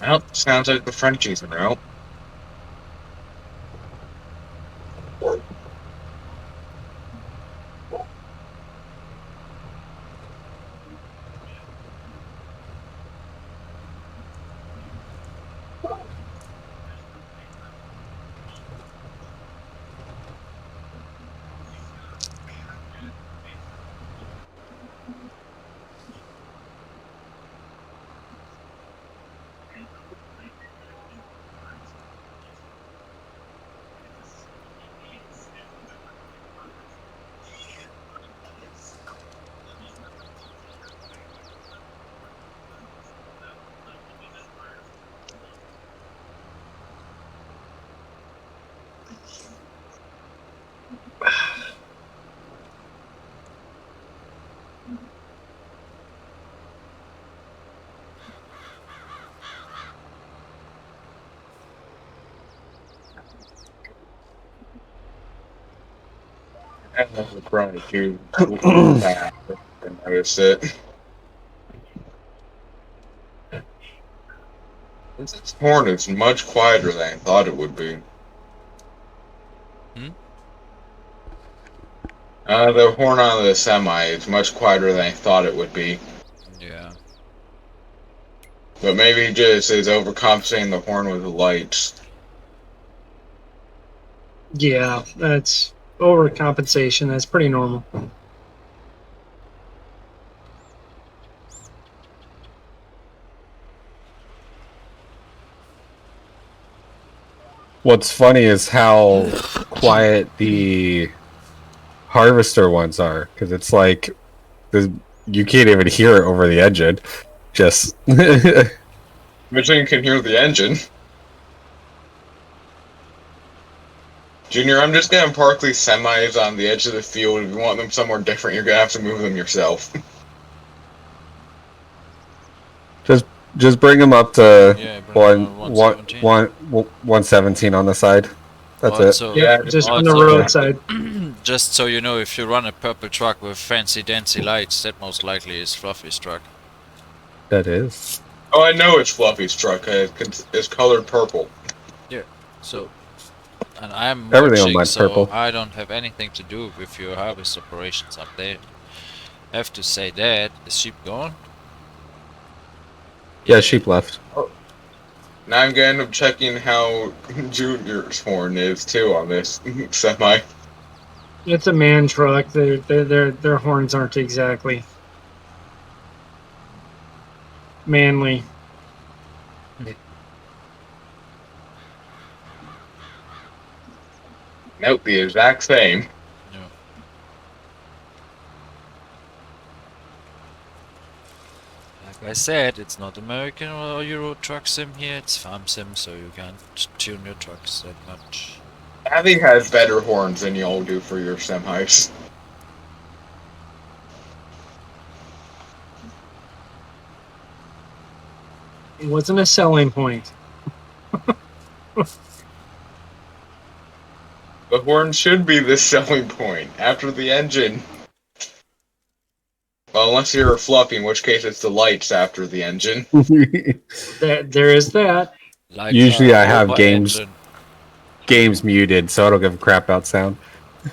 Well, sounds like the Frenchies are out. I have a chronic too. I noticed it. This horn is much quieter than I thought it would be. Hmm? The horn on the semi is much quieter than I thought it would be. Yeah. But maybe it just is overcompensating the horn with the lights. Yeah, that's overcompensation. That's pretty normal. What's funny is how quiet the harvester ones are, because it's like you can't even hear it over the engine. Just Imagine you can hear the engine. Junior, I'm just gonna park these semis on the edge of the field. If you want them somewhere different, you're gonna have to move them yourself. just bring them up to Yeah, bring them on 117. 117 on the side. That's it. Also, Yeah, just on the also- roadside. Just so you know, if you run a purple truck with fancy dancy lights, that most likely is Fluffy's truck. That is. Oh, I know it's Fluffy's truck. It's colored purple. So, and I'm Everything on watching, mine's so purple. I don't have anything to do with your harvest operations up there. I have to say that. Is sheep gone? Yeah, sheep left. Now I'm gonna end up checking how Junior's horn is too on this semi. It's a man truck. Their horns aren't exactly manly. Nope, the exact same. No. Like I said, it's not American or Euro truck sim here, it's farm sim, so you can't tune your trucks that much. Abby has better horns than y'all do for your semis. It wasn't a selling point. The horn should be the selling point after the engine. Well, unless you're Fluffy, in which case it's the lights after the engine. There is that. Like Usually I have Rover games engine. games muted, so I don't give a crap about sound.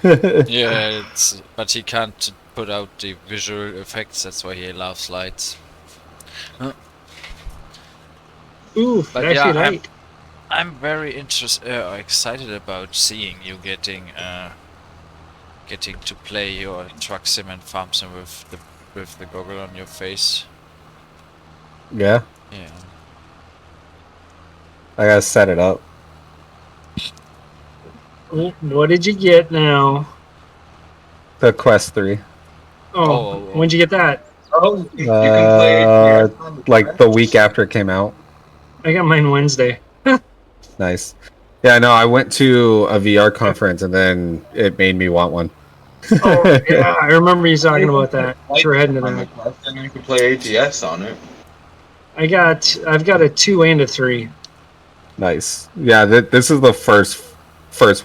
Yeah, but he can't put out the visual effects, that's why he loves lights. Ooh, But actually yeah, light. I'm very excited about seeing you getting to play your truck sim and farm sim with the goggle on your face. Yeah, Yeah. I gotta set it up. What did you get now? The Quest 3. Oh, when'd you get that? Oh, you can play it Like the week after it came out. I got mine Wednesday. Nice. Yeah, no, I went to a VR conference and then it made me want one. Oh, yeah, I remember you talking about that. We're heading to on that. the Quest, and you can play ATS on it. I've got a 2 and a 3. Nice. Yeah, this is the first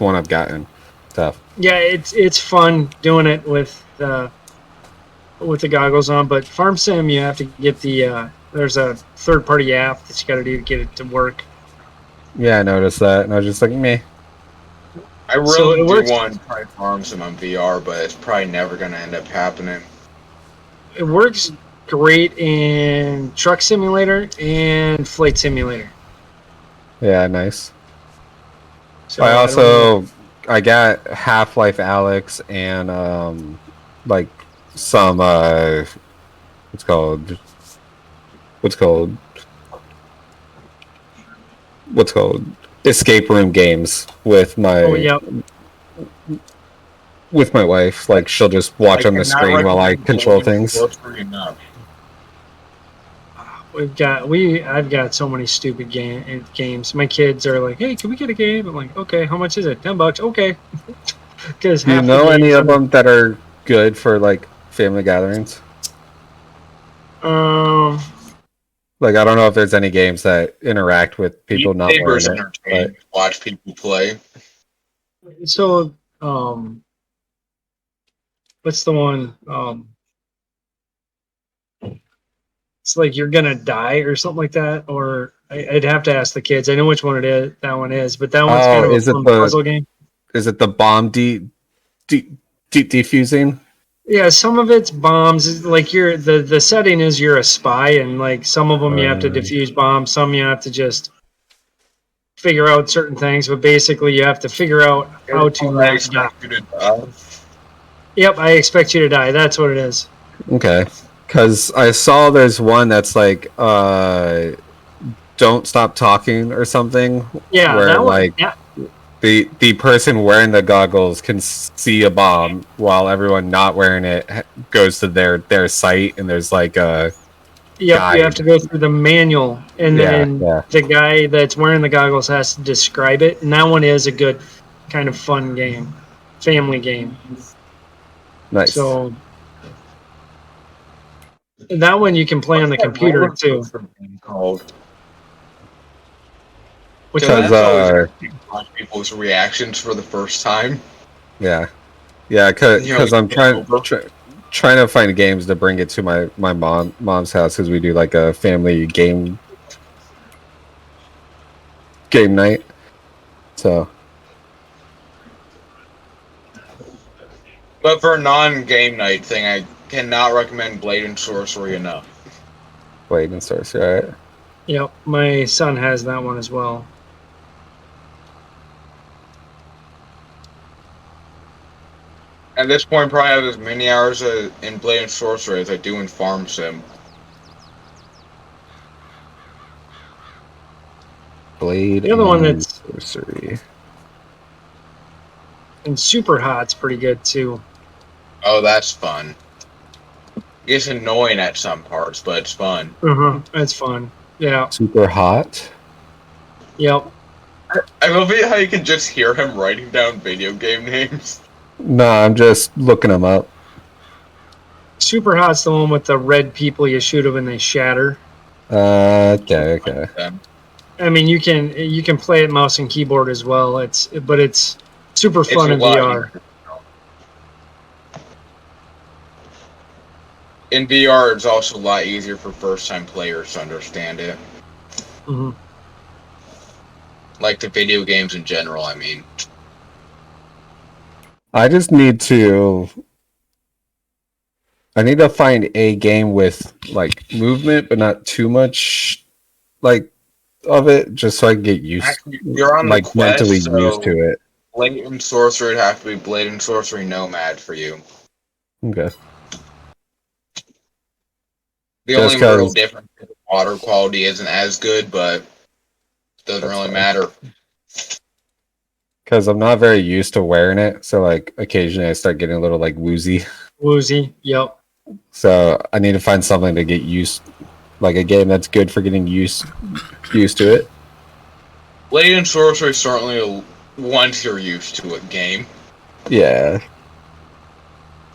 one I've gotten. Tough. Yeah, it's fun doing it with the goggles on, but Farm Sim you have to get the There's a third-party app that you got to do to get it to work. Yeah, I noticed that, and I was just like, meh. I really So it do works- want to try Farm Sim on VR, but it's probably never going to end up happening. It works great in Truck Simulator and Flight Simulator. Yeah, nice. So I don't know. also I got Half-Life Alyx and like some what's called what's called what's called escape room games with Oh yeah, my wife. Like she'll just watch on the cannot screen while I recommend control Blade and things. Sorcery enough. I've got so many stupid games. My kids are like, "Hey, can we get a game?" I'm like, "Okay, how much is it? $10. Okay." Because Do you half the know any games of them that are good for like family gatherings? Um, Like I don't know if there's any games that interact with people Beat not wearing Saber's it, but entertaining to watch people play. so what's the one? It's like you're gonna die or something like that. Or I'd have to ask the kids. I know which one it is. That one is, but that one's kind oh, of a fun puzzle game. is it the bomb defusing? Yeah, some of it's bombs. Like the setting is you're a spy, and like some of them you have to defuse bombs. Some you have to just figure out certain things. But basically, you have to figure out how to not die. Yep, I expect you to die. That's what it is. Okay, because I saw there's one that's like don't stop talking or something. Yeah, where that one. like Yeah, the person wearing the goggles can see a bomb while everyone not wearing it goes to their site, and there's like a yep. guide. You have to go through the manual, and then Yeah. the guy that's wearing the goggles has to describe it. And that one is a good kind of fun game, family game. Nice. So that one you can play on the computer too. Called. Which Because one? watch people's reactions for the first time. Yeah, because I'm trying to find games to bring it to my mom's house, because we do like a family game night. So, But for a non-game night thing, I cannot recommend Blade and Sorcery enough. Blade and Sorcery, right? Yep, my son has that one as well. At this point, probably have as many hours in Blade and Sorcery as I do in Farm Sim. Blade The other one and that's Sorcery. and Super Hot's pretty good too. Oh, that's fun. It's annoying at some parts, but it's fun. That's fun. Yeah. Super Hot. Yep. I love it how you can just hear him writing down video game names. No, I'm just looking them up. Super Hot's the one with the red people. You shoot them and they shatter. Okay. I mean, you can play it mouse and keyboard as well. It's super fun in VR. In VR, it's also a lot easier for first-time players to understand it. Mm-hmm. Like the video games in general, I mean. I need to find a game with like movement, but not too much like of it, just so I can get used, Actually, you're on like the quest, mentally so used to it. Blade and Sorcery would have to be Blade and Sorcery Nomad for you. Okay. The Just only real difference is the water quality isn't as good, but it doesn't really matter. Because I'm not very used to wearing it, so like occasionally I start getting a little like woozy. Woozy. Yep. So I need to find something to get used, like a game that's good for getting used to it. Blade and Sorcery is certainly once you're used to a game. Yeah.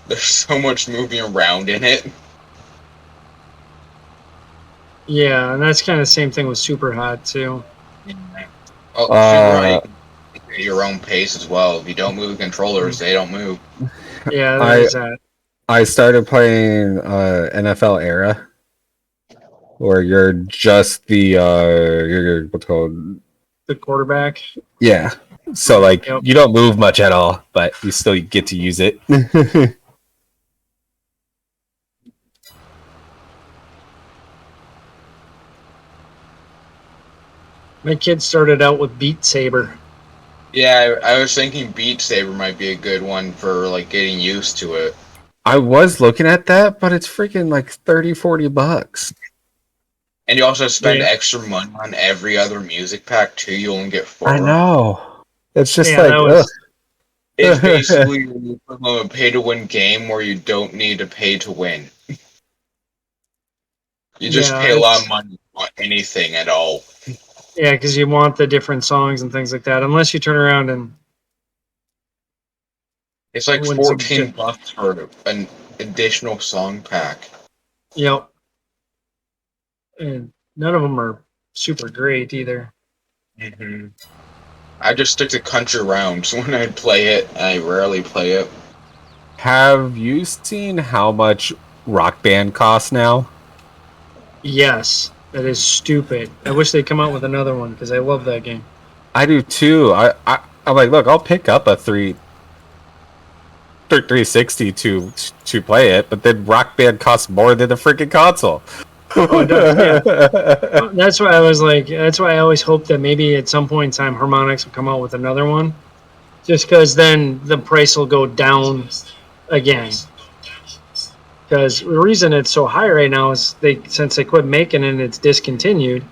There's so much moving around in it. Yeah, and that's kind of the same thing with Super Hot too. Oh, right. At your own pace as well. If you don't move the controllers, they don't move. Yeah, there's that. I started playing NFL Era, or you're just the you're what's called The quarterback. yeah. So like Yep. you don't move much at all, but you still get to use it. My kid started out with Beat Saber. Yeah, I was thinking Beat Saber might be a good one for like getting used to it. I was looking at that, but it's freaking like $30-$40. And you also spend Yeah. extra money on every other music pack too. You only get 4. I know. It's just Yeah, like that was. It's basically a pay-to-win game where you don't need to pay to win. You just Yeah, pay a lot it's. of money on anything at all. Yeah, because you want the different songs and things like that. Unless you turn around and It's like win some. $14 for an additional song pack. Yep. And none of them are super great either. Mm-hmm. I just stick to country rounds when I play it. I rarely play it. Have you seen how much Rock Band costs now? Yes, that is stupid. I wish they'd come out with another one because I love that game. I do too. I'm like, look, I'll pick up a 360 to play it, but then Rock Band costs more than the freaking console. Oh, it does, yeah. That's why I was like, that's why I always hope that maybe at some point in time Harmonix will come out with another one, just because then the price will go down again. Because the reason it's so high right now is since they quit making it and it's discontinued.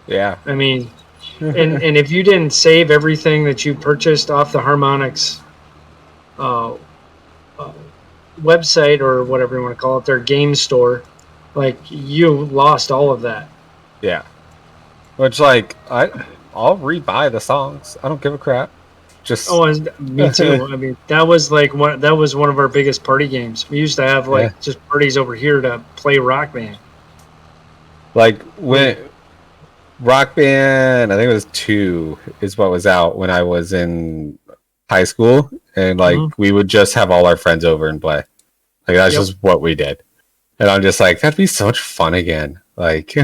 Yeah. I mean, and if you didn't save everything that you purchased off the Harmonix website or whatever you want to call it, their game store, like you lost all of that. Yeah. Which like I'll rebuy the songs. I don't give a crap. Just Oh, and me too. I mean, that was one of our biggest party games. We used to have like just parties over here to play Rock Band. Like when Rock Band, I think it was 2 is what was out when I was in high school, and like we would just have all our friends over and play. Like that's just what we did. And I'm just like, that'd be so much fun again. Like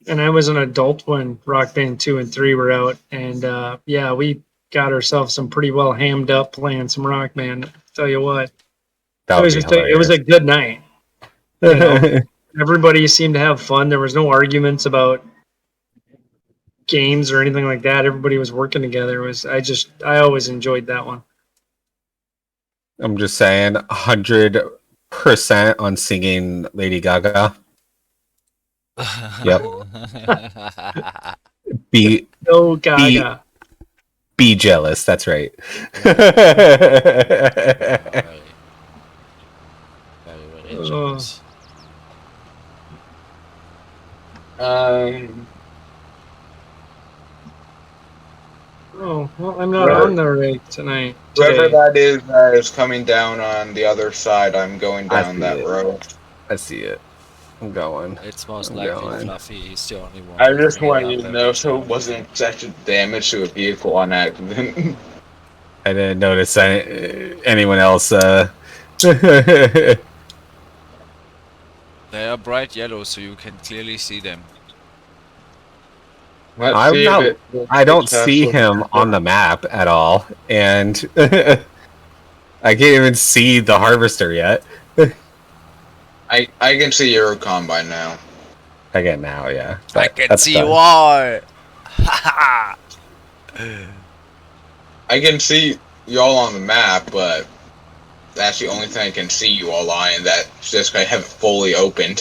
And I was an adult when Rock Band 2 and 3 were out, and yeah, we got ourselves some pretty well hammed up playing some Rock Band. I'll tell you what, that would be it was a good night. You know, everybody seemed to have fun. There was no arguments about games or anything like that. Everybody was working together. I always enjoyed that one. I'm just saying 100% on singing Lady Gaga. Yep. Be Gaga. Be jealous. That's right. Very jealous. Oh, well, I'm not on the rig tonight. Whoever that is coming down on the other side, I'm going down that road. I see it. I'm going. It's most likely Fluffy. He's the only one. I just want you to know so it wasn't such a damage to a vehicle on accident. I didn't notice anyone else. They are bright yellow, so you can clearly see them. I don't see him on the map at all, and I can't even see the harvester yet. I can see your combine now. I can now, yeah. I can see why. I can see y'all on the map, but that's the only thing I can see you all on, and that's just I have it fully opened.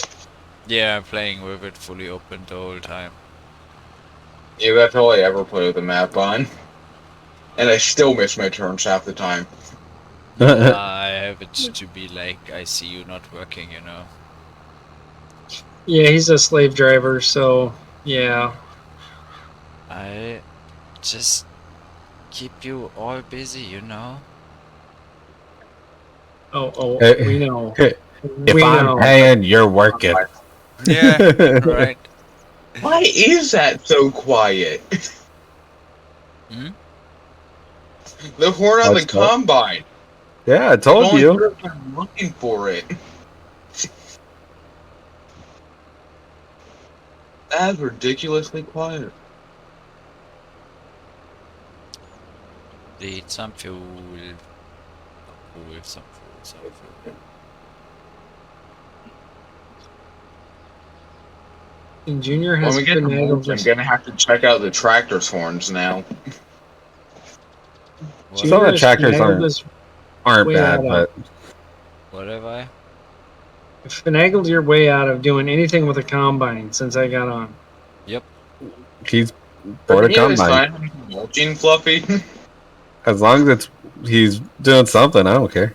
Yeah, I'm playing with it fully open the whole time. Yeah, that's all I ever play with the map on. And I still miss my turns half the time. I have it to be like, I see you not working, you know. Yeah, he's a slave driver, so yeah. I just keep you all busy, you know. Oh, we know. If I'm paying, you're working. Yeah, right. Why is that so quiet? Hmm? The horn on the combine. Yeah, I told you. I'm looking for it. That's ridiculously quiet. Need some fuel. Some fuel. And Junior When has we get to finagled Moods, I'm this. gonna have to check out the tractor's horns now. What? Some of Junior the has tractors finagled this aren't way out bad, of. but What have I? Finagled your way out of doing anything with a combine since I got on. Yep. he's Are bought a any of this combine. fine mulching, Fluffy? As long as he's doing something, I don't care.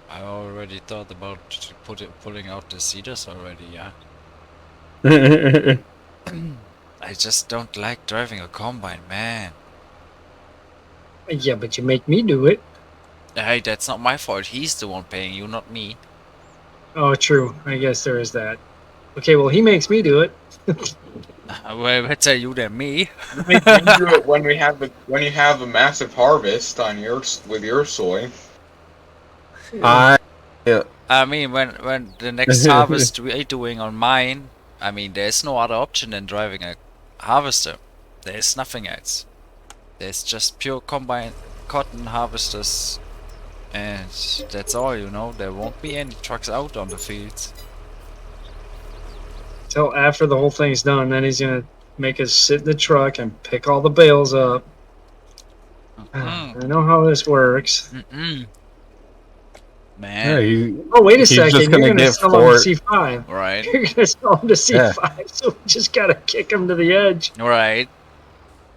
I already thought about pulling out the cedars already, yeah. I just don't like driving a combine, man. Yeah, but you make me do it. Hey, that's not my fault. He's the one paying you, not me. Oh, true. I guess there is that. Okay, well, he makes me do it. Well, better you than me. Make me do it when you have a massive harvest on with your soy. I I mean, when the next harvest we're doing on mine, I mean, there's no other option than driving a harvester. There's nothing else. There's just pure combine cotton harvesters, and that's all, you know. There won't be any trucks out on the fields. Till after the whole thing's done, then he's gonna make us sit in the truck and pick all the bales up. I know how this works. Mm-mm. yeah, Man, Oh, wait a he's second. just You're gonna gonna get sell him to four. C5. right, You're gonna sell him to Yeah. C5, so we just gotta kick him to the edge. right.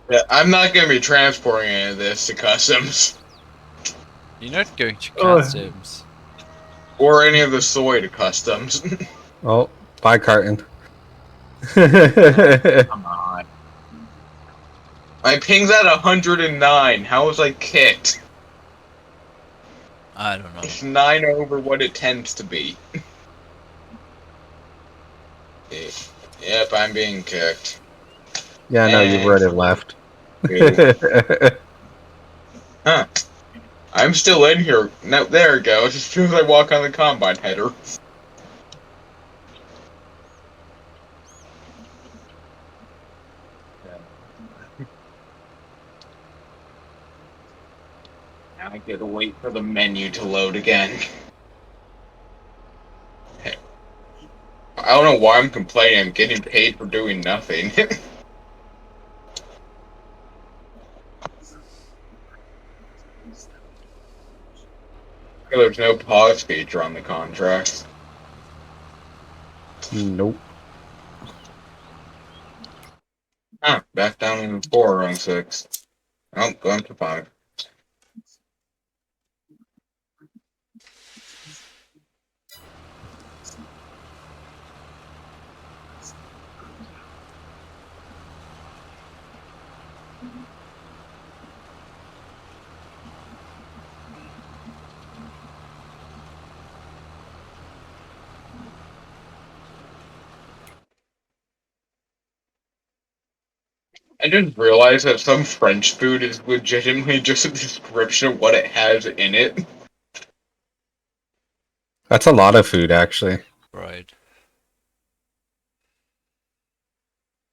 Yeah, I'm not gonna be transporting any of this to customs You're not going to Oh. customs. or any of the soy to customs. Oh, buy carton. Come on. My ping's at 109. How was I kicked? I don't know. It's 9 over what it tends to be. Yep, I'm being kicked. Yeah, no, you've already left. Huh. I'm still in here. No, there it goes. As soon as I walk on the combine header. Now I gotta wait for the menu to load again. I don't know why I'm complaining. I'm getting paid for doing nothing. There's no pause feature on the contract. Nope. Ah, back down in 4 on 6. Oh, going to 5. I just realized that some French food is legitimately just a description of what it has in it. That's a lot of food, actually. Right.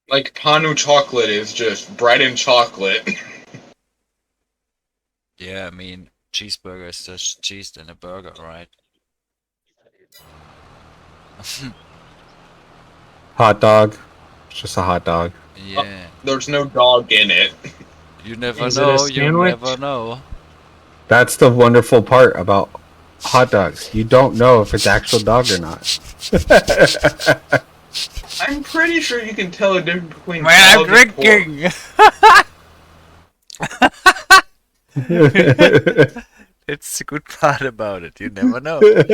Like, pain au chocolate is just bread and chocolate. Yeah, I mean, cheeseburger is just cheese and a burger, right? Hot dog. It's just a hot dog. Yeah. There's no dog in it. You never Is it a know, you sandwich? never know. That's the wonderful part about hot dogs. You don't know if it's actual dog or not. I'm pretty sure you can tell the difference between Man, I'm dog and pork. drinking! It's the good part about it, you never know. It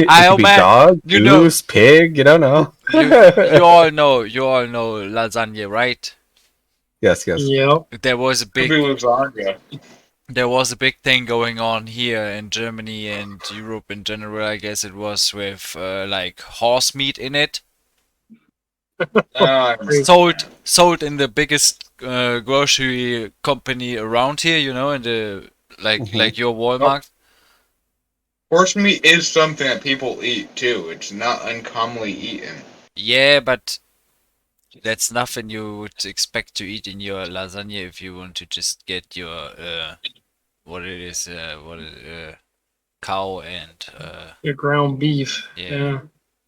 I could be man, dog, you know- goose, pig. You don't know. you all know lasagna, right? Yes, yes. Yep. There was a Could be big lasagna. thing going on here in Germany and Europe in general, I guess it was, with like horse meat in it. Sold in the biggest grocery company around here, you know, in the Like your Walmart. Horse meat is something that people eat too. It's not uncommonly eaten. Yeah, but that's nothing you would expect to eat in your lasagna if you want to just get your what it is cow and Your ground beef. yeah, Yeah.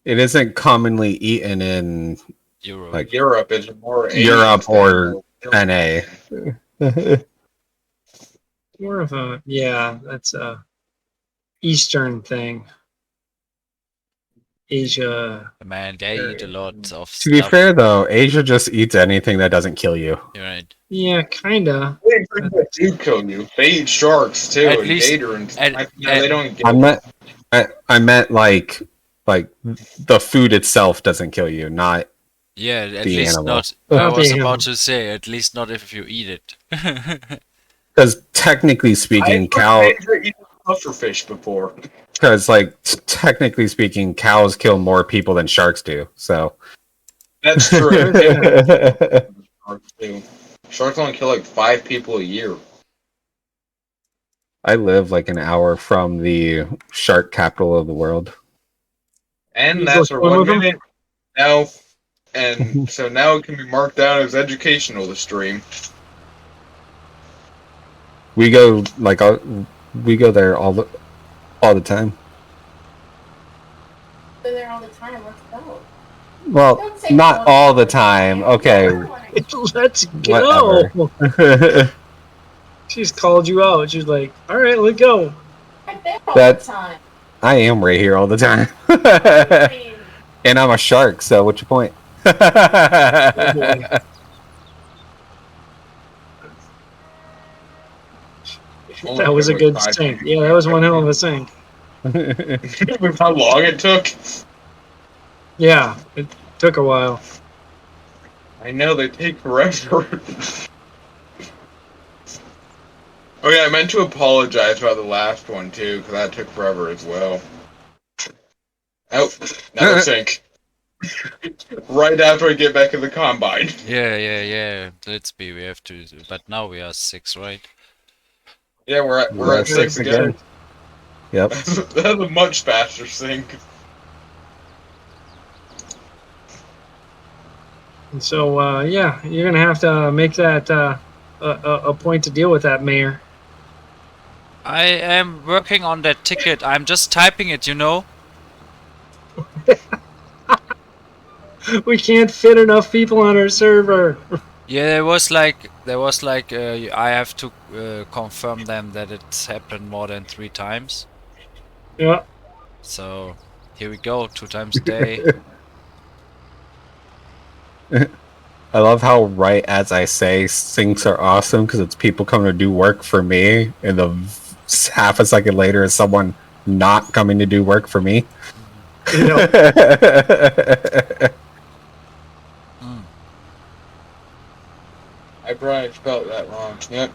It isn't commonly eaten in Euro. like Europe is more Europe Asian or thing. NA. More of a, yeah, that's a Eastern thing. Asia. Man, they eat a area. lot of To be stuff. fair though, Asia just eats anything that doesn't kill you. You're right. Yeah, kinda. They do kill you. They eat sharks too, At and least, gator and at, no, they don't get. I meant like the food itself doesn't kill you, not yeah, at the least animal. not. I Not the was animal. about to say, at least not if you eat it. Because technically speaking, I've eaten pufferfish before. because like technically speaking, cows kill more people than sharks do. So That's true. Yeah. Sharks do. Sharks only kill like 5 people a year. I live like an hour from the shark capital of the world. And You that's go our swim 1 with 'em? minute now. And so now it can be marked down as educational, the stream. We go like we go there all the time. Go there all the time. Let's go. Well, Don't say not all the time. Okay, Let's go. whatever. She's called you out. She's like, all right, let's go. Right there all That's- the time. I am right here all the time. I mean, And I'm a shark, so what's your point? That was a good sink. Yeah, that was one hell of a sink. With how long it took. Yeah, it took a while. I know they take forever. Oh yeah, I meant to apologize about the last one too, because that took forever as well. Oh, another sink. Right after we get back to the combine. Yeah. Let's be. We have to. But now we are 6, right? Yeah, we're at 6 again. Yep. That's a much faster sink. And so, yeah, you're gonna have to make that a point to deal with that, Mayor. I am working on that ticket. I'm just typing it, you know. We can't fit enough people on our server. Yeah, there was like I have to confirm them that it's happened more than 3 times. Yeah. So here we go, 2 times a day. I love how right as I say sinks are awesome because it's people coming to do work for me, and half a second later is someone not coming to do work for me. Yeah. I probably spelled that wrong. Yep,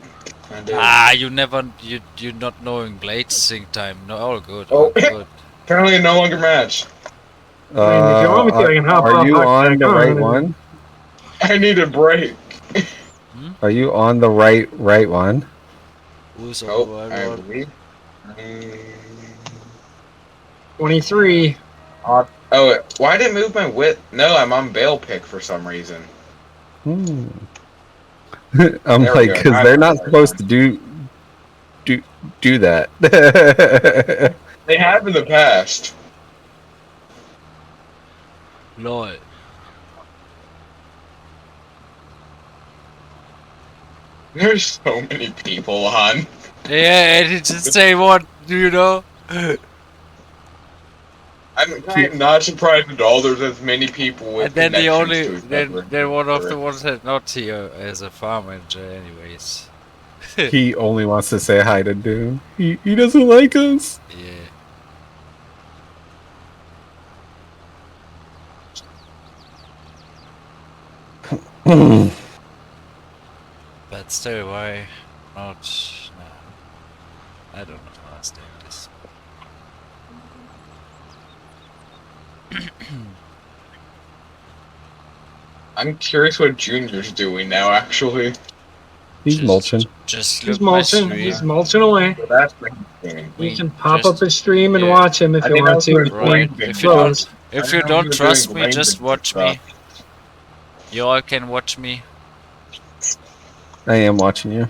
I did. Ah, you not knowing Blade sync time. No, all good. Oh. All good. Apparently it no longer match. I mean, if you want me to, I can hop are off, you hop on back the on, right and- one? I need a break. Are you on the right one? Who's Oh, over? I Lord? believe. 23. Oh, why did it move my width? No, I'm on bail pick for some reason. I'm There we like, go. because they're not supposed to do that. They have in the past. Lol. There's so many people on. Yeah, and it just say what, you know? I'm not surprised at all. There's as many people with And then the connections only to each other. then one of the ones that not here as a farm manager, anyways. He only wants to say hi to Dune. He doesn't like us. Yeah. But still, why not? No. I don't understand this. I'm curious what Junior's doing now, actually. He's mulching. Just He's look my mulching. stream. He's mulching away. So that's the thing. You We can pop just- up his stream and yeah. watch him if I you didn't want know to. he was Right. Blaine If you don't, Close. if I you know don't he was trust doing me, Blaine just and watch stuff. me. You all can watch me. I am watching you.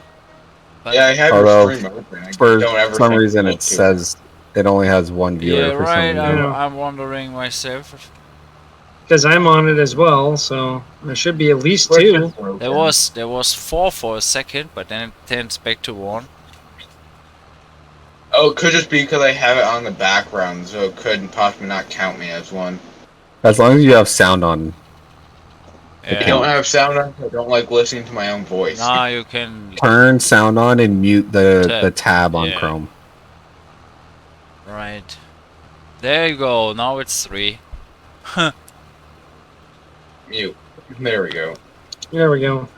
But Yeah, I have Although, your stream open. I For don't ever some think reason, to it look to says it only has one viewer yeah, for some right. reason. Yeah. I'm wondering myself. Because I'm on it as well, so there should be at least Twitch two. is broken. There was 4 for a second, but then it turns back to 1. Oh, it could just be because I have it on the background, so it could possibly not count me as one. As long as you have sound on. I Yeah. don't have sound on, so I don't like listening to my own voice. Now you can. Turn sound on and mute the tab on Yeah. Chrome. Right. There you go. Now it's 3. Mute. There we go. There we go.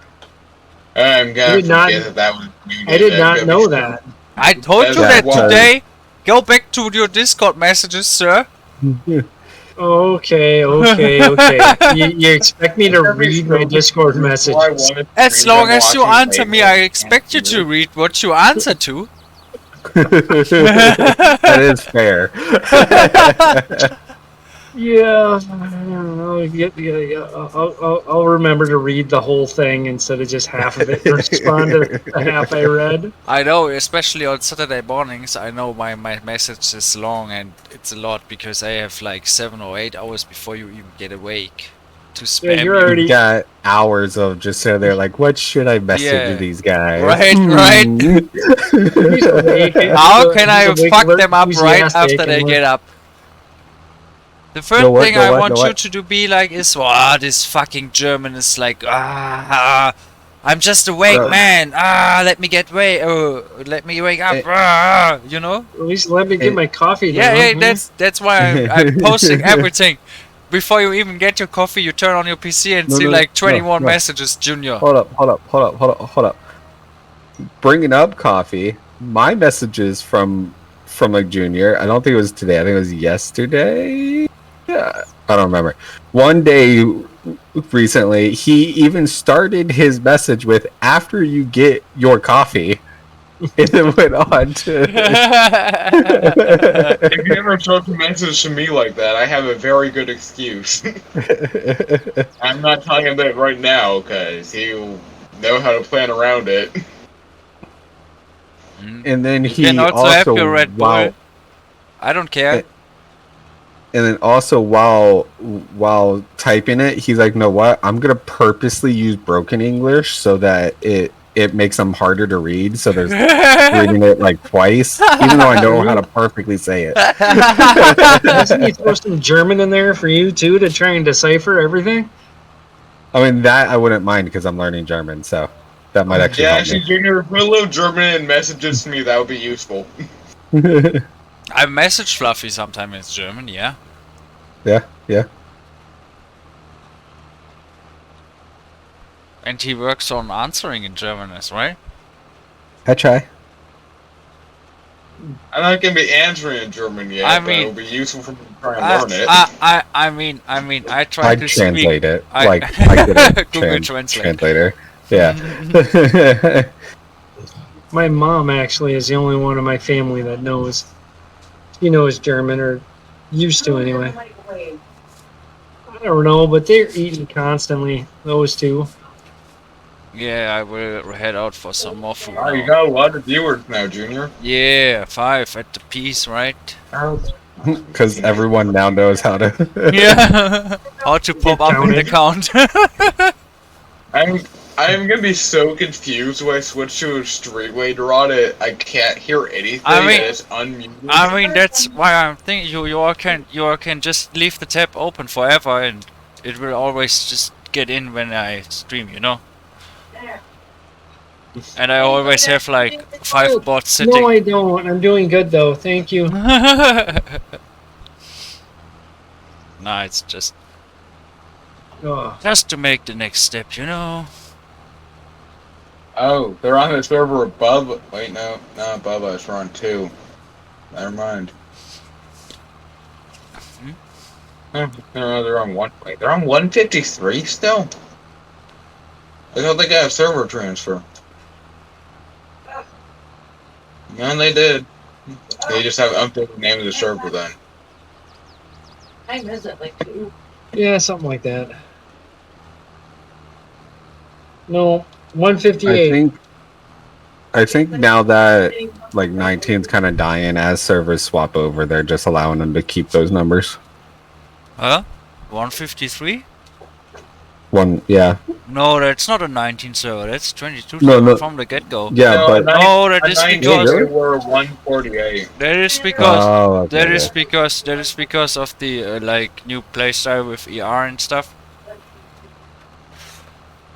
I'm I gonna did not- forget that was muted. I did I'm not gonna know be- that. I told you That's that why- today. Go back to your Discord messages, sir. Okay. You expect me to read my Discord message? Why I wanted to As read long them as you watching answer me, later. I expect you to read what you answer to. That is fair. Yeah, I don't know. Yeah, I'll remember to read the whole thing instead of just half of it. Respond to the half I read. I know, especially on Saturday mornings, I know my message is long and it's a lot because I have like 7 or 8 hours before you even get awake to spam Yeah, you're you. already. You got hours of just sitting there like, what should I message Yeah. these guys? Right. He's awake, How can I he's awake, fuck alert, them up right enthusiastic, after they and get up? The first Know what, thing know I what, want know you what? to do be like is, wow, this fucking German is like, I'm just awake, Bro. man. Let me get let me wake up. You know? At least let me get my coffee. Yeah, down. yeah. That's why I'm posting everything. Before you even get your coffee, you turn on your PC and No, see no, like no, 21 no. messages, Junior. Hold up. Bringing up coffee, my messages from like Junior, I don't think it was today, I think it was yesterday. Yeah, I don't remember. One day recently, he even started his message with "after you get your coffee," and then went on to. If you ever throw a message to me like that, I have a very good excuse. I'm not telling him that right now, because he'll know how to plan around it. And then You he can also have also your Red Bull. while I don't care. and then also while typing it, he's like, "No, what? I'm gonna purposely use broken English so that it makes them harder to read. So there's reading it like twice, even though I know how to perfectly say it." Doesn't he throw some German in there for you too to try and decipher everything? I mean, that I wouldn't mind because I'm learning German, so that might actually Yeah, help actually, Junior, put a little German in messages to me, that would be useful. me. I message Fluffy sometimes in German, yeah. yeah. And he works on answering in German as well. I try. I'm not going to be answering in German yet, I but mean- it'll be useful for me to try and learn it. I mean, I try I to translate it. I- Like I get a Google Translate. translator. Yeah. My mom actually is the only one in my family that knows. She knows German, or used to anyway. I don't know, but they're eating constantly. Those two. Yeah, I will head out for some more food. Oh, you now. got a lot of viewers now, Junior. Yeah, 5 at the piece, right? Because everyone now knows how to. Yeah. How to pop up in the count. I'm gonna be so confused when I switch to a streetway rod. I can't hear anything. I mean- and it's unmuted. I mean, that's why I'm thinking you all can just leave the tab open forever and it will always just get in when I stream, you know? And I always have like 5 bots No, sitting. I don't. I'm doing good though. Thank you. Nah, it's just Oh, to make the next step, you know? Oh, they're on the server above. Wait, no, not above us. We're on 2. Never mind. No, they're on 1. Wait, they're on 153 still? I thought they got a server transfer. And they did. They just have updated the name of the server then. I miss it like two. Yeah, something like that. No, I 158. think now that like 19's kind of dying as servers swap over, they're just allowing them to keep those numbers. Huh? 153? Yeah. No, that's not a 19 server. That's 22 No, server no. from the get-go. Yeah, No, but No, that a is 19 because they were 148. that is because oh, okay, that is okay. because of the like new playstyle with ER and stuff.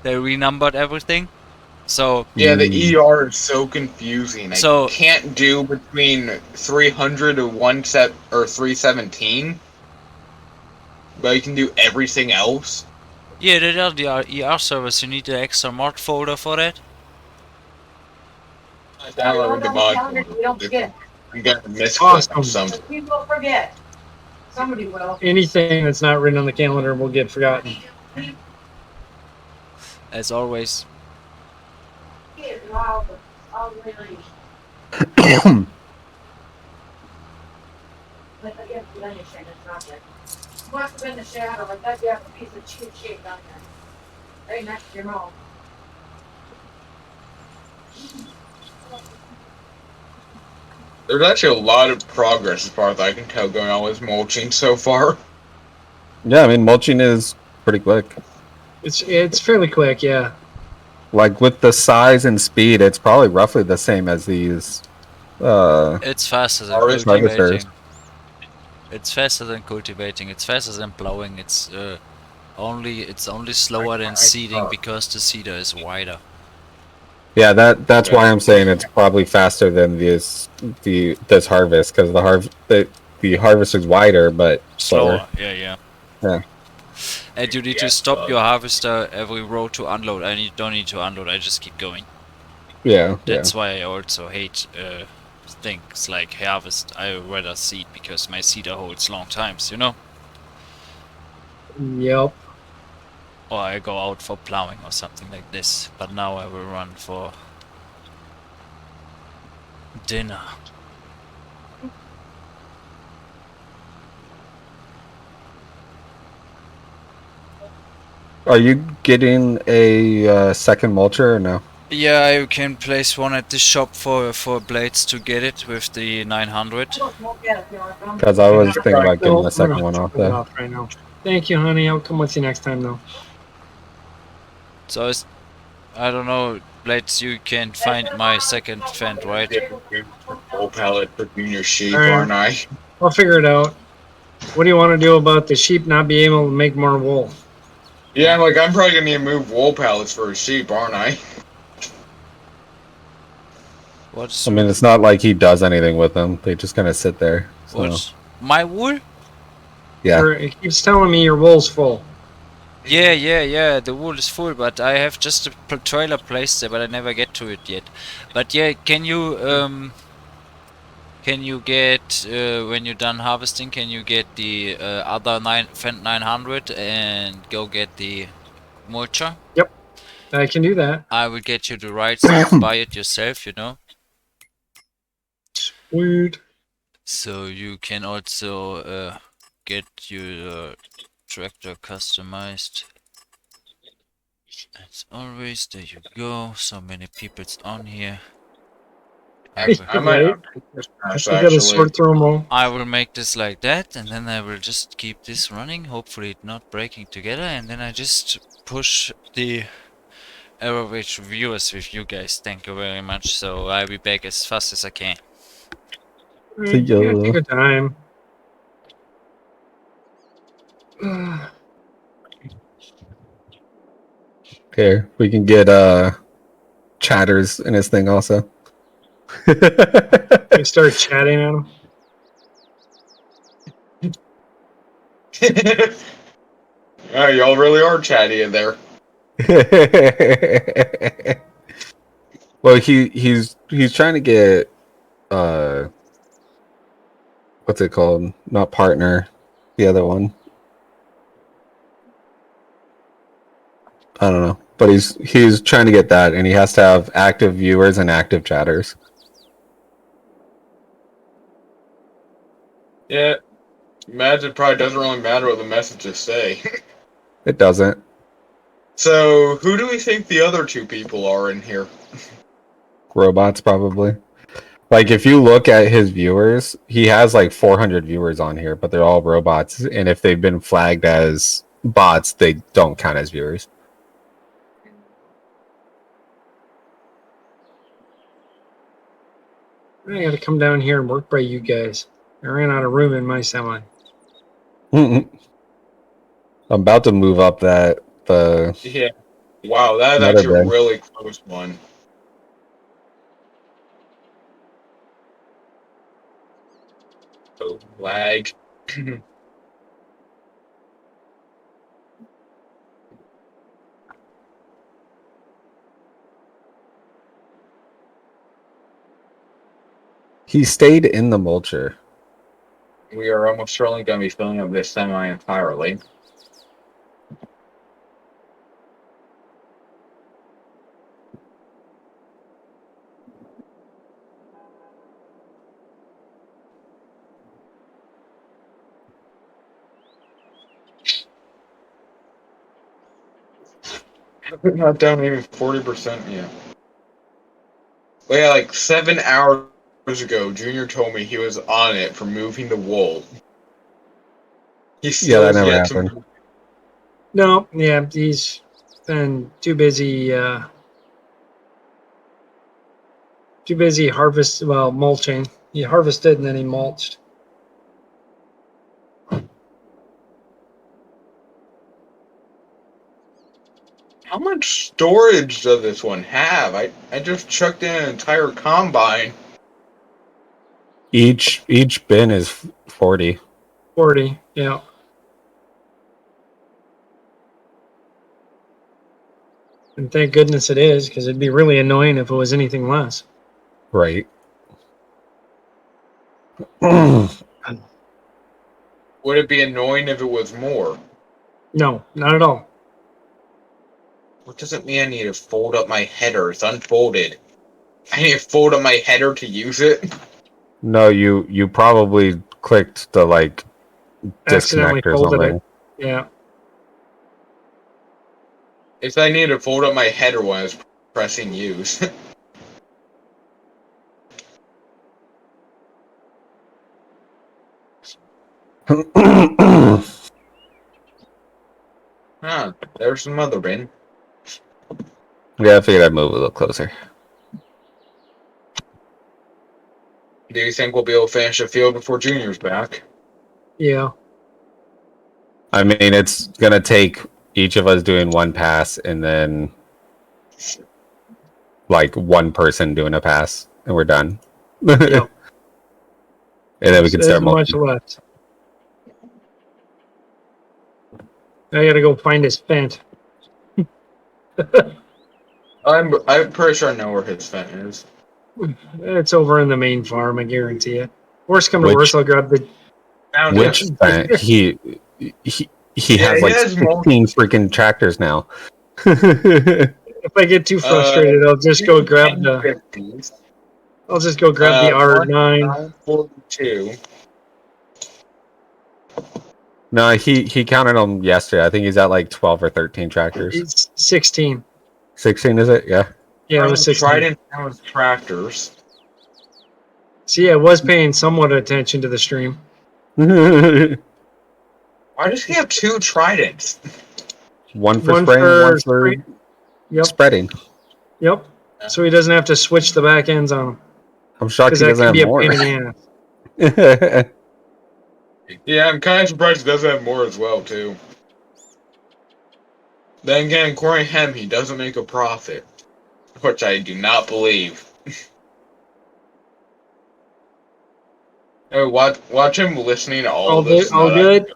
They renumbered everything. So Yeah, the Mm. ER is so confusing. I So- can't do between 300 to 1 set or 317, but you can do everything else. yeah, that are the ER servers. You need the extra mod folder for that. I downloaded the mod. We don't forget. I'm gonna misclick Awesome. on something. We will forget. Somebody will. Anything that's not written on the calendar will get forgotten. As always. Wow, I'll really. But I guess the onion shade is not there. Must have been the shadow. I thought you have a piece of cheese shaped on there. Right next to your mouth. There's actually a lot of progress as far as I can tell going on with mulching so far. Yeah, I mean mulching is pretty quick. It's fairly quick, yeah. Like with the size and speed, it's probably roughly the same as these. It's faster than Harvest- cultivating. harvesters. It's faster than cultivating. It's faster than plowing. It's only slower than seeding because the seeder is wider. Yeah, that's why I'm saying it's probably faster than this harvest because the harvest is wider but slower. Yeah. Yeah. And you need to stop your harvester every row to unload. Don't need to unload. I just keep going. Yeah. That's why I also hate things like harvest. I rather seed because my seeder holds long times, you know? Yep. Or I go out for plowing or something like this. But now I will run for dinner. Are you getting a second mulcher or no? Yeah, I can place one at the shop for blades to get it with the 900. Because I was thinking about getting Well, the I'm second gonna one off turn it there. off right now. Thank you, honey. I'll come with you next time, though. So I don't know, blades, you can find my second fend, right? Full pallet for junior sheep, Alright. aren't I? I'll figure it out. What do you want to do about the sheep not being able to make more wool? Yeah, I'm probably gonna need to move wool pallets for a sheep, aren't I? What's I mean, it's not like he does anything with them. They just kind of sit there. So. what's my wool? Yeah. Or it keeps telling me your wool's full. Yeah, the wool is full, but I have just a trailer placed there, but I never get to it yet. But yeah, can you get, when you're done harvesting, can you get the other Fendt 900 and go get the mulcher? I can do that. I will get you the rights to buy it yourself, you know? Weird. So you can also get your tractor customized. As always, there you go. So many people's on here. I might I gotta sort through them all. I will make this like that, and then I will just keep this running, hopefully it not breaking together, and then I just push the average viewers with you guys. Thank you very much. So I'll be back as fast as I can. See ya. Yeah, take your time. Here, we can get chatters in his thing also. You start chatting at him. Yeah, y'all really are chatty in there. Well, he's trying to get what's it called? Not partner, the other one. I don't know, but he's trying to get that, and he has to have active viewers and active chatters. Yeah. Imagine it probably doesn't really matter what the messages say. It doesn't. So, who do we think the other two people are in here? Robots, probably. Like, if you look at his viewers, he has like 400 viewers on here, but they're all robots. And if they've been flagged as bots, they don't count as viewers. I gotta come down here and work by you guys. I ran out of room in my semi. I'm about to move up the Yeah. Wow, that is another actually a bed. really close one. Oh, lag. He stayed in the mulcher. We are almost certainly going to be filling up this semi entirely. Not down even 40% yet. But yeah, like 7 hours ago, Junior told me he was on it for moving the wool. He Yeah, still that has never yet happened. to. No, yeah, he's been too busy. Too busy mulching. He harvested and then he mulched. How much storage does this one have? I just chucked in an entire combine. Each bin is 40. 40, yeah. And thank goodness it is, because it'd be really annoying if it was anything less. Right. Would it be annoying if it was more? No, not at all. What doesn't mean I need to fold up my header? It's unfolded. I need to fold up my header to use it. No, you probably clicked the like Accidentally disconnect or folded something. it. Yeah. If I need to fold up my header when I was pressing use. Ah, there's some other bin. Yeah, I figured I'd move a little closer. Do you think we'll be able to finish the field before Junior's back? Yeah. I mean, it's gonna take each of us doing one pass and then like one person doing a pass, and we're done. Yep. And then we can There start isn't much mulching. left. I gotta go find his fence. I'm pretty sure I know where his fence is. It's over in the main farm, I guarantee it. Worst come to Which worst, I'll grab the. Found which it. he Yeah, has he like has 16 freaking tractors now. If I get too frustrated, I'll just go grab the. 50s. I'll just go grab the R9. 942. No, he counted them yesterday. I think he's at like 12 or 13 tractors. It's 16. 16 is it? Yeah. Yeah, it was 16. Trident with tractors. See, I was paying somewhat attention to the stream. Why does he have two tridents? One for One spraying, one for for Yep. spreading. Yep. So he doesn't have to switch the back ends on him. I'm shocked Because he that doesn't can have be a more. pain in the ass. Yeah, I'm kind of surprised he doesn't have more as well, too. Then again, according to him, he doesn't make a profit. Which I do not believe. Oh, watch him listening to all this. All good?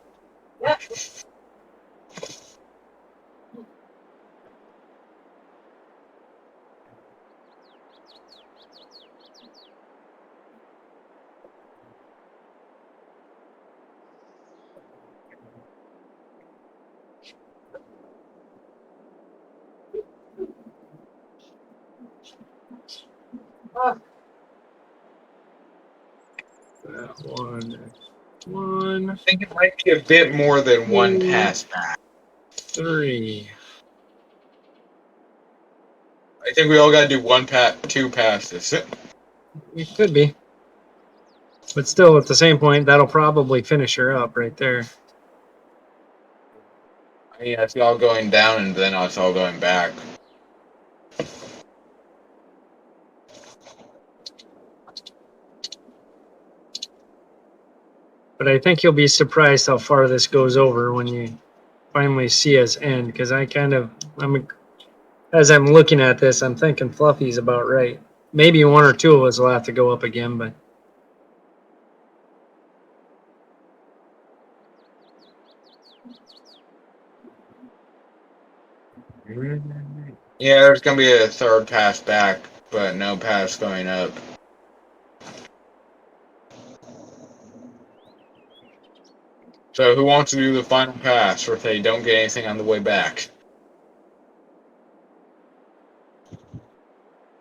That one. 1, I think it might be a bit more than one 2, pass back. 3. I think we all gotta do two passes. It could be. But still, at the same point, that'll probably finish her up right there. I mean, it's all going down and then it's all going back. But I think you'll be surprised how far this goes over when you finally see us end. Because as I'm looking at this, I'm thinking Fluffy's about right. Maybe one or two of us will have to go up again, but Yeah, there's gonna be a third pass back, but no pass going up. So who wants to do the final pass or if they don't get anything on the way back?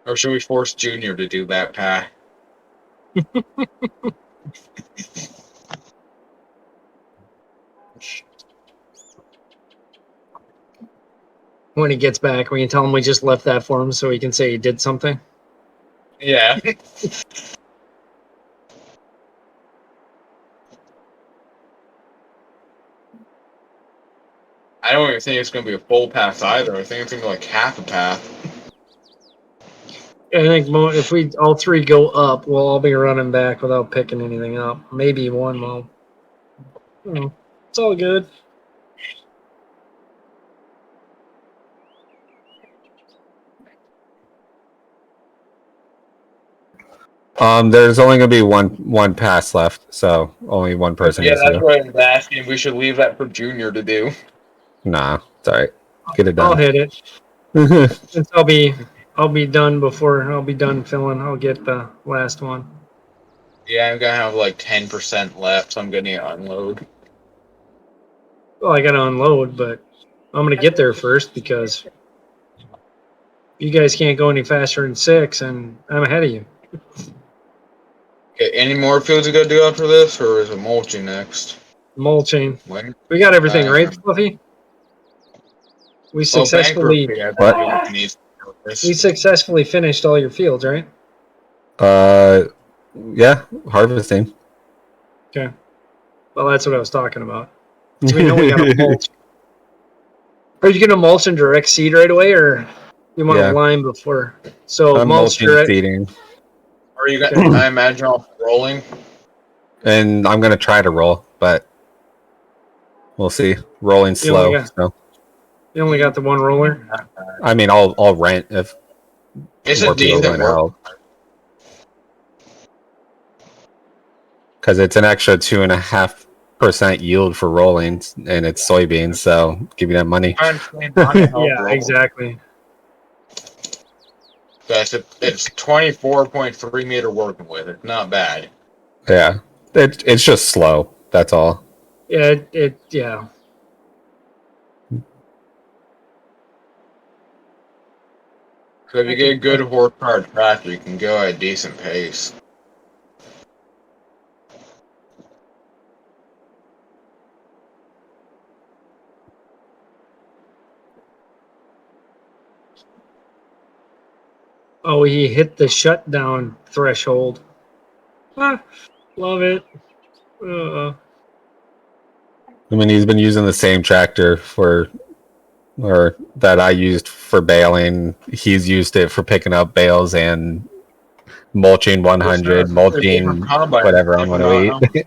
Or should we force Junior to do that pass? when he gets back, we can tell him we just left that for him so he can say he did something. Yeah. I don't even think it's gonna be a full pass either. I think it's gonna be like half a pass. I think if we all three go up, we'll all be running back without picking anything up. Maybe one will. It's all good. There's only gonna be one pass left, so only one person Yeah, needs to that's go. what I was asking. We should leave that for Junior to do. Nah, it's alright. Get it I'll done. hit it. Since I'll be done before I'll be done filling. I'll get the last one. Yeah, I'm gonna have like 10% left, so I'm gonna unload. Well, I got to unload, but I'm gonna get there first because you guys can't go any faster than 6, and I'm ahead of you. Okay, any more fields you gotta do after this, or is it mulching next? Mulching. When? We got everything right, Fluffy. We Well, successfully bankruptcy, I What? think needs we successfully finished all your fields, right? Uh, yeah, harvesting. Okay. Well, that's what I was talking about. So we know we got to mulch. Are you going to mulch and direct seed right away, or you want to Yeah. lime before? So I'm mulch mulching and direct. seeding, Are you guys, Okay. I imagine all rolling? and I'm gonna try to roll, but we'll see. Rolling You only slow. got- So You only got the one roller. I mean, I'll rent if It's more a people are decent going to work. help, because it's an extra 2.5% yield for rolling, and it's soybeans. So give you that money. Yeah, exactly. That's it's 24.3 meter working with. It's not bad. Yeah, it's just slow. That's all. Yeah, yeah. So if you get a good horsepower tractor, you can go at a decent pace. Oh, he hit the shutdown threshold. Ah, love it. I mean, he's been using the same tractor or that I used for baling. He's used it for picking up bales and mulching 100, mulching whatever on 108.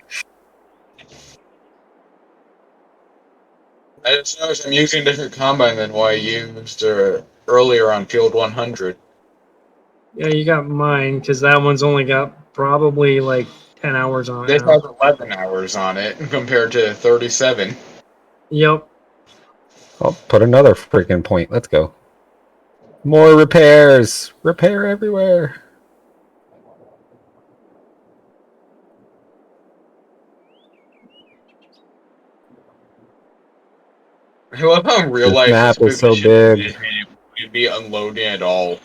I just noticed I'm using a different combine than what I used earlier on field 100. Yeah, you got mine because that one's only got probably like 10 hours on it This now. has 11 hours on it compared to 37. Yep. I'll put another freaking point. Let's go. More repairs. Repair everywhere. I love how in real This life this map is so position big. you'd be unloading at all.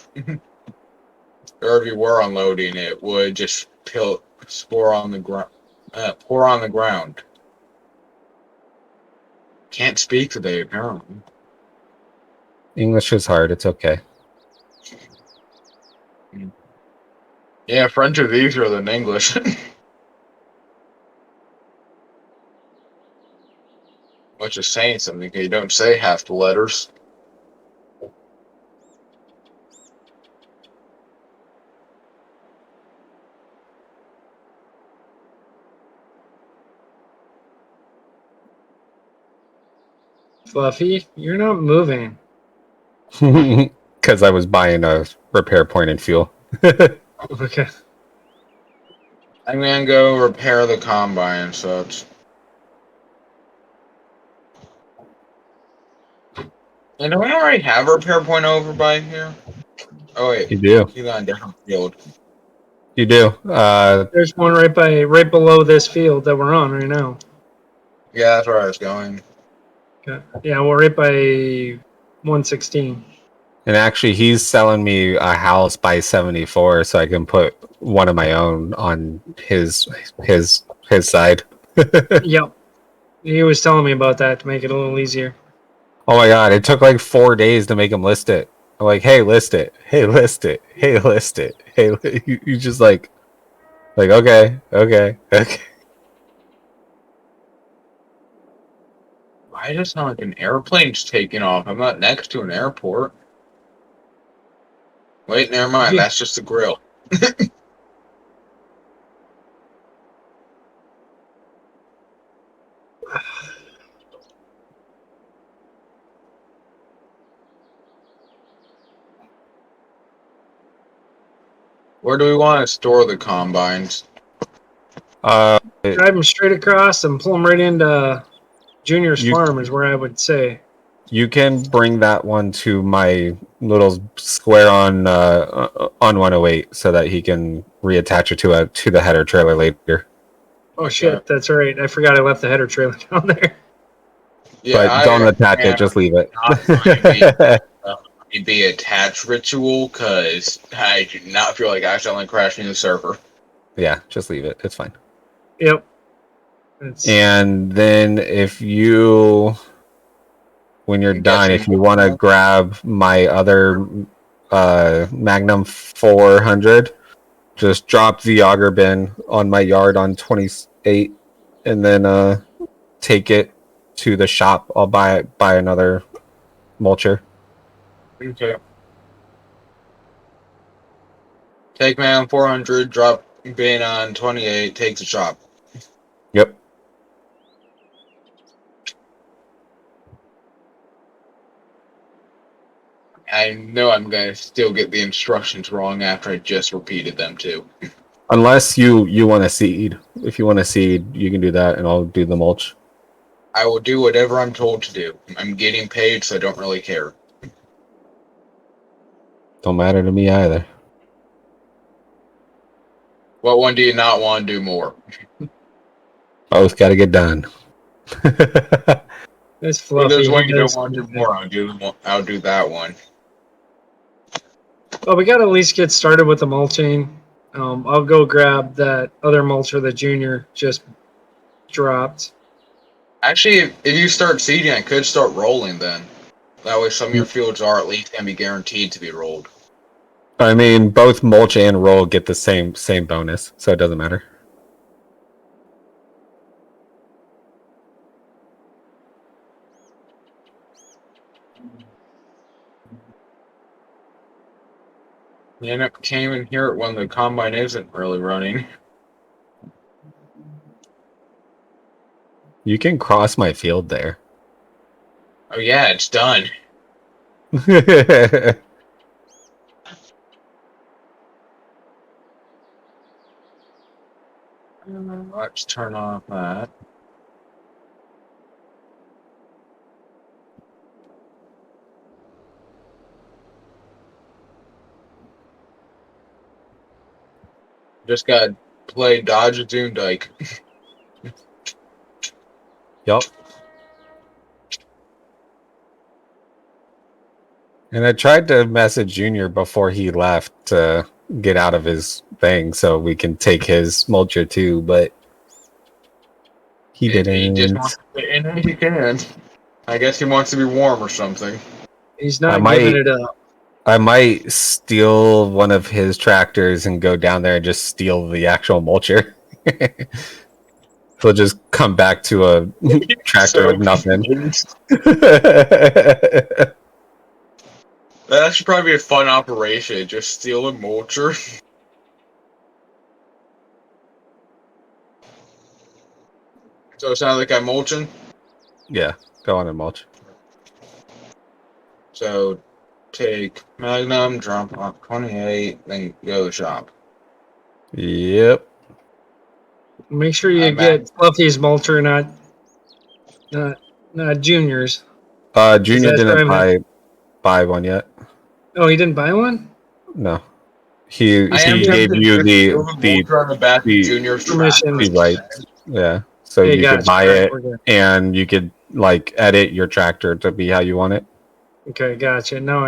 Or if you were unloading, it would just spore on the ground. Pour on the ground. Can't speak today, apparently. English is hard. It's okay. Yeah, French is easier than English. Which is saying something, 'cause you don't say half the letters. Fluffy, you're not moving. Because I was buying a repair point and fuel. Okay. I'm gonna go repair the combine and such. And do we already have a repair point over by here? Oh wait, You do. he's on a different field. You do. There's one right below this field that we're on right now. Yeah, that's where I was going. Okay. Yeah, we're right by 116. And actually, he's selling me a house by 74, so I can put one of my own on his side. Yep. He was telling me about that to make it a little easier. Oh my god! It took like 4 days to make him list it. I'm like, hey, list it. Hey, list it. Hey, list it. Hey, you just like okay. Why does it sound like an airplane's taking off? I'm not next to an airport. Wait, never mind. That's just the grill. Where do we want to store the combines? Drive them straight across and pull them right into Junior's farm is where I would say. You can bring that one to my little square on 108 so that he can reattach it to the header trailer later. Oh shit, that's right. I forgot I left the header trailer down there. Yeah, But don't attach it, just leave it. Be attached ritual, because I do not feel like accidentally crashing the server. Yeah, just leave it. It's fine. Yep. And then when you're done, if you want to grab my other Magnum 400, just drop the auger bin on my yard on 28, and then take it to the shop. I'll buy another mulcher. Okay. Take man 400, drop bin on 28, take the shop. Yep. I know I'm going to still get the instructions wrong after I just repeated them too. Unless you want to seed. If you want to seed, you can do that, and I'll do the mulch. I will do whatever I'm told to do. I'm getting paid, so I don't really care. Don't matter to me either. What one do you not want to do more? Both got to get done. That's fluffy. If there's one you don't want to do more, I'll do that one. Well, we got to at least get started with the mulching. I'll go grab that other mulcher that Junior just dropped. Actually, if you start seeding, I could start rolling then. That way some of your fields are at least going to be guaranteed to be rolled. I mean, both mulch and roll get the same bonus, so it doesn't matter. You can't even hear it when the combine isn't really running. You can cross my field there. Oh yeah, it's done. Let's turn off that. Just gotta play Dodge Zoom Dyke. Yup. And I tried to message Junior before he left to get out of his thing so we can take his mulcher too, but He He just didn't. wants to fit in and he can. I guess he wants to be warm or something. He's I not giving might- it up. I might steal one of his tractors and go down there and just steal the actual mulcher. He'll just come back to a tractor So with nothing. convinced. That should probably be a fun operation. Just steal a mulcher. So it sounds like I'm mulching. Yeah, go on and mulch. So take Magnum, drop off 28, then go shop. Yep. Make sure you I'm get Fluffy's mulcher, not Junior's. Junior that's didn't what buy one yet. Oh, he didn't buy one? No. He I am gave tempted you to steal the the mulcher on the back of the- Junior's permission. tractor. right. Yeah. So Hey, you guys, could buy alright, it we're good. and you could like edit your tractor to be how you want it. Okay, gotcha. Now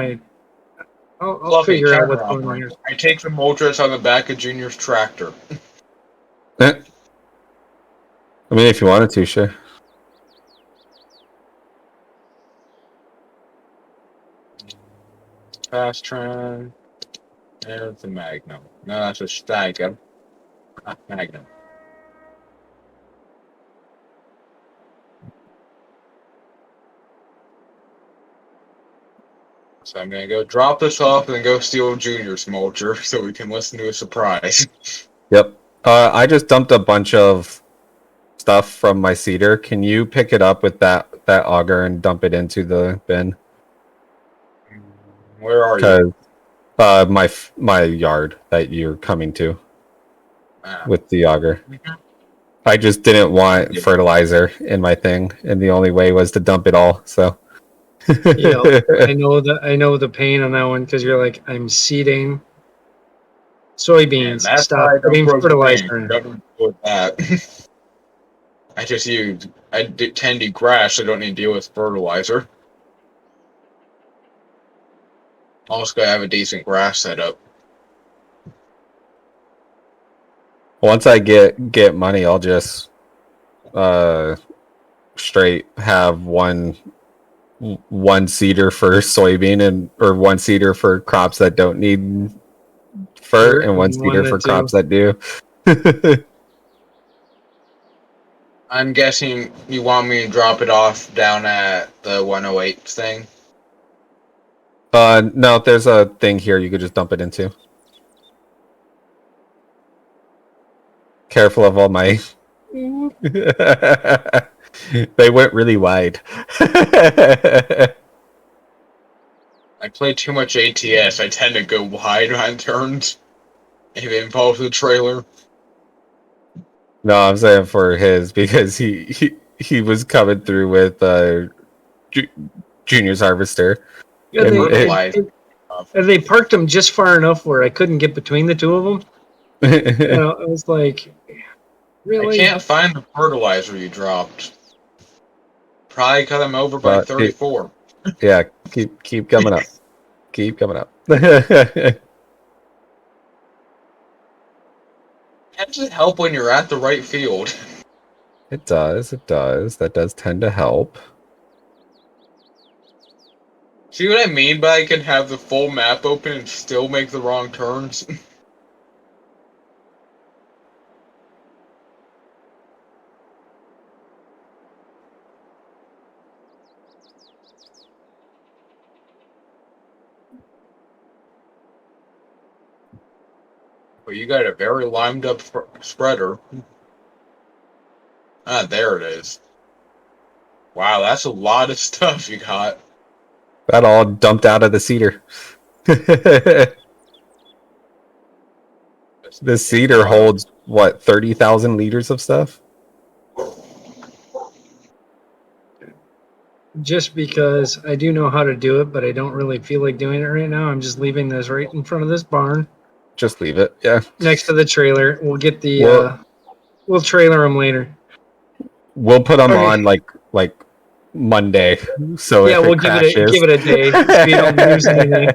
I'll Fluffy, figure out what's counter going on here. operator. I take the mulcher that's on the back of Junior's tractor. I mean, if you wanted to, sure. Fast Tran. There's the Magnum. No, that's a Stagum. Not Magnum. So I'm gonna go drop this off and then go steal Junior's mulcher so we can listen to a surprise. Yep. I just dumped a bunch of stuff from my cedar. Can you pick it up with that auger and dump it into the bin? Where are you? Because my yard that you're coming to with the auger. I just didn't want fertilizer in my thing, and the only way was to dump it all. So. Yeah, I know the pain on that one because you're like, I'm seeding soybeans. that's Stop why I don't putting grow the fertilizer pain. in. Don't do with that. I tend to grass, so I don't need to deal with fertilizer. Also, gotta have a decent grass setup. Once I get money, I'll just straight have one seeder for soybean or one seeder for crops that don't need fert and one seeder for crops that do. I'm guessing you want me to drop it off down at the 108 thing. No, there's a thing here you could just dump it into. Careful of all my. They went really wide. I play too much ATS. I tend to go wide on turns. If it involves the trailer. No, I'm saying for his because he was coming through with Junior's harvester. Yeah, they parked them just far enough where I couldn't get between the two of them. I was like, really? I can't find the fertilizer you dropped. Probably cut them over by 34. Yeah, keep coming up. Keep coming up. That doesn't help when you're at the right field. It does. That does tend to help. See what I mean by I can have the full map open and still make the wrong turns? Well, you got a very limed up spreader. Ah, there it is. Wow, that's a lot of stuff you got. That all dumped out of the cedar. The cedar holds, what, 30,000 liters of stuff? Just because I do know how to do it, but I don't really feel like doing it right now. I'm just leaving this right in front of this barn. Just leave it, yeah. Next to the trailer. We'll get the, we'll trailer them later. We'll put them on like Monday. So yeah, we'll give it a day so you don't lose anything.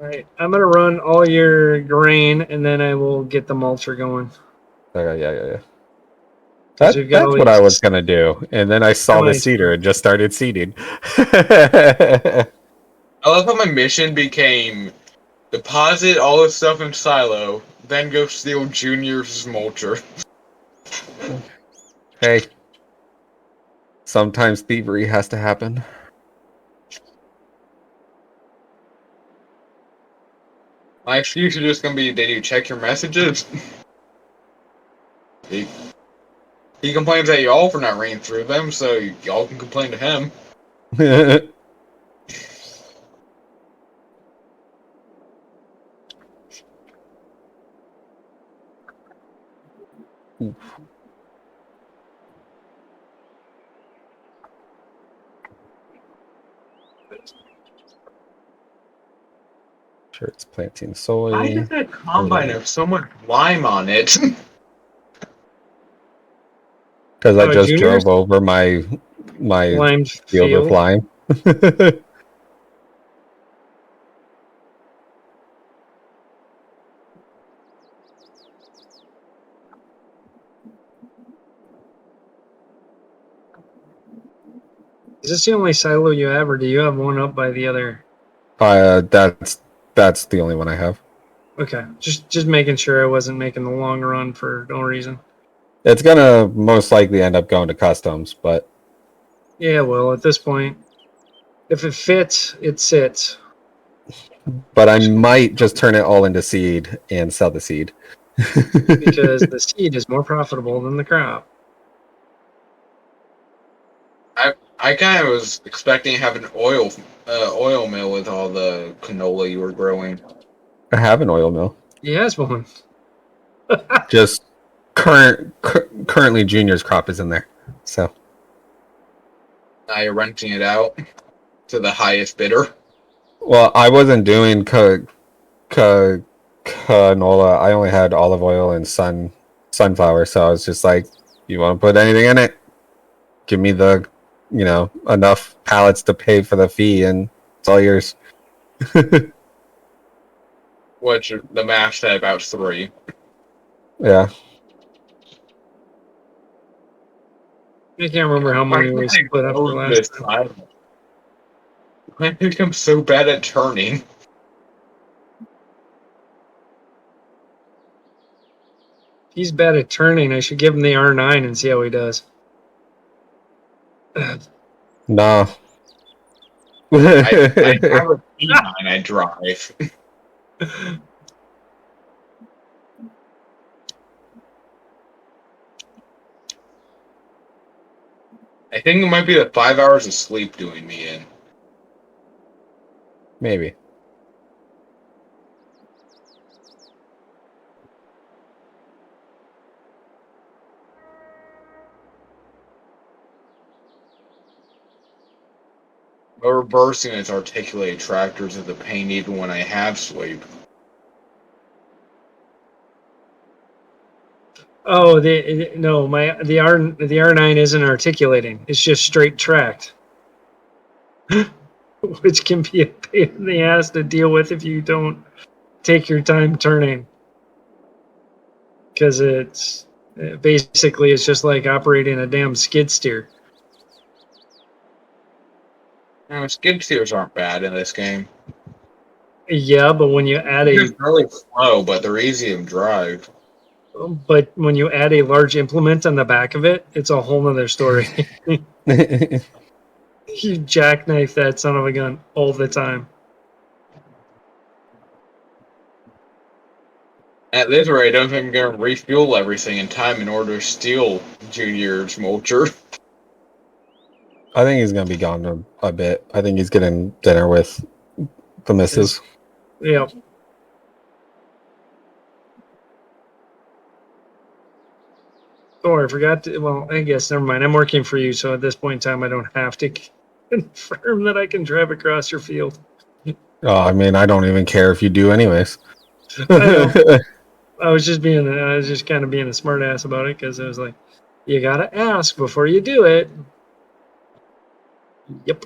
All right, I'm gonna run all your grain and then I will get the mulcher going. Okay, yeah. Because we've got That's all what I was these gonna do, and then I saw the semis. seeder and just started seeding. I love how my mission became deposit all this stuff in silo, then go steal Junior's mulcher. Hey, sometimes thievery has to happen. My excuse is just gonna be, did you check your messages? he, he complains at y'all for not reading through them, so y'all can complain to him. Sure, it's planting soy. Why does that combine have so much lime on it? Because I just Junior's drove over my lime field with field. lime. Is this the only silo you have, or do you have one up by the other? That's the only one I have. Okay, just making sure I wasn't making the long run for no reason. It's gonna most likely end up going to customs, but Yeah, well, at this point, if it fits, it sits. I might just turn it all into seed and sell the seed. Because the seed is more profitable than the crop. I kind of was expecting to have an oil mill with all the canola you were growing. I have an oil mill. He has one. Just currently Junior's crop is in there. So Now you're renting it out to the highest bidder. well, I wasn't doing canola. I only had olive oil and sunflower, so I was just like, you want to put anything in it? Give me the enough pallets to pay for the fee, and it's all yours. Which the math said about 3. Yeah. I can't remember how many we split up for last time. I think I'm so bad at turning. He's bad at turning. I should give him the R9 and see how he does. No. I have a P9 I drive. I think it might be the 5 hours of sleep doing me in. Maybe. But reversing its articulated tractors is a pain even when I have sleep. Oh, the R9 isn't articulating. It's just straight tracked, which can be a pain in the ass to deal with if you don't take your time turning. Because it's basically it's just like operating a damn skid steer. Skid steers aren't bad in this game. Yeah, but when you add They're really slow, but they're easy to drive. but when you add a large implement on the back of it, it's a whole nother story. You jackknife that son of a gun all the time. At this rate, I don't think I'm going to refuel everything in time in order to steal Junior's mulcher. I think he's gonna be gone a bit. I think he's getting dinner with the missus. Yeah. Oh, I forgot to. Well, I guess never mind. I'm working for you, so at this point in time, I don't have to confirm that I can drive across your field. Oh, I mean, I don't even care if you do, anyways. I know. I was just kind of being a smartass about it because I was like, you gotta ask before you do it. Yep.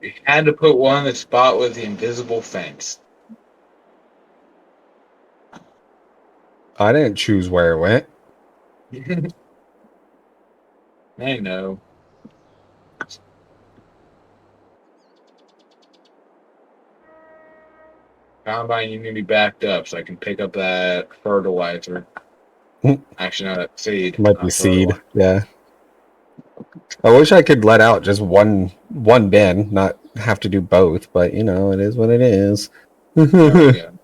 You had to put one in the spot with the invisible fence. I didn't choose where it went. I know. Combine, you need to be backed up so I can pick up that fertilizer. Actually, no, that seed. Might be not seed. fertilizer. Yeah. I wish I could let out just one bin, not have to do both, but you know, it is what it is. There we go.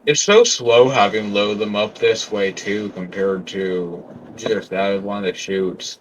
It's so slow having load them up this way too, compared to just that one that shoots.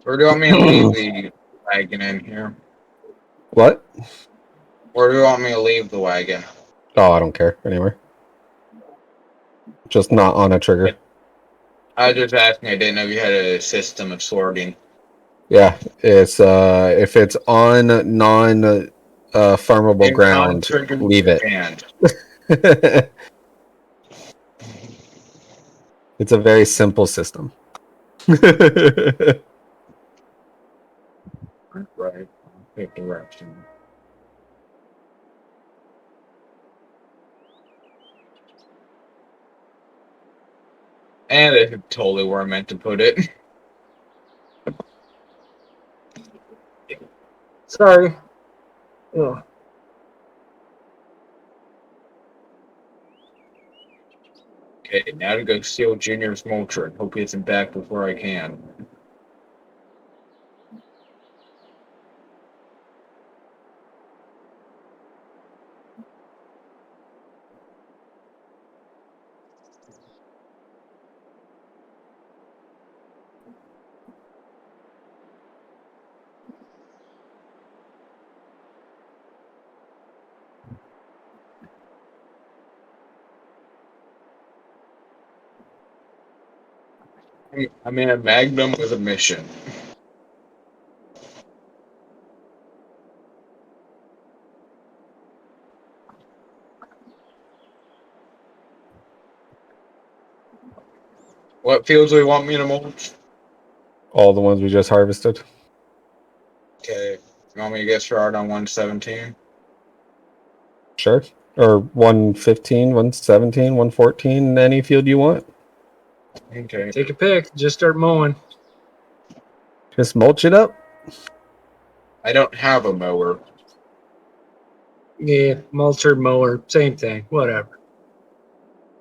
Or do you want me to leave the wagon in here? What? Or do you want me to leave the wagon? Oh, I don't care anywhere. Just not on a trigger. I was just asking. I didn't know you had a system of sorting. Yeah, it's if it's on non farmable In ground, non-triggered leave it. band. It's a very simple system. Right. Take direction. And it's totally where I meant to put it. Sorry. Ugh. Okay, now to go steal Junior's mulcher and hope he isn't back before I can. I'm in a Magnum with a mission. What fields do we want me to mulch? All the ones we just harvested. Okay. You want me to get started on 117? Sure. Or 115, 117, 114, any field you want. Okay. Take a pick. Just start mowing. Just mulch it up. I don't have a mower. Yeah, mulcher, mower, same thing. Whatever.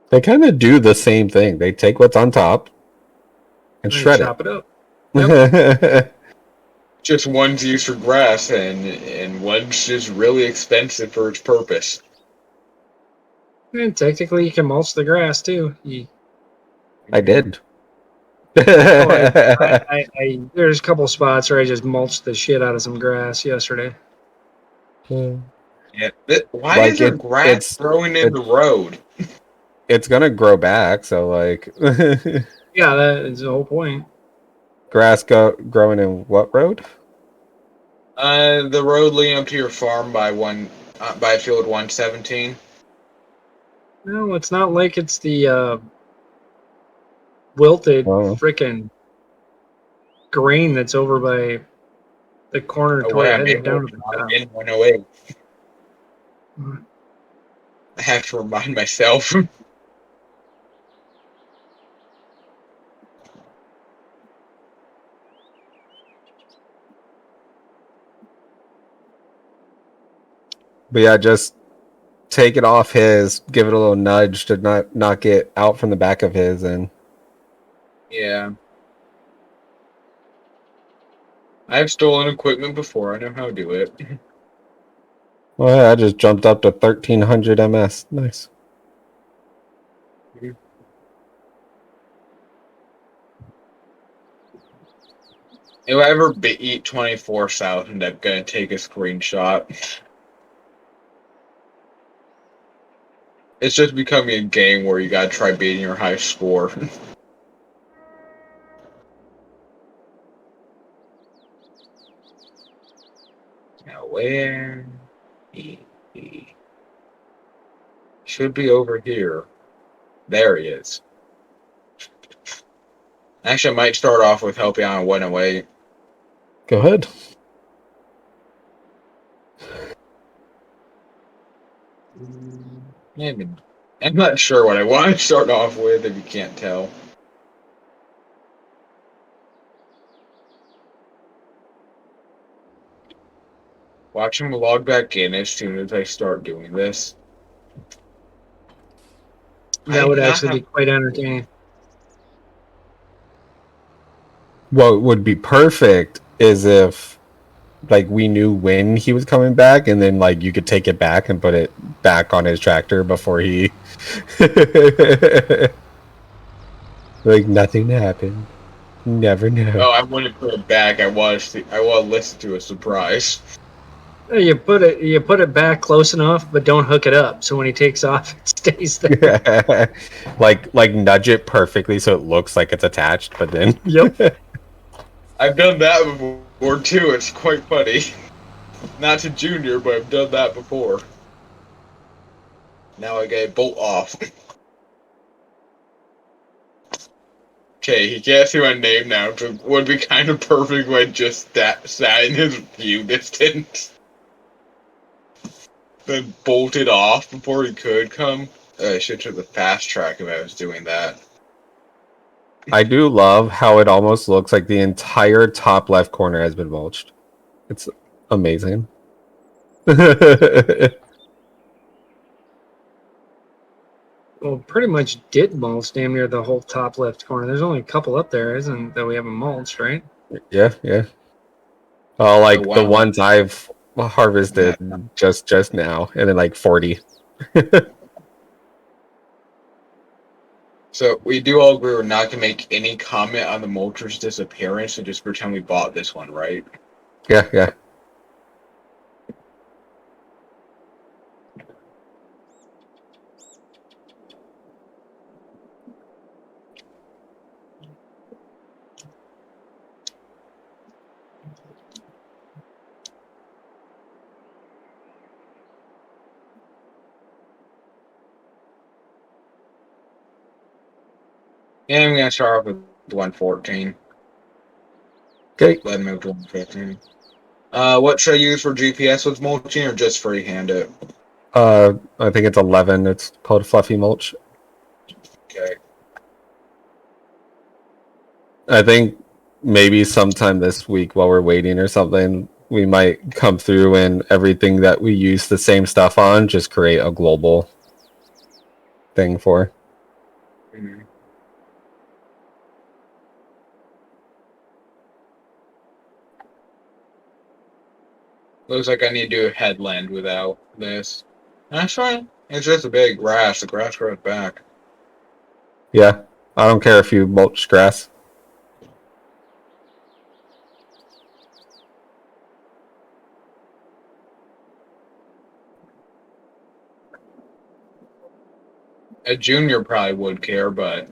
They kind of do the same thing. They take what's on top and And shred chop it up. it. Just one's used for grass and one's just really expensive for its purpose. And technically, you can mulch the grass too. I did. There's a couple spots where I just mulched the shit out of some grass yesterday. Yeah. Why Like is there grass growing in the road? It's gonna grow back, so like Yeah, that is the whole point. grass growing in what road? The road leading up to your farm by field 117. No, it's not like it's the wilted Oh. frickin' grain that's over by the corner Oh, toward wait, headed down to the I'm top. in 108. I have to remind myself. But yeah, just take it off his, give it a little nudge to not get out from the back of his, and Yeah. I've stolen equipment before. I know how to do it. Well, yeah, I just jumped up to 1300 ms. Nice. If I ever eat 24,000, I'm gonna take a screenshot. It's just becoming a game where you gotta try beating your high score. Now where? Should be over here. There he is. Actually, I might start off with helping out on 108. Go ahead. Maybe. I'm not sure what I want to start off with, if you can't tell. Watch him log back in as soon as I start doing this. That would actually be quite entertaining. What would be perfect is if, like, we knew when he was coming back, and then, like, you could take it back and put it back on his tractor before he... like, nothing happened. Never know. Oh, I wouldn't put it back. I want to listen to a surprise. You put it back close enough, but don't hook it up. So when he takes off, it stays there. like nudge it perfectly so it looks like it's attached, but then... Yep. I've done that before too. It's quite funny. Not to Junior, but I've done that before. Now I get bolt off. Okay, he can't see my name now, so it would be kind of perfect when just sat in his view distance. Then bolted off before he could come. I should have the fast track if I was doing that. I do love how it almost looks like the entire top left corner has been mulched. It's amazing. Well, pretty much did mulch damn near the whole top left corner. There's only a couple up there, isn't that we haven't mulched, right? Yeah. Oh, like Oh, wow. the ones I've harvested just now, and then like 40. So we do all agree we're not gonna make any comment on the mulcher's disappearance and just pretend we bought this one, right? Yeah. Yeah, I'm gonna start off with 114. Okay. Then move to 115. What should I use for GPS with mulching or just freehand it? I think it's 11. It's called Fluffy Mulch. Okay. I think maybe sometime this week while we're waiting or something, we might come through and everything that we use the same stuff on, just create a global thing for. Mm-hmm. Looks like I need to do a headland without this. That's fine. It's just a big grass. The grass grows back. Yeah. I don't care if you mulch grass. A junior probably would care, but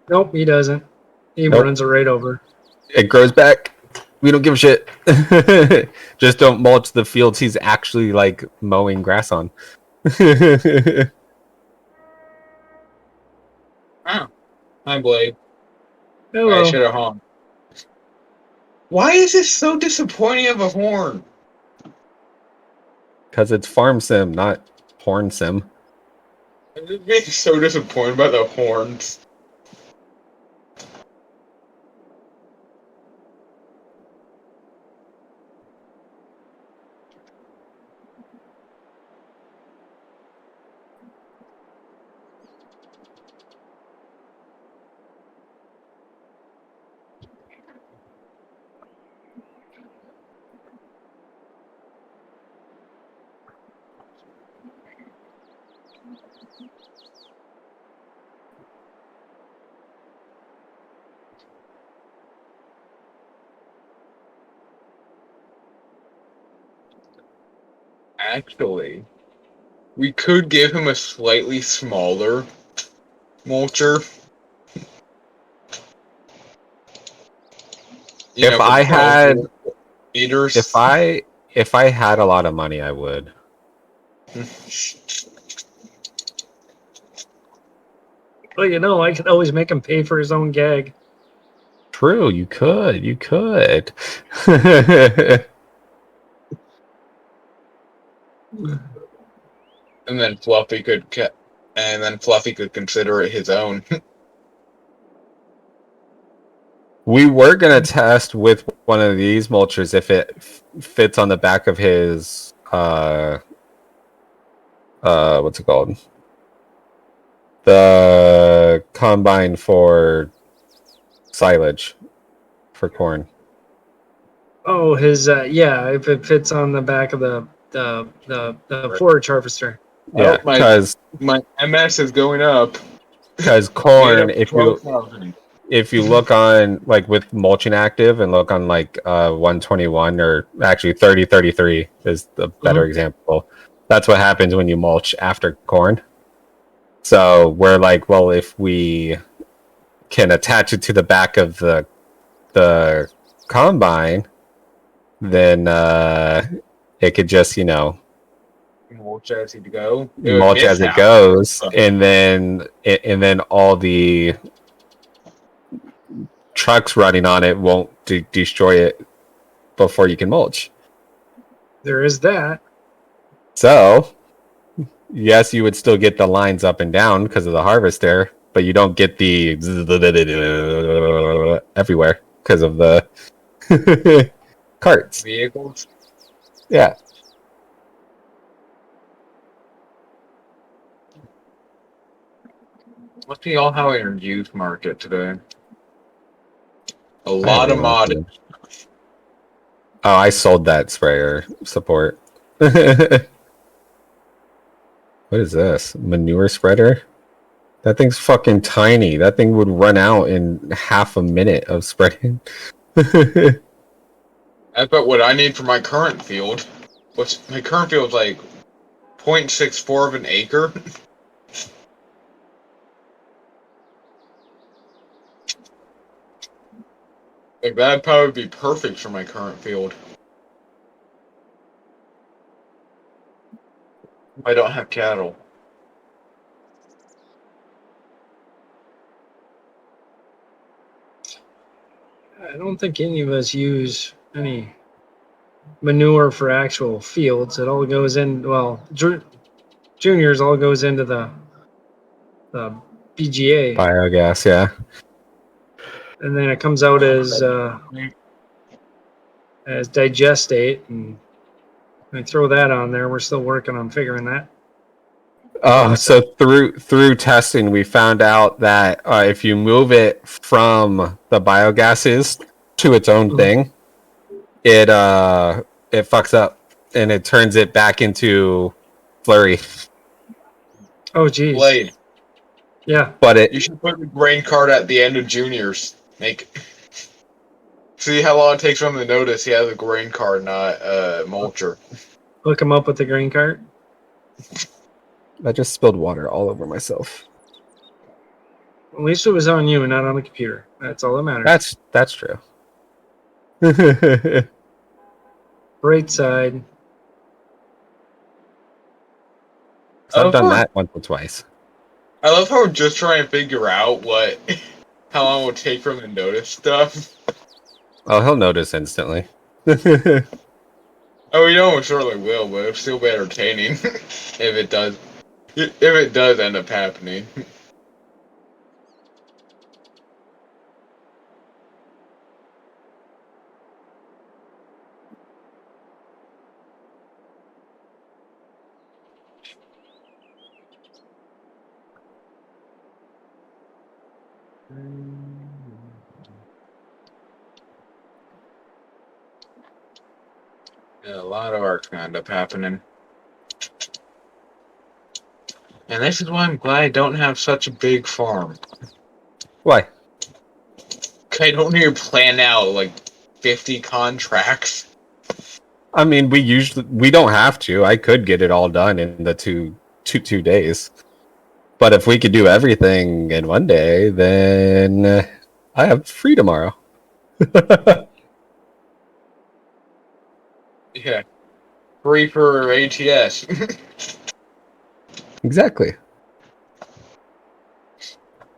Nope, he doesn't. He Nope. runs it right over. It grows back. We don't give a shit. Just don't mulch the fields he's actually like mowing grass on. oh, hi Blade. I Hello. should have honked. Why is this so disappointing of a horn? Because it's farm sim, not porn sim. I'm just being so disappointed by the horns. Actually, we could give him a slightly smaller mulcher. You know, If for I 12 had, meters. if I had a lot of money, I would. Well, you know, I could always make him pay for his own gag. True, you could. You could. And then Fluffy could consider it his own. We were gonna test with one of these mulchers if it fits on the back of his what's it called? The combine for silage for corn. Oh, his yeah, if it fits on the back of the forage harvester. Yeah, because my MS is going up. Made corn, up 12,000. if you look on like with mulching active and look on like 121 or actually 3033 is the better example. That's what happens when you mulch after corn. So we're like, well, if we can attach it to the back of the combine, then it could just, Mulch as he go. mulch as it goes, and then all the trucks running on it won't destroy it before you can mulch. There is that. So, yes, you would still get the lines up and down because of the harvester, but you don't get the everywhere because of the carts. Vehicles. Yeah. What's the all how introduced market today? A lot of modding. Oh, I sold that sprayer support. What is this? Manure spreader? That thing's fucking tiny. That thing would run out in half a minute of spreading. That's about what I need for my current field. My current field is like 0.64 of an acre. Like that'd probably be perfect for my current field. I don't have cattle. I don't think any of us use any manure for actual fields. It all goes in. Well, juniors all goes into the BGA, Biogas, yeah. and then it comes out as digestate, and I throw that on there. We're still working on figuring that. Oh, so through testing, we found out that if you move it from the biogases to its own thing, it fucks up and it turns it back into flurry. Oh, geez. Blade. Yeah. But you should put the grain cart at the end of juniors. See how long it takes for him to notice he has a grain cart, not mulcher. Hook him up with the grain cart. I just spilled water all over myself. At least it was on you and not on the computer. That's all that matters. That's true. Right side. I've done that once or twice. I love how we're just trying to figure out how long it will take for him to notice stuff. Oh, he'll notice instantly. Oh, you know, it surely will, but it'll still be entertaining if it does. If it does end up happening. Yeah, a lot of art's gonna end up happening. And this is why I'm glad I don't have such a big farm. Why? I don't need to plan out like 50 contracts. I mean, we don't have to. I could get it all done in the two days. But if we could do everything in one day, then I have free tomorrow. Yeah. Free for ATS. Exactly.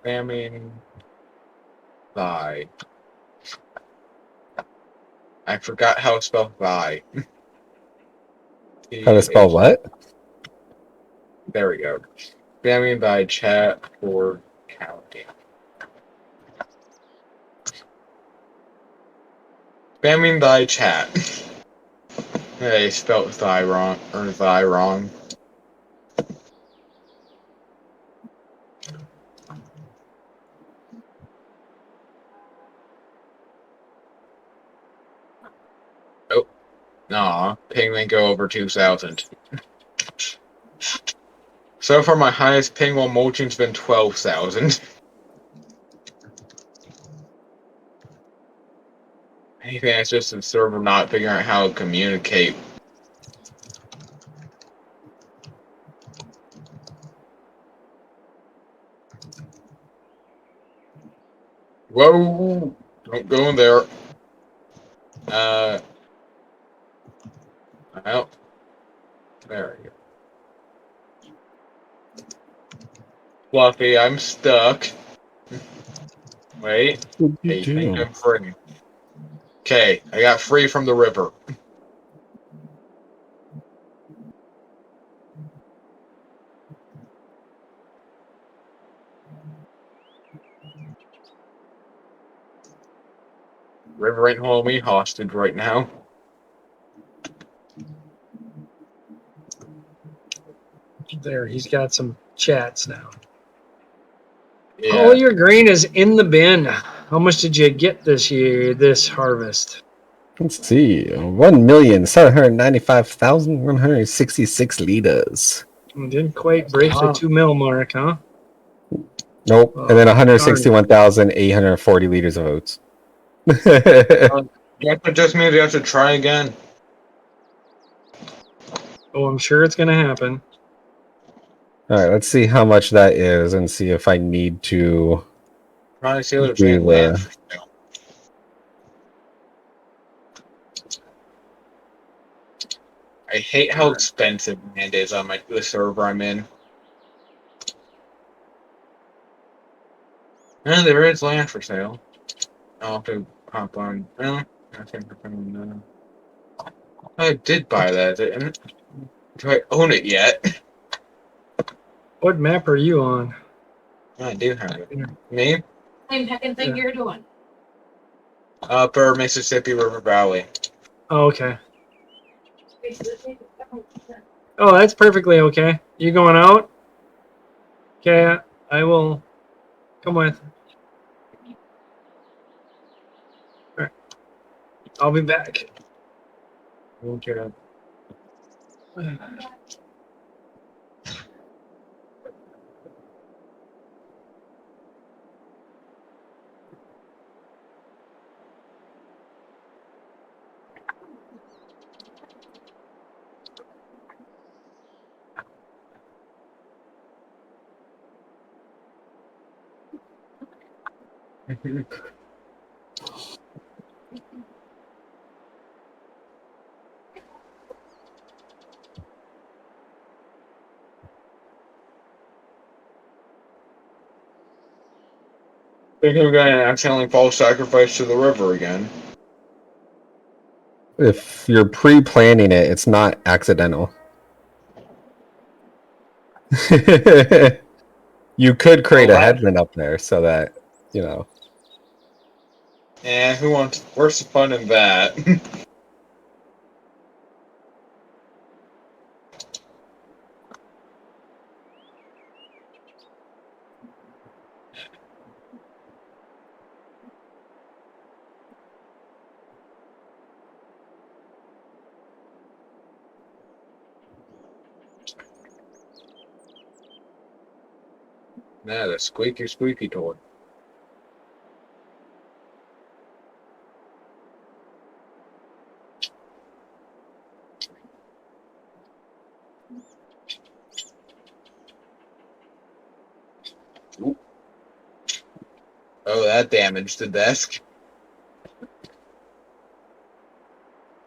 Spamming thy. I forgot how to spell thy. How to spell what? There we go. Spamming thy chat for counting. Spamming thy chat. Hey, spelled thy wrong, or thy wrong. Oh, nah, ping may go over 2,000. So far, my highest ping while mulching's been 12,000. Anything that's just the server not figuring out how to communicate. Whoa! Don't go in there. Well, there we go. Fluffy, I'm stuck. Wait. Hey, think I'm free. Okay, I got free from the river. River ain't holding me hostage right now. There, he's got some chats now. Yeah. All your grain is in the bin. How much did you get this year, this harvest? Let's see. 1,795,166 liters. Didn't quite break the 2 mil mark, huh? Nope. Oh, And then darn. 161,840 liters of oats. That just means you have to try again. Oh, I'm sure it's going to happen. All right, let's see how much that is and see if I need to Trying to see what it's do ain't left. I hate how expensive land is on the server I'm in. And there is land for sale. I'll have to hop on. I think I did buy that. Do I own it yet? What map are you on? I do have it. Me? Same heckin' thing Yeah. you're doing. Upper Mississippi River Valley. Oh, okay. Oh, that's perfectly okay. You going out? Okay, I will come with. All right. I'll be back. Okay. Think I'm gonna accidentally fall sacrifice to the river again. If you're pre-planning it, it's not accidental. You could create Well, a headland up there so that, you know. And who wants? Where's the fun in that? Nah, the squeaky toy. Ooh. Oh, that damaged the desk.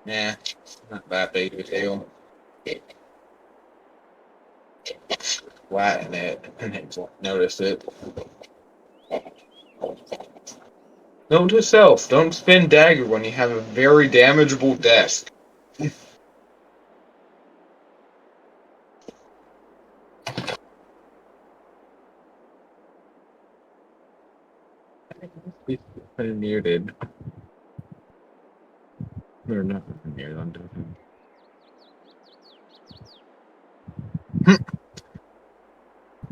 Yeah, not that big of a deal. Flatten it and notice it. Note to self, don't spin dagger when you have a very damageable desk. Muted. Or not muted, I'm talking.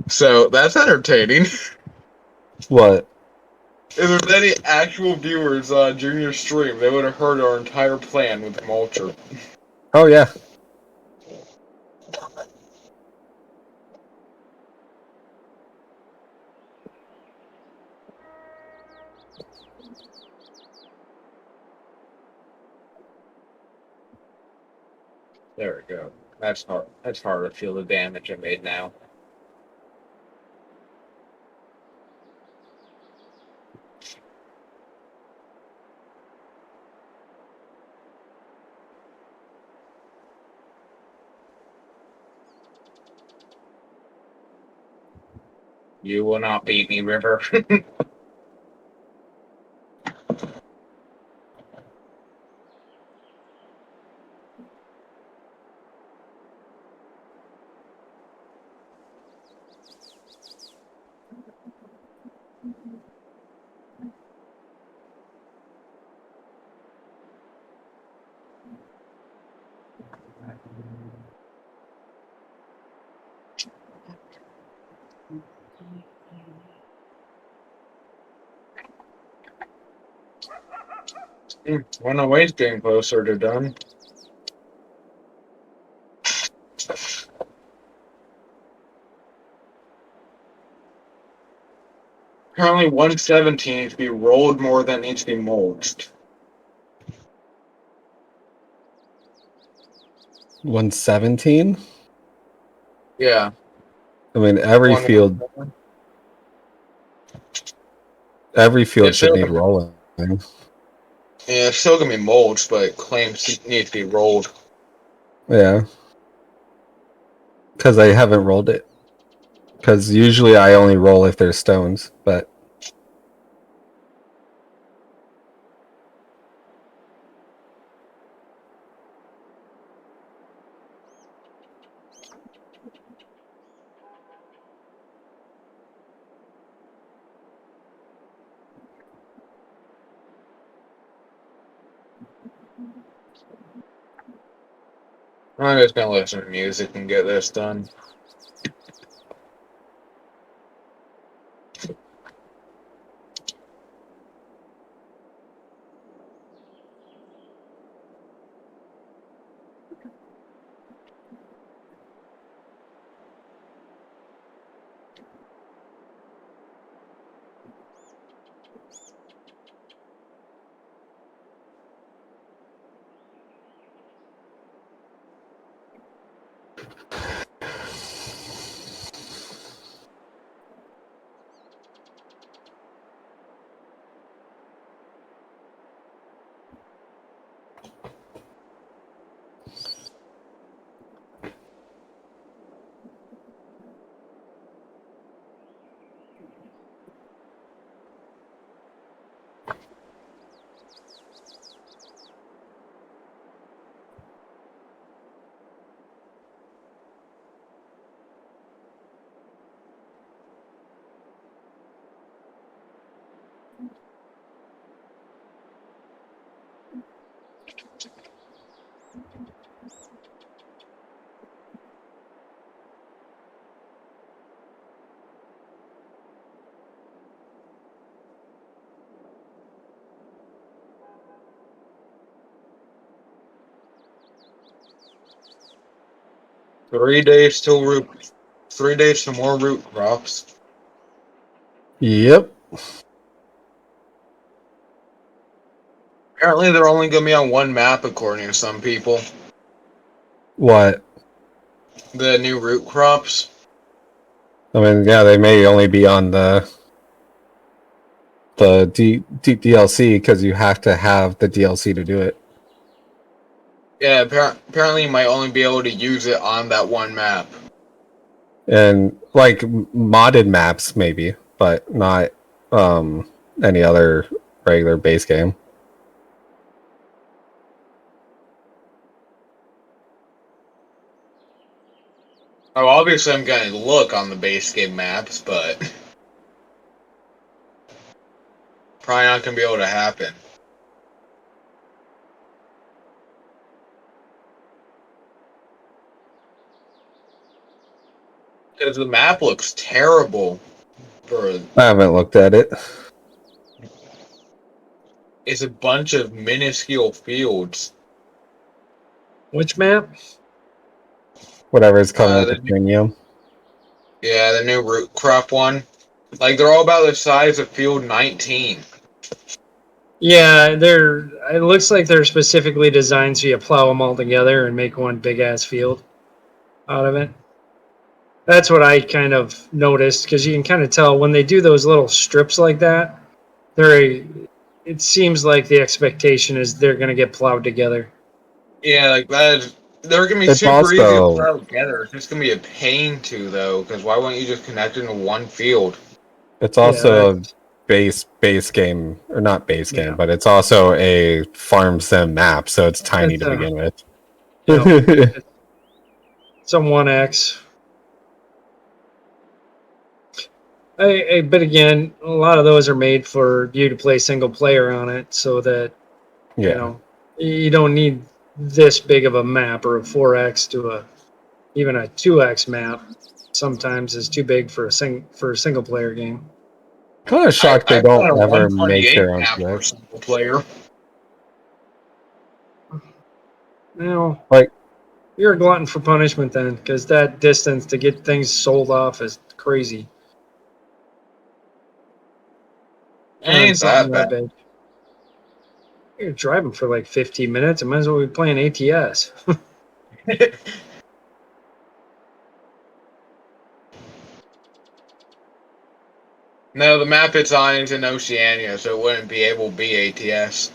So that's entertaining. What? If there's any actual viewers on Junior stream, they would have heard our entire plan with the mulcher. Oh yeah. There we go. That's hard. That's hard to feel the damage I made now. You will not beat me, River. Runaway's getting closer to done. Currently 117 needs to be rolled more than needs to be mulched. 117. Yeah. I mean, every field It's should still, need rolling. yeah, it's still gonna be mulched, but it claims it needs to be rolled. Yeah, because I haven't rolled it. Because usually I only roll if there's stones, but I'm just gonna listen to music and get this done. Three days till more root crops. Yep. Apparently, they're only going to be on one map, according to some people. What? The new root crops. I mean, yeah, they may only be on the DLC because you have to have the DLC to do it. Yeah, apparently you might only be able to use it on that one map. And like modded maps maybe, but not any other regular base game. Oh, obviously I'm going to look on the base game maps, but probably not going to be able to happen. Because the map looks terrible. I haven't looked at it. It's a bunch of minuscule fields. Which map? Whatever's coming with the premium. Yeah, the new root crop one. Like, they're all about the size of field 19. Yeah, they're. It looks like they're specifically designed so you plow them all together and make one big ass field out of it. That's what I kind of noticed because you can kind of tell when they do those little strips like that. It seems like the expectation is they're going to get plowed together. Yeah, like that. They're gonna be It's super easy to also plow together. It's just gonna be a pain to though, because why wouldn't you just connect into one field? it's also a base game, or not base game, Yeah. but it's also a farm sim map, so it's tiny It's to a- begin with. It's on 1X. But again, a lot of those are made for you to play single player on it, so that Yeah. you know you don't need this big of a map, or a 4X to even a 2X map. Sometimes is too big for a single player game. Kind of shocked they I've got don't a ever make 128 their own map for Switch. single player. Now, Like, you're a glutton for punishment then, because that distance to get things sold off is crazy. Ain't Something that bad. big. You're driving for like 15 minutes. I might as well be playing ATS. No, the map it's on is in Oceania, so it wouldn't be able to be ATS.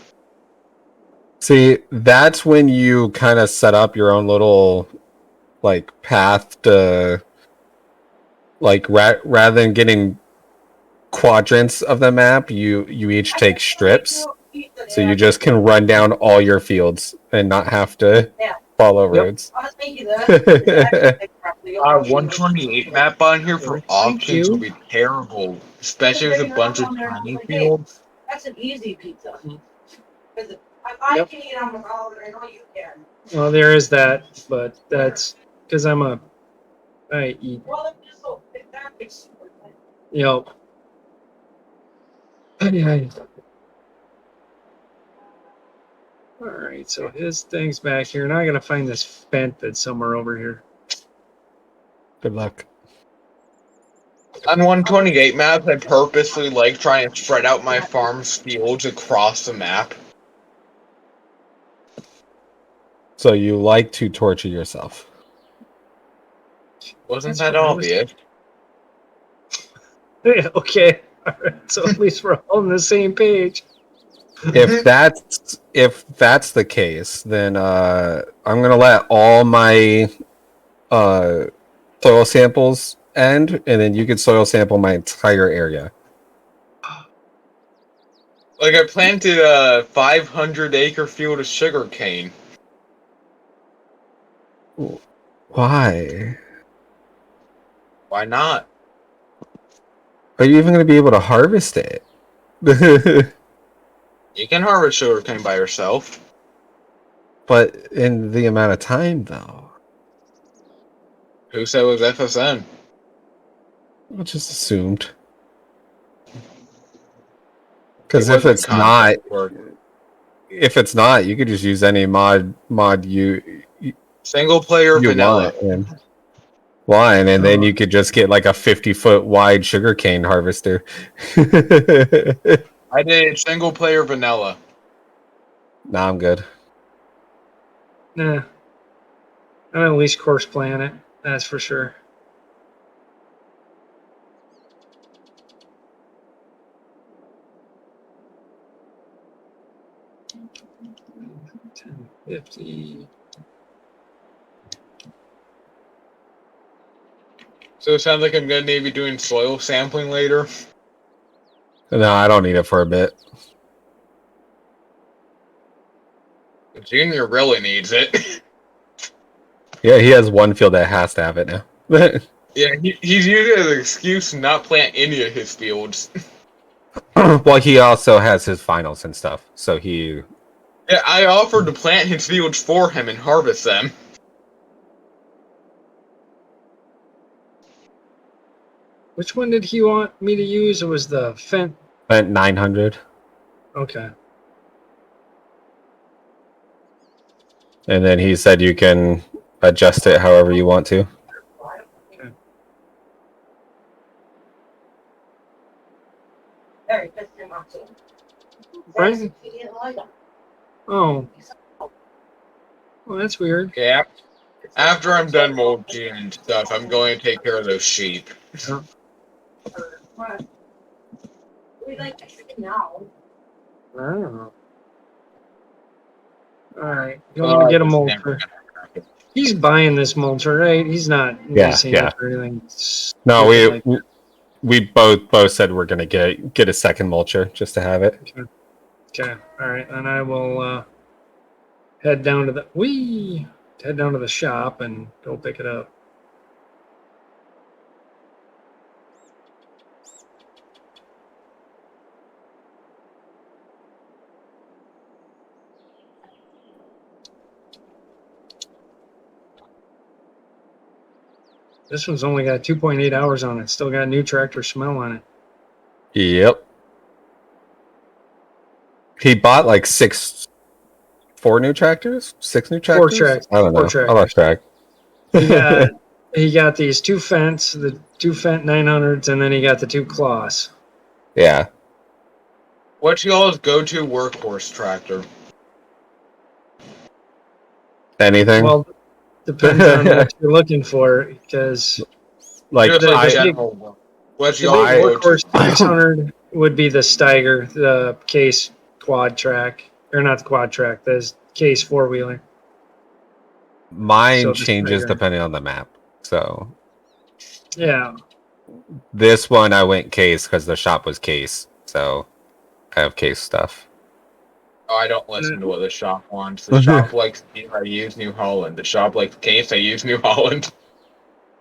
see, that's when you kind of set up your own little like path to like rather than getting quadrants of the map, you each take strips, so you just can run down all your fields and not have to follow roads. Our 128 map on here for options will be terrible, especially with a bunch of tiny fields. That's an easy pizza. Because I can eat them all, but I know you can. Well, there is that, but that's because I eat. Well, they're just so that big. You know. All right, so his thing's back here. Now I gotta find this fent that's somewhere over here. Good luck. On 128 maps, I purposely like trying to spread out my farm's fields across the map. So you like to torture yourself. Wasn't that obvious? Yeah, okay. All right, so at least we're all on the same page. If that's the case, then I'm gonna let all my soil samples end, and then you can soil sample my entire area. Like, I planted a 500-acre field of sugarcane. Why? Why not? Are you even gonna be able to harvest it? You can harvest sugarcane by yourself. But in the amount of time, though. Who said it was FSN? I just assumed. Because It if wasn't it's not, content work. you could just use any mod you Single player you vanilla. want. And One, and then you could just get like a 50-foot wide sugarcane harvester. I did single player vanilla. Nah, I'm good. Nah. I'm at least course playing it. That's for sure. $10.50. So it sounds like I'm gonna need to be doing soil sampling later. No, I don't need it for a bit. Junior really needs it. Yeah, he has one field that has to have it now. Yeah, he's using it as an excuse to not plant any of his fields. Well, he also has his finals and stuff, so he... Yeah, I offered to plant his fields for him and harvest them. Which one did he want me to use? It was the Fent. Spent 900, Okay. and then he said you can adjust it however you want to. Very good, Martin. Right? Oh. Well, that's weird. Yeah. After I'm done mulching and stuff, I'm going to take care of those sheep. What? We like now. I don't know. Alright. You want to get a mulcher. He's buying this mulcher, right? He's not leasing Yeah. it or anything. No, Stupid like we both said we're gonna get a second mulcher just to have it. Okay. Alright. And I will head down to the shop and go pick it up. This one's only got 2.8 hours on it. Still got new tractor smell on it. Yep. He bought like 4 new tractors? 6 new tractors? 4 tractors. I don't know. 4 tractors. I lost track. He got these 2 Fents, the 2 Fent 900s, and then he got the 2 Claws. Yeah. What's y'all's go-to workhorse tractor? Anything? Well, depends on what you're looking for, because like Just the general. What's the y'all's big go-to? workhorse 600 would be the Steiger, the Case quad track, or not the quad track, the Case 4-wheeler. mine So the changes Steiger. depending on the map. So Yeah. this one I went Case because the shop was Case. So I have Case stuff. Oh, I don't listen to what the shop wants. The shop likes I use New Holland. The shop likes Case, I use New Holland.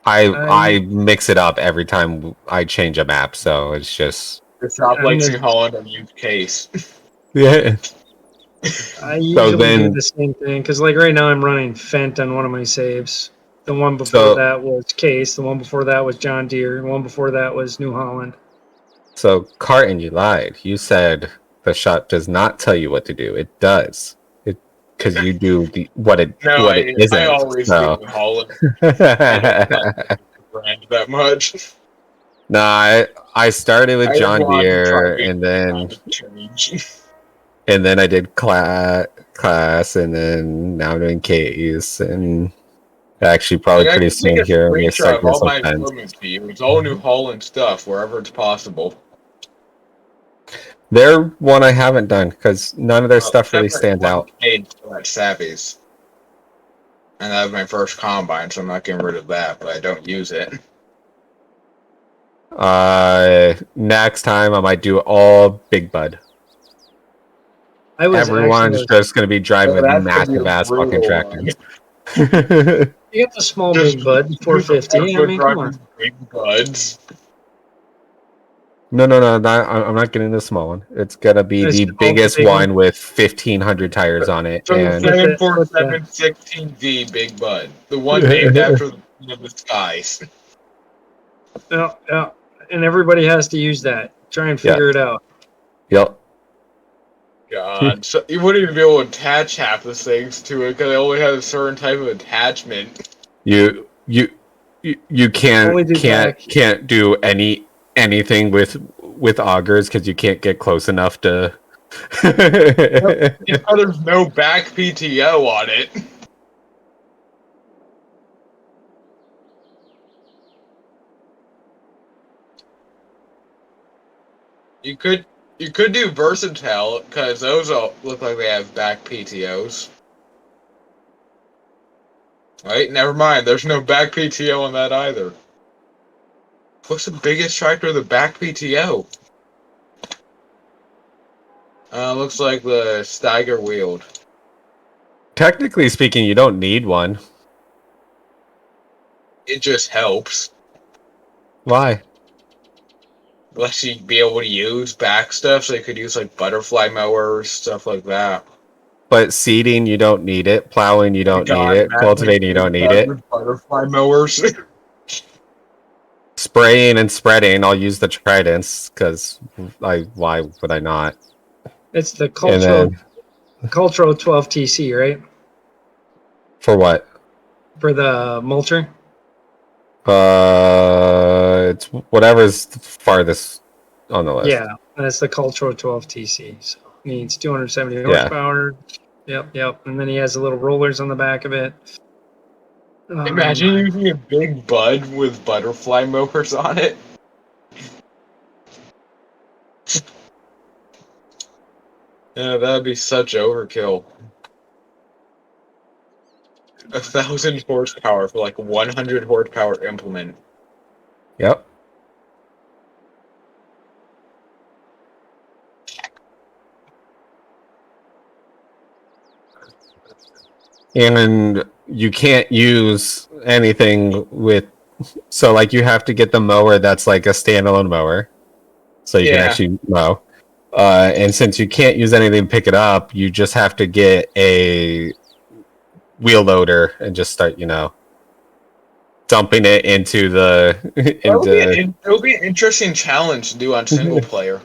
I mix it up every time I change a map, so it's just The shop likes New Holland, I use Case. yeah. I usually do the same thing, because like right now I'm running Fent on one of my saves. The one before that was Case. The one before that was John Deere. The one before that was New Holland. So Carton, you lied. You said the shop does not tell you what to do. It does. It because you do what it isn't. I always so. do New Holland. I don't like brand that much. Nah, I started with John Deere, and then I did class, and then now I'm doing Case, and actually probably pretty soon here I'm gonna start doing some Fents. It's all New Holland stuff wherever it's possible. They're one I haven't done because none of their stuff really stands out. Savvies. And that was my first combine, so I'm not getting rid of that, but I don't use it. Next time I might do all Big Bud. Everyone's just gonna be driving massive ass fucking tractors. You got the small Big Bud 450. I mean, come on. Big Buds. No, I'm not getting the small one. It's gonna be the biggest one with 1,500 tires on it. So and the 74716V Big Bud, the one named after the skies. Yeah, and everybody has to use that. Try and figure it out. Yep. God, so you wouldn't even be able to attach half the things to it because it only has a certain type of attachment. You you Only do back. can't do anything with augers because you can't get close enough to. There's no back PTO on it. You could do versatile because those all look like they have back PTOs. Right? Never mind. There's no back PTO on that either. What's the biggest tractor with a back PTO? Looks like the Steiger Wheeled. Technically speaking, you don't need one. It just helps. Why? Lets you be able to use back stuff, so you could use like butterfly mowers, stuff like that. But seeding, you don't need it. Plowing, you don't need God, it. Matt, Cultivating, you don't need it. Butterfly mowers. Spraying and spreading, I'll use the tridents because why would I not? It's the And then cultural 12 TC, right? for what? For the mulcher. It's whatever's farthest on the list. Yeah, that's the cultural 12 TC. So needs 270 Yeah. horsepower. Yep. And then he has the little rollers on the back of it. Imagine using a big bud with butterfly mowers on it. Yeah, that'd be such overkill. 1,000 horsepower for like 100 horsepower implement. Yep. And you can't use anything with, so like you have to get the mower that's like a standalone mower, so you can actually mow. And since you can't use anything to pick it up, you just have to get a wheel loader and just start, dumping it into the It'll be an interesting challenge to do on single player.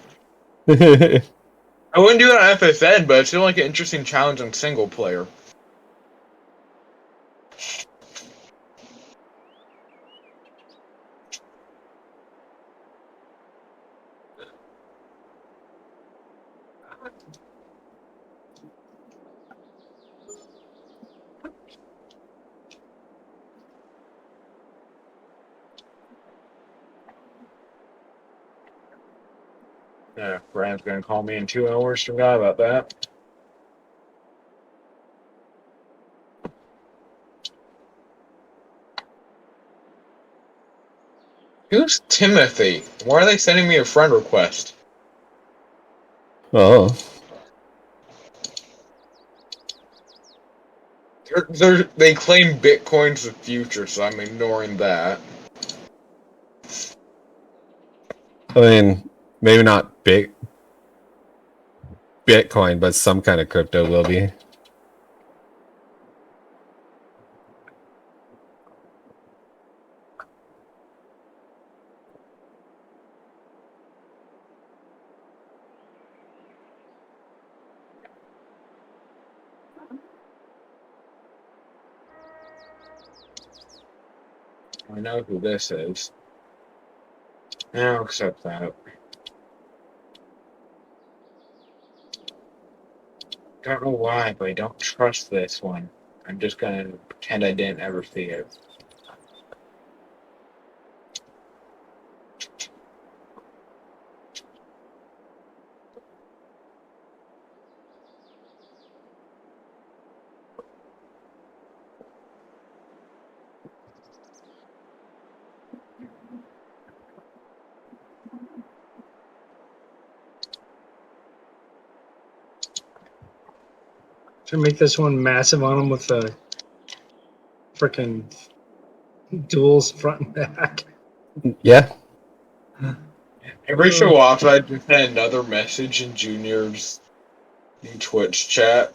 I wouldn't do it on FSN, but it's still like an interesting challenge on single player. Yeah, Brian's gonna call me in 2 hours. Forgot about that. Who's Timothy? Why are they sending me a friend request? Oh. They claim Bitcoin's the future, so I'm ignoring that. I mean, maybe not Bitcoin, but some kind of crypto will be. I know who this is. I'll accept that. Don't know why, but I don't trust this one. I'm just gonna pretend I didn't ever see it. Should make this one massive on him with the freaking duals front and back. Yeah. Every so often, I just send another message in Junior's Twitch chat.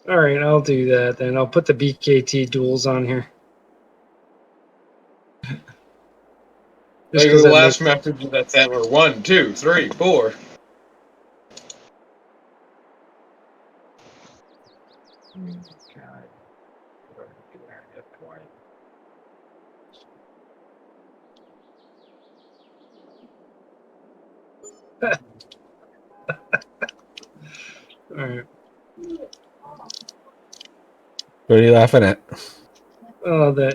All right, I'll do that then. I'll put the BKT duals on here. Like the last message that sent were 1, 2, 3, 4. God. All right. What are you laughing at? Oh, the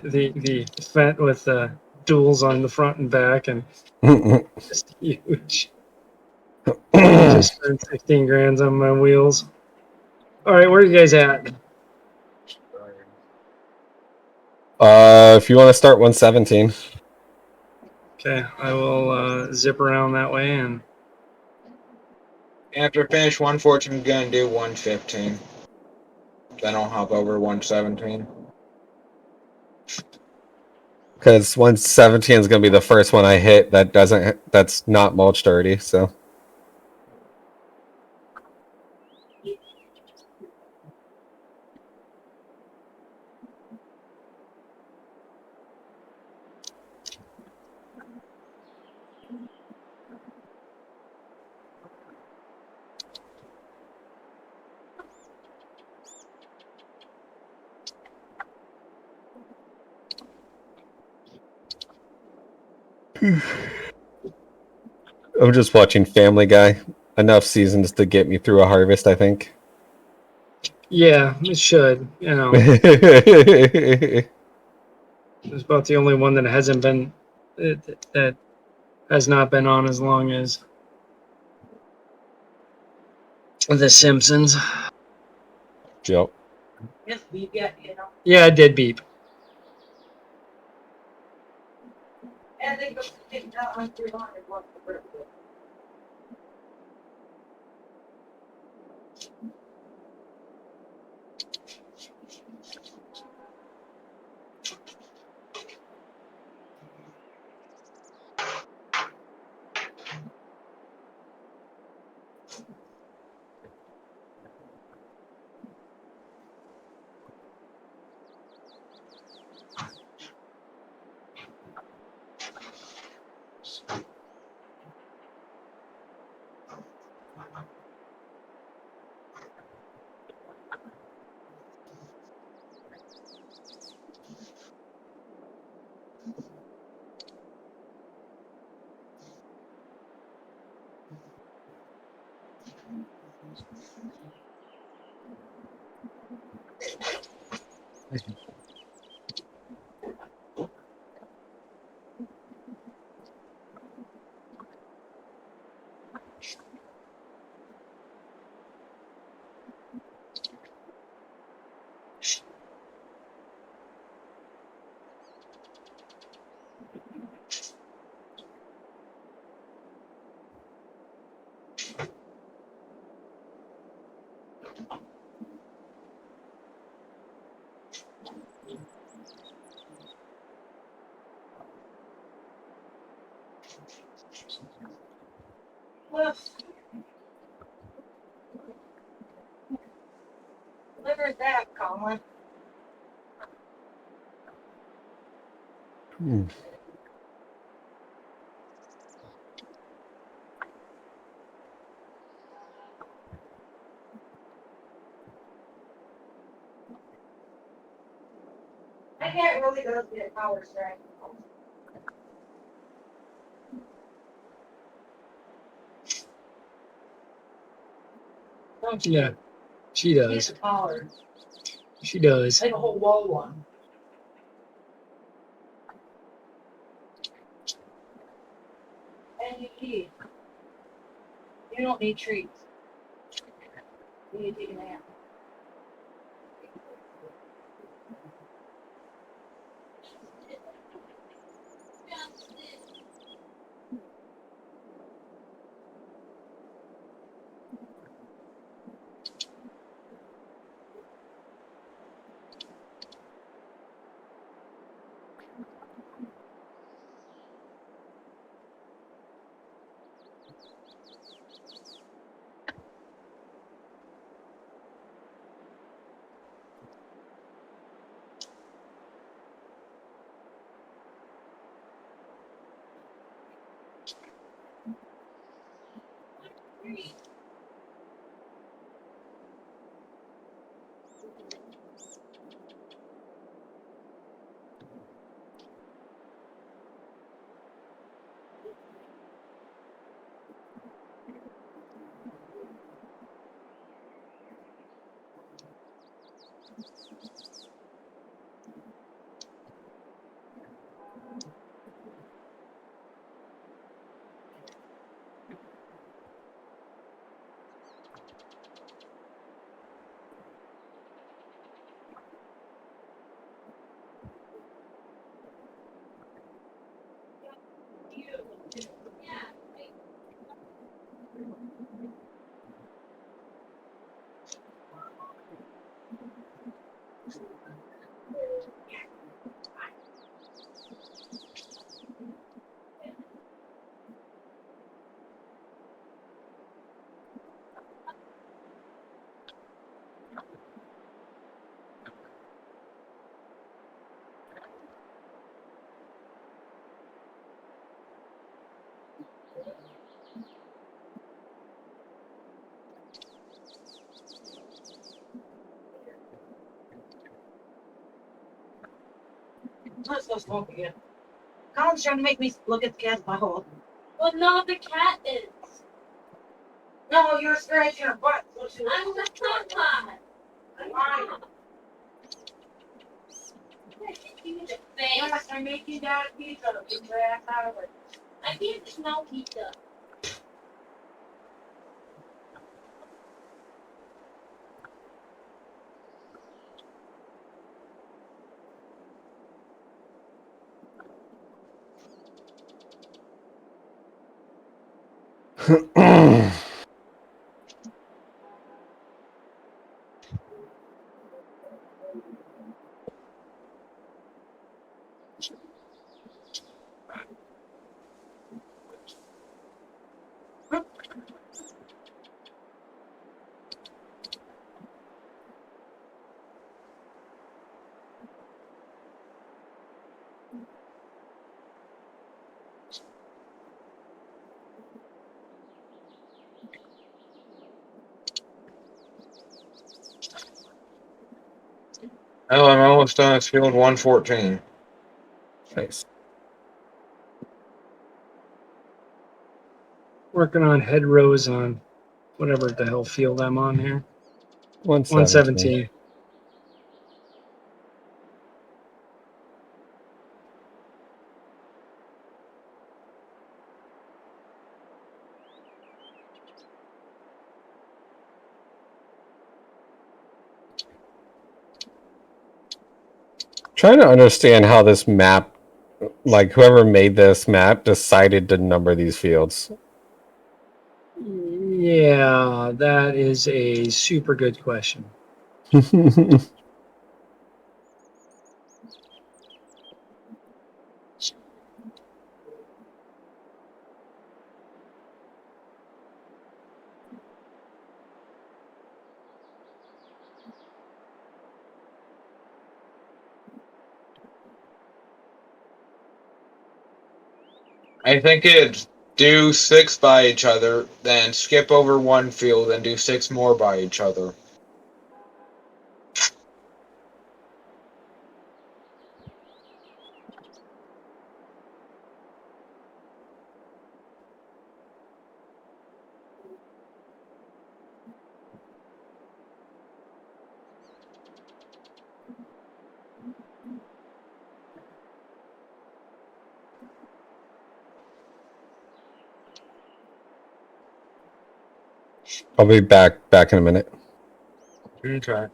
Fent with the duals on the front and back and just huge. Just spent 16 grand on my wheels. All right, where are you guys at? If you want to start 117. Okay, I will zip around that way and After I finish 114, I'm gonna do 115. Then I'll hop over 117. Because 117 is going to be the first one I hit that's not mulched already, so. I'm just watching Family Guy. Enough seasons to get me through a harvest, I think. yeah, it should. You know, it's about the only one that hasn't been that has not been on as long as The Simpsons. Yep. Yes, we get, you know, Yeah, it did beep. and they go, take that on 300, what's the birthday? Well, deliver that, Colin. I can't really go to the power strength. Don't you? Yeah, she does. It's taller, She does. like a whole wall one. And you don't need treats. You need to take a nap. Let's go smoke again. Colin's trying to make me look at the cat's butthole. Well, no, the cat is. No, you're scratching her butt. I'm not. Why? Yes, I'm making down a pizza. Get your ass out of it. I can't smell pizza. Oh, I'm almost done. It's field 114. Nice. Working on head rows on whatever the hell field I'm on here. 117. 117. Trying to understand how this map, like whoever made this map, decided to number these fields. Yeah, that is a super good question. I think it's do 6 by each other, then skip over one field and do 6 more by each other. I'll be back in a minute. Okay.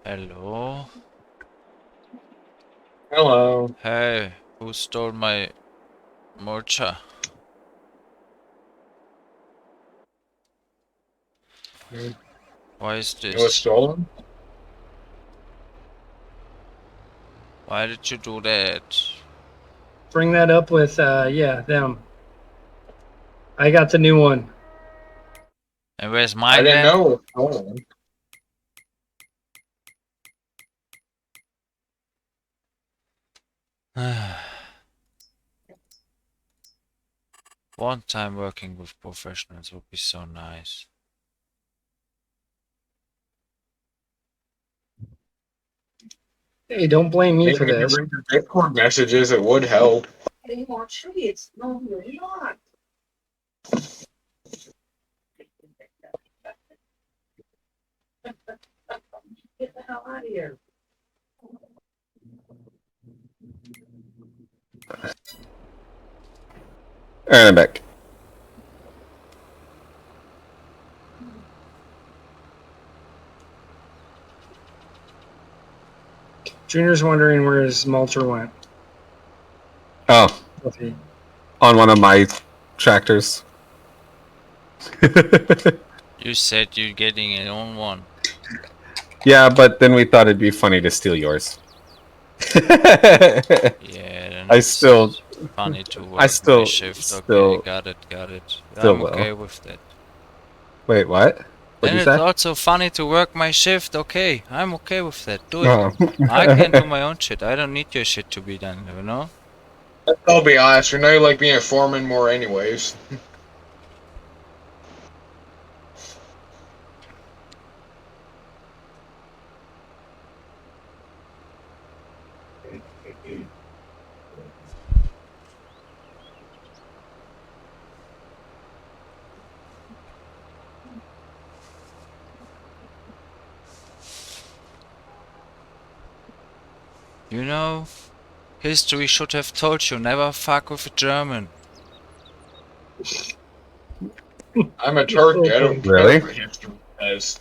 Hello? Hello. Hey, who stole my mocha? Why is It was this? stolen? Why did you do that? Bring that up with, yeah, them. I got the new one. And where's I mine didn't then? know it was stolen. One time working with professionals would be so nice. Hey, don't blame me Maybe for if you this. read the Discord messages, it would help. Any more treats? No, you're not. Get the hell out of here. And I'm back. Junior's wondering where his mulcher went. Oh, Okay. on one of my tractors. You said you're getting your own one. Yeah, but then we thought it'd be funny to steal yours. Yeah, then I it's still, funny to work I my still, shift. Okay, still, got it. still I'm will. okay with that. Wait, what? What'd And you it's say? also funny to work my shift. Okay, I'm okay with that. Do it. Oh. I can do my own shit. I don't need your shit to be done, you know? I'll be honest, we know you like being a foreman more anyways. You know, history should have told you never fuck with a German. I'm a turkey, I don't care Really? what history says.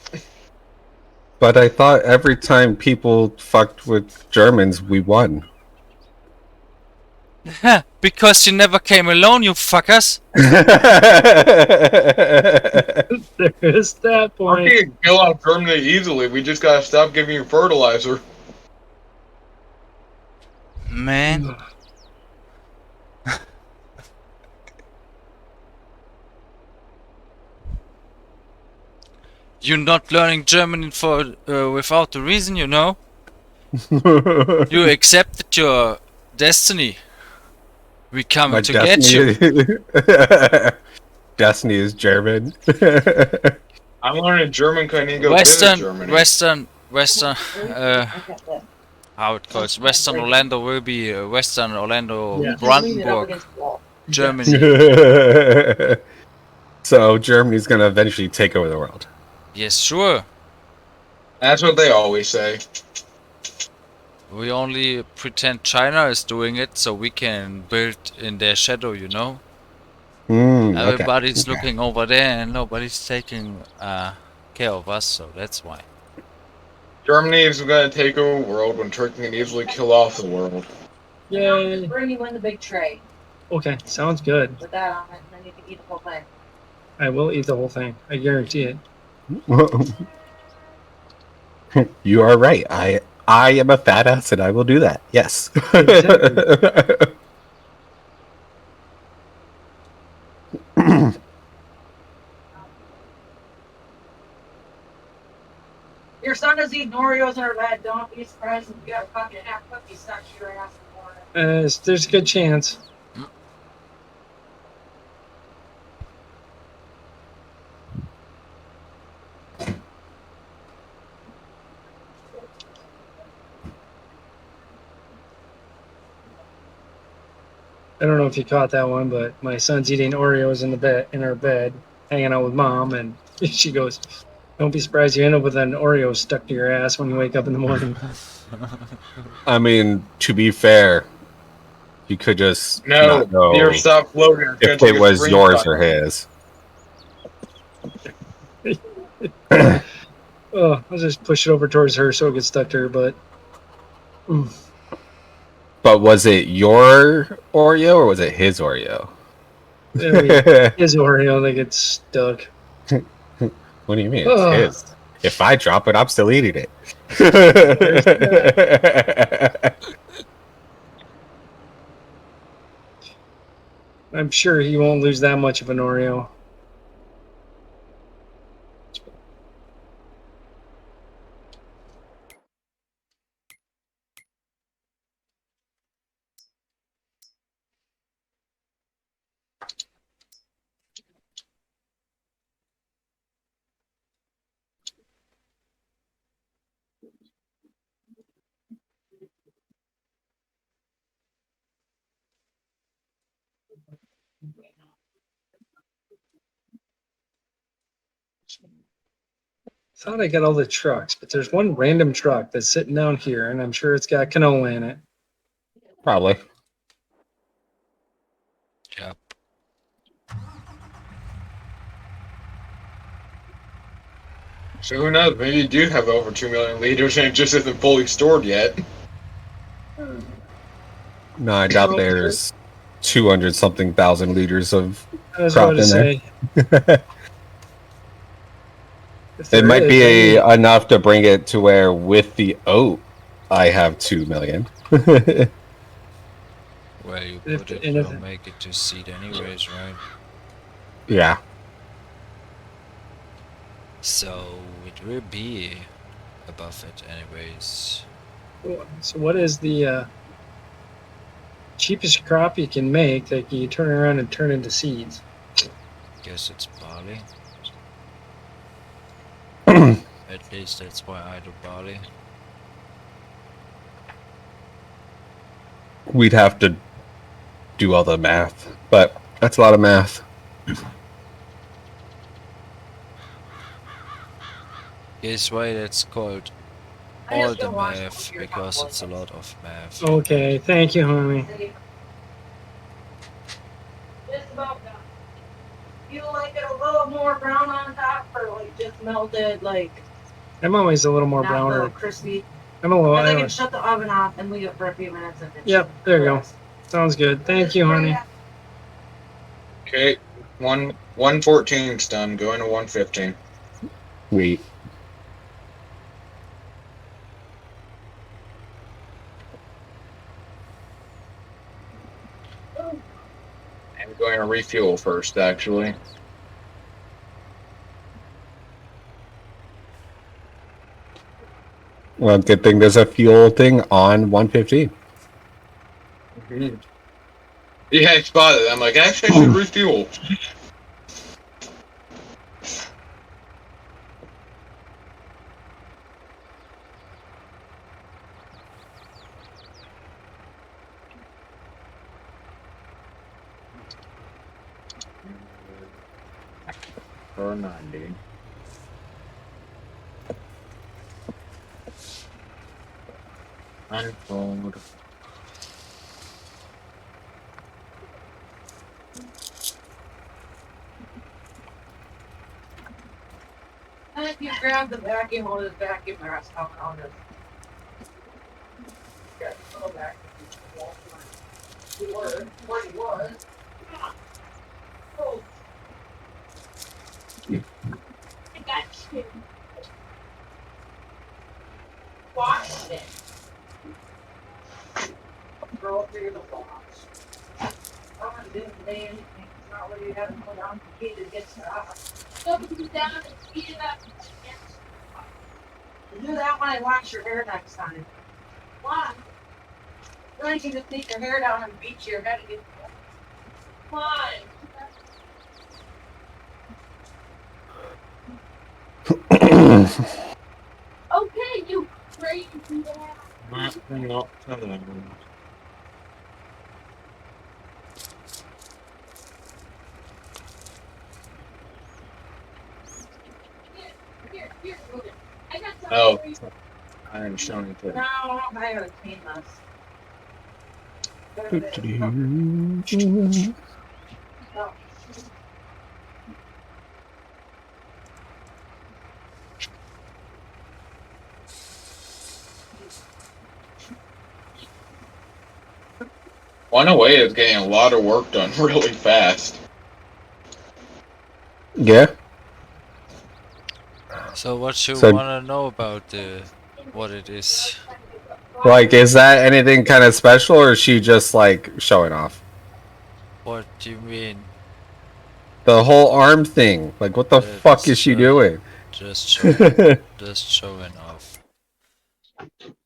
But I thought every time people fucked with Germans, we won. Because you never came alone, you fuckers. There's that point. Turkey can kill out Germany easily, we just gotta stop giving you fertilizer. Man. You're not learning German for without a reason, you know? You accepted your destiny. We coming My to get you. destiny is German. I'm learning German because I need to go visit Germany. Western, how it calls, Western Orlando will be Western Orlando, Yeah. Brandenburg, Germany. So Germany's gonna eventually take over the world. Yes, sure. That's what they always say. We only pretend China is doing it so we can build in their shadow, you know? Okay. Everybody's looking over there and nobody's taking care of us, so that's why. Germany is going to take over the world when Turkey can easily kill off the world. Yay. Just bring you in the big tray Okay, sounds good. with that on it, and then you can eat the whole thing. I will eat the whole thing. I guarantee it. You are right. I am a fat ass and I will do that. Yes. Exactly. Your son is eating Oreos in her bed. Don't be surprised if you got a fucking half cookie stuck to your ass in the morning. There's a good chance. I don't know if you caught that one, but my son's eating Oreos in her bed, hanging out with mom, and she goes, "Don't be surprised you end up with an Oreo stuck to your ass when you wake up in the morning." I mean, to be fair, you could just No, not know dear, stop floating. I'm going if to take it a was yours screenshot or of it. his. Oh, I'll just push it over towards her so it gets stuck to her butt. But was it your Oreo or was it his Oreo? It'll be his Oreo that gets stuck. What do you mean? It's Oh, his. If I drop it, I'm still eating it. I'm sure he won't lose that much of an Oreo. Thought I got all the trucks, but there's one random truck that's sitting down here, and I'm sure it's got canola in it. Probably. Yep. So who knows? Maybe you do have over 2 million liters and it just isn't fully stored yet. No, I doubt there's 200 something thousand liters of I was crop about to in there. say, if It there might is, be enough to bring it to where with the oat, I have 2 million. Where you If- put it, and if- you'll make it to seed anyways, right? Yeah. So it will be above it anyways. So what is the cheapest crop you can make that you turn around and turn into seeds? Guess it's barley. At least that's why I do barley. We'd have to do all the math, but that's a lot of math. Guess why that's called I all just the don't watch math, your because top it's a lot of math. Okay, thank you, honey. Just about done. You like it a little more brown on top, or like just melted, like I'm always a little more not a little browner. crispy? I'm a little. Because I can shut the oven off and leave it for a few minutes. And it Yep, should there you go. cook. Sounds good. Thank you, honey. Okay, 114's done. Going to 115. Wait. I'm going to refuel first, actually. Well, good thing there's a fuel thing on 115. Yeah, I spotted it. I'm like, actually, I should refuel. For 90. iPhone. And if you grab the vacuum or the vacuum mask, on this. Got a little vacuum. Where he was. Oh. I got you. Watch it. Throw it through the box. I didn't say anything. It's not what you have to put on the key to get stuff. So put it down and speed it up. Do that when I wash your hair next time. Why? Then you just take your hair down and beat your head against it. Why? Okay, you crazy ass. No. Here, move it. I got something Oh. for you. I am showing it. No, I gotta clean this. No. One away is getting a lot of work done really fast. Yeah. So what you So- wanna know about what it is? Like, is that anything kind of special, or is she just like showing off? What do you mean? The whole arm thing. Like, what the fuck is she doing? Just showing off.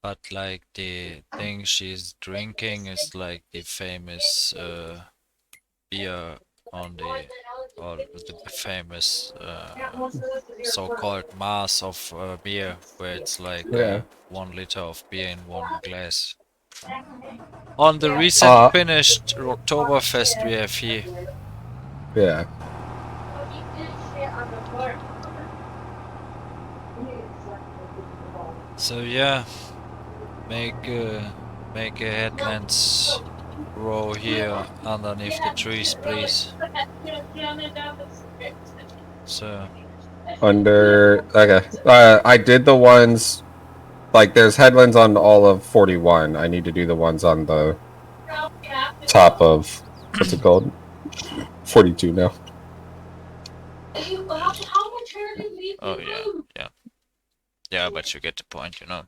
But like the thing she's drinking is like the famous beer on the famous so-called mass of beer, where it's like Yeah. 1 liter of beer in one glass. On the recent finished Oktoberfest we have here. Yeah. So yeah, make a headlands row here underneath the trees, please. So Okay. I did the ones. Like, there's headlands on all of 41. I need to do the ones on the top of, what's it called? 42 now. oh yeah, but you get the point, you know.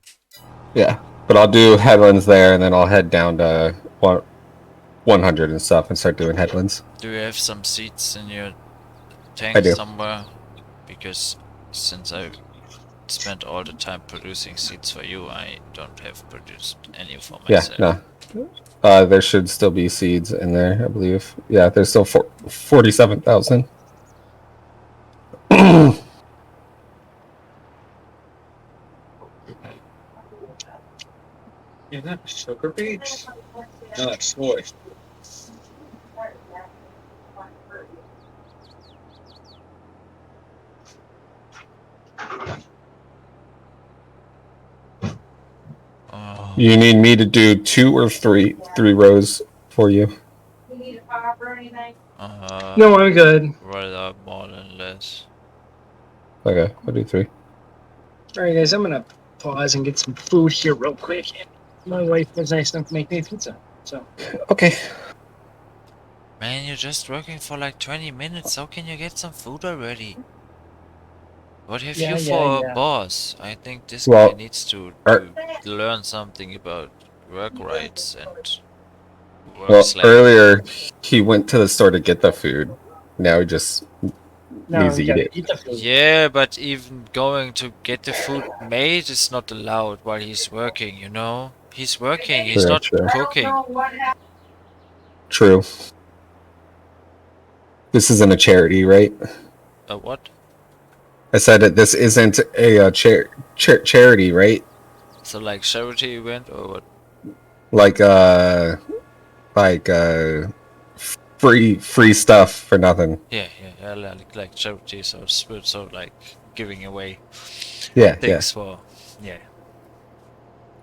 Yeah. But I'll do headlands there, and then I'll head down to 100 and stuff and start doing headlands. Do you have some seeds in your tank I do. somewhere? Because since I spent all the time producing seeds for you, I don't have produced any for Yeah, myself. no. There should still be seeds in there, I believe. Yeah, there's still 47,000. Is that sugar beets? No, that's soy. Oh, You need me to do 2 or 3 rows for you? You need a pop or anything? No, I'm good. rather more than less. Okay, I'll do 3. All right, guys, I'm gonna pause and get some food here real quick. My wife was nice enough to make me pizza, so Okay. Man, you're just working for like 20 minutes. How can you get some food already? What have Yeah, you yeah, for yeah. a boss? I think this Well, guy needs to er- learn something about work rights and work Well, slave. earlier he went to the store to get the food. Now he just now needs to we eat gotta it. eat the food. Yeah, but even going to get the food made is not allowed while he's working, you know? He's working, he's True, not true. cooking. I don't know what happened. True. This isn't a charity, right? What? I said that this isn't a charity, right? So like charity event or what? Like free stuff for nothing. Yeah, like charity, so like giving away Yeah, things for, yeah.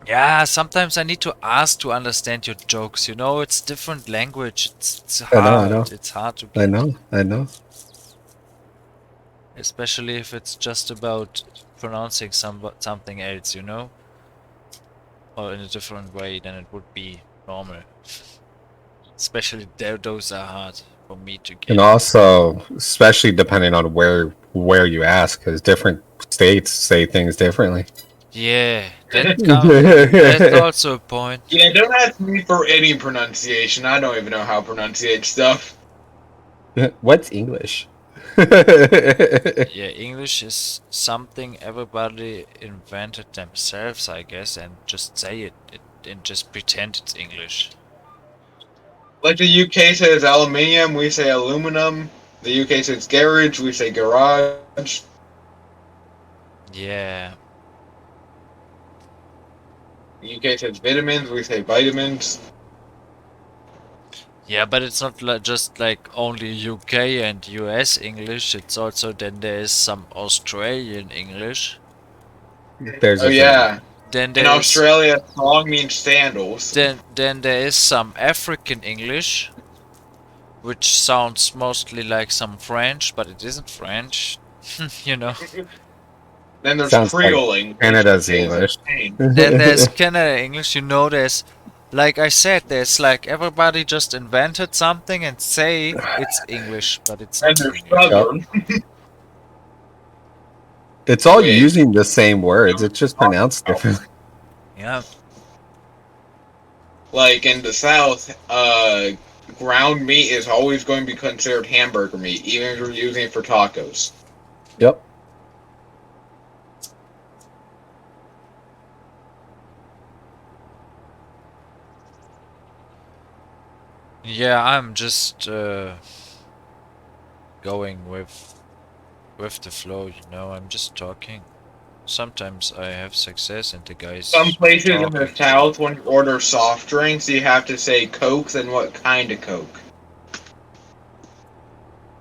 Yeah, sometimes I need to ask to understand your jokes. You know, it's different language. It's I know, I know, hard. It's hard to I get, know, I know. especially if it's just about pronouncing something else. You know, or in a different way than it would be normal. Especially those are hard for me to And get. also, especially depending on where you ask, because different states say things differently. Yeah, that's also a point. Yeah, don't ask me for any pronunciation. I don't even know how to pronunciate stuff. What's English? Yeah, English is something everybody invented themselves, I guess, and just say it and just pretend it's English. Like the UK says aluminium, we say aluminum. The UK says garage, we say garage. Yeah, The UK says vitamins, we say vitamins. yeah, but it's not just like only UK and US English. It's also then there is some Australian English. There's Oh a thing. yeah. Then In there is Australia, thong means sandals. then there is some African English, which sounds mostly like some French, but it isn't French. You know. Then there's Sounds like Creole English, Canada's is English. insane. Then there's Canada English, you know, there's, like I said, there's like everybody just invented something and say it's English, but it's And not there's English. Yep. Southern. It's all Wait. using the same words. It's just pronounced differently. Yeah, Like in the South, ground meat is always going to be considered hamburger meat, even if you're using it for tacos. Yep. yeah, I'm just going with the flow, you know. I'm just talking. Sometimes I have success, and the guys Some places in the talking too. South, when you order soft drinks, you have to say Coke, then what kind of Coke?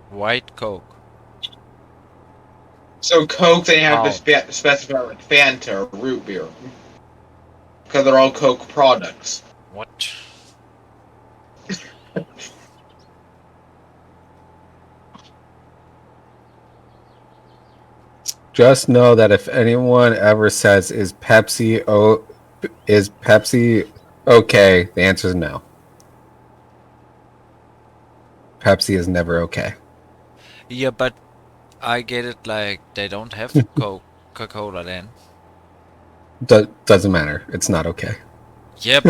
White Coke. So Coke, they have to Oh, specify like Fanta or root beer. Because they're all Coke products. what? Just know that if anyone ever says is Pepsi okay, the answer is no. Pepsi is never okay. Yeah, but I get it. Like they don't have Coca-Cola then. Doesn't matter. It's not okay. Yeah,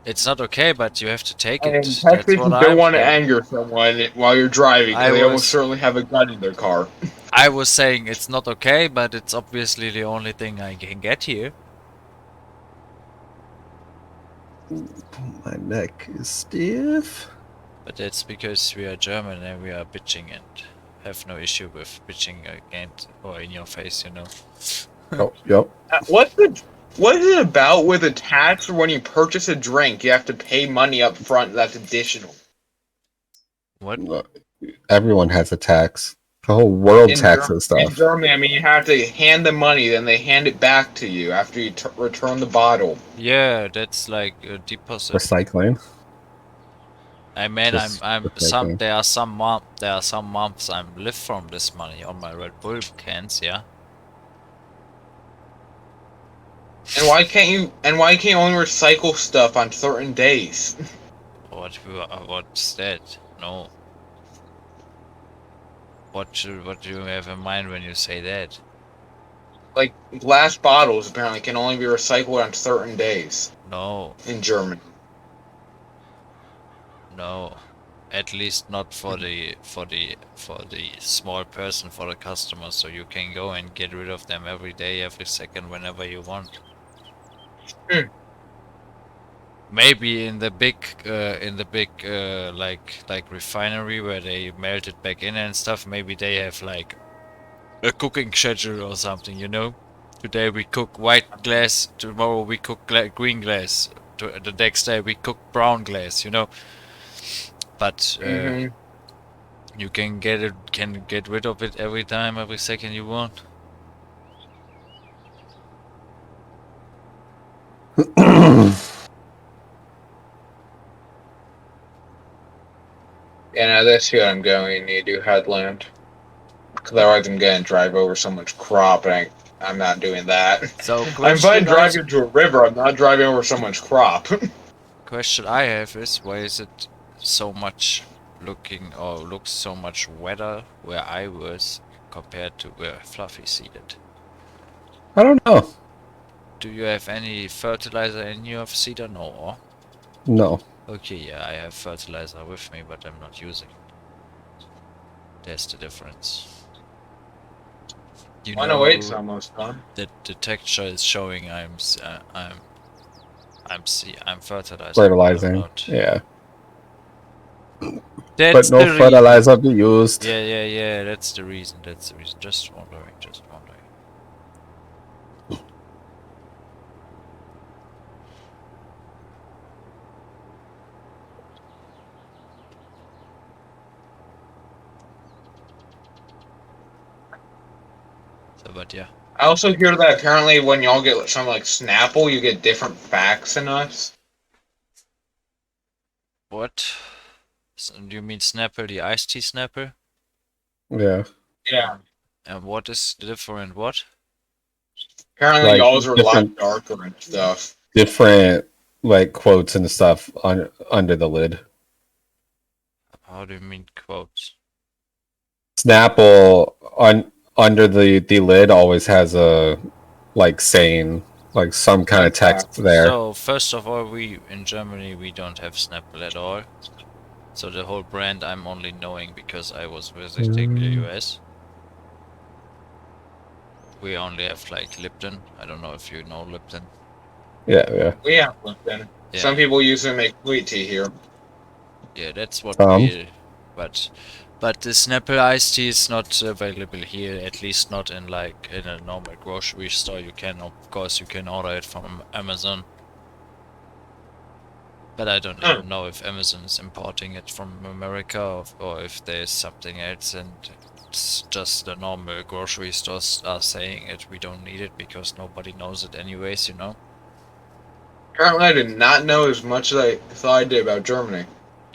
it's not okay, but you have to take And it. That's Texas, what you don't I'm want to saying. anger someone while you're driving, I because they almost was certainly have a gun in their car. I was saying it's not okay, but it's obviously the only thing I can get here. My neck is stiff. But that's because we are German and we are bitching and have no issue with bitching against or in your face, you know. Oh, yep. What is it about with a tax when you purchase a drink, you have to pay money up front that's additional? What? Everyone has a tax. The whole world In, taxes in stuff. Germany, I mean, you have to hand the money, then they hand it back to you after you return the bottle. Yeah, that's like a deposit. Recycling. I mean, Just I'm some. recycling. There are some months I'm live from this money on my Red Bull cans. Yeah. And why can't you? And why can't you only recycle stuff on certain days? What's that? No. What do you have in mind when you say that? Like glass bottles apparently can only be recycled on certain days No, in Germany. no. At least not for the small person, for the customer, so you can go and get rid of them every day, every second, whenever you want. Hmm. Maybe in the big like refinery where they melt it back in and stuff, maybe they have like a cooking schedule or something, you know? Today we cook white glass, tomorrow we cook green glass, the next day we cook brown glass, you know? But Hmm. you can get rid of it every time, every second you want. Yeah, now that's what I'm going. You need to do headland. Because otherwise I'm going to drive over so much crop, and I'm not doing that. So I'm fine question driving into a river. I'm not driving over so much crop. I have is why is it so much looks so much wetter where I was compared to where Fluffy seeded? I don't know. Do you have any fertilizer in your seeder? No. No. Okay, yeah, I have fertilizer with me, but I'm not using it. There's the difference. You 108's know almost done. that the texture is showing I'm fertilizing. Fertilizing. Not. Yeah. That's But no the reason. fertilizer be used. Yeah. That's the reason. Just wondering. So, but yeah. I also hear that apparently when y'all get something like Snapple, you get different facts than us. What? Do you mean Snapple, the iced tea Snapple? Yeah. Yeah. And what is the different what? Apparently Like y'all's are a lot different- darker and stuff. Different like quotes and stuff under the lid. How do you mean quotes? Snapple under the lid always has a like saying like some kind of text there. So first of all, we in Germany we don't have Snapple at all. So the whole brand I'm only knowing because I was visiting the US. We only have like Lipton. I don't know if you know Lipton. Yeah. We have Lipton. Yeah. Some people use it to make sweet tea here. Yeah, that's what we. But the Snapple iced tea is not available here. At least not in like in a normal grocery store. You can, of course, you can order it from Amazon. But I don't even know if Amazon is importing it from America or if there's something else and it's just the normal grocery stores are saying it. We don't need it because nobody knows it anyways, you know? Apparently I did not know as much as I thought I did about Germany.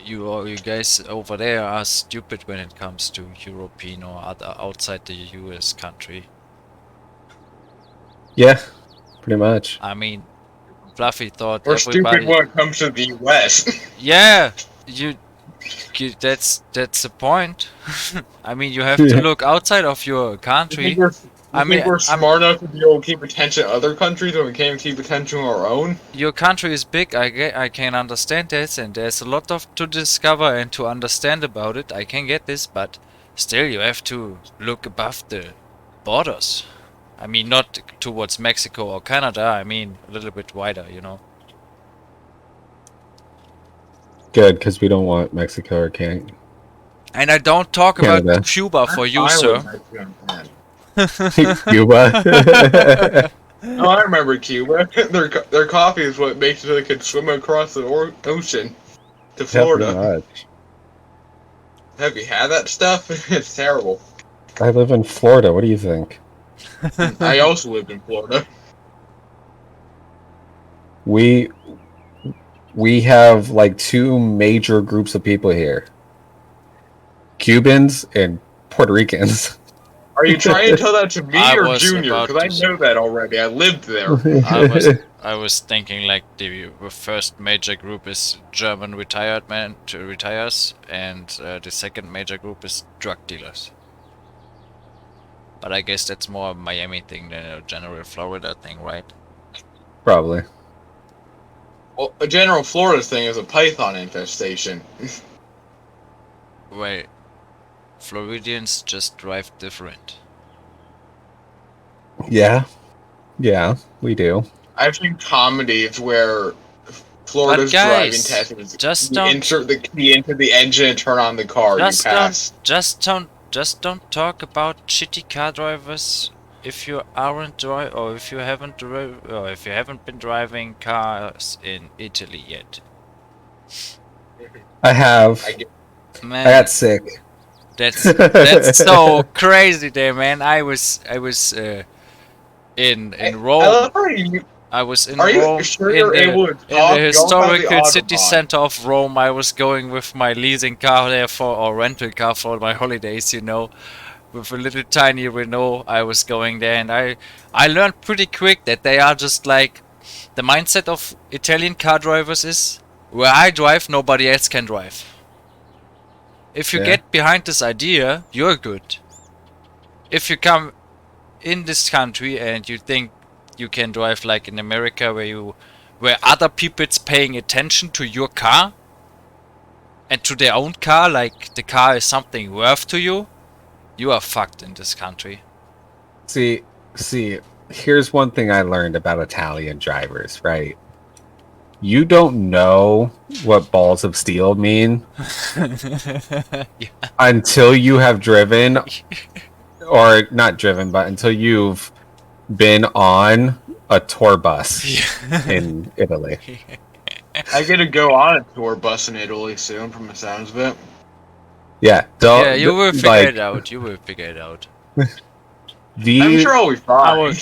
You guys over there are stupid when it comes to European or other outside the US country. Yeah, pretty much. I mean, Fluffy thought We're everybody... stupid when it comes to the US. Yeah! That's the point. I mean, you have to look outside of your country. I think we're smart enough to be able to keep attention to other countries when we can't keep attention to our own. Your country is big, I can understand this, and there's a lot to discover and to understand about it. I can get this, but still you have to look above the borders. I mean, not towards Mexico or Canada, I mean a little bit wider, you know. Good, because we don't want Mexico or Canada. And I don't talk Canada. about Cuba for you, sir. Cuba. Oh, I remember Cuba. Their coffee is what makes it so they could swim across the ocean to Florida. Yeah, pretty much. Have you had that stuff? It's terrible. I live in Florida. What do you think? I also lived in Florida. We have like two major groups of people here. Cubans and Puerto Ricans. Are you trying to tell that to me or Junior? about Because I to know that already. I lived there. I was thinking like the first major group is German retired men to retires, and the second major group is drug dealers. But I guess that's more a Miami thing than a general Florida thing, right? Probably. Well, a general Florida thing is a python infestation. Wait, Floridians just drive different. Yeah, we do. I've seen comedies where Florida's driving test is just you don't insert the key into the engine and turn on the car. just You pass. just don't talk about shitty car drivers if you aren't or if you haven't been driving cars in Italy yet. I have. Man, I got sick. That's so crazy there, man. I was in Rome. I was in Are you Rome, sure you're able to in the talk? You almost have the historical city Autobahn. center of Rome. I was going with my leasing car there or rental car for my holidays, you know, with a little tiny Renault. I was going there, and I learned pretty quick that they are just like the mindset of Italian car drivers is where I drive, nobody else can drive. If you Yeah. get behind this idea, you're good. If you come in this country and you think you can drive like in America where other people's paying attention to your car and to their own car, like the car is something worth to you, you are fucked in this country. See, here's one thing I learned about Italian drivers, right? You don't know what balls of steel mean Yeah. until you have driven, or not driven, but until you've been on a tour bus in Italy. I get to go on a tour bus in Italy soon, from the sounds of it. Yeah, Yeah, you will figure like it out. You will figure it out. I'm sure I'll be fine.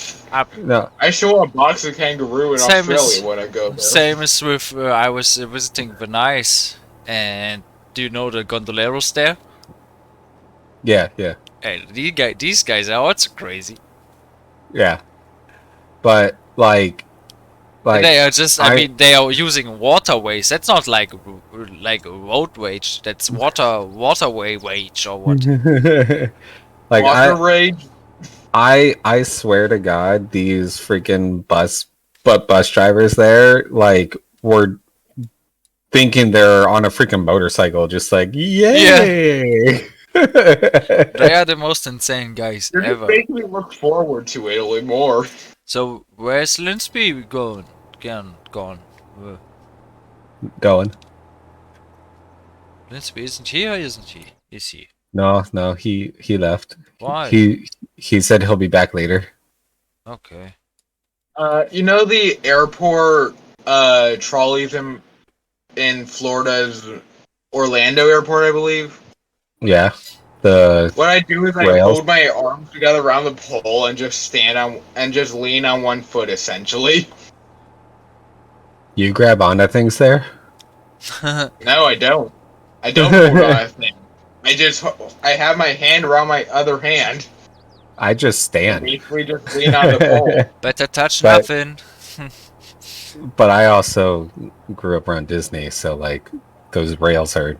No, I show a box of kangaroo in Same Australia as- when I go there. Same as with I was visiting Venice, and do you know the gondoleros there? yeah, Hey, these guys are also crazy. yeah. But They are just, I I- mean, they are using waterways. That's not like road wage. That's waterway wage or what? like Water rage. I swear to God, these freaking bus drivers there, like, were thinking they're on a freaking motorcycle, just like, yay! They are the most insane guys You're just ever. making me look forward to Italy more. So where's Linsby going? Gone. Going. Linsby isn't here, isn't he? Is he? No, he left. Why? He said he'll be back later. Okay. You know the airport trolleys in Florida's Orlando airport, I believe? Yeah. The What I do is I Rails. hold my arms together around the pole and just stand on and just lean on one foot, essentially. You grab onto things there? No, I don't. I don't hold on a thing. I have my hand around my other hand. I just And stand. basically just lean on the pole. Better touch But- nothing. But I also grew up around Disney, so like those rails are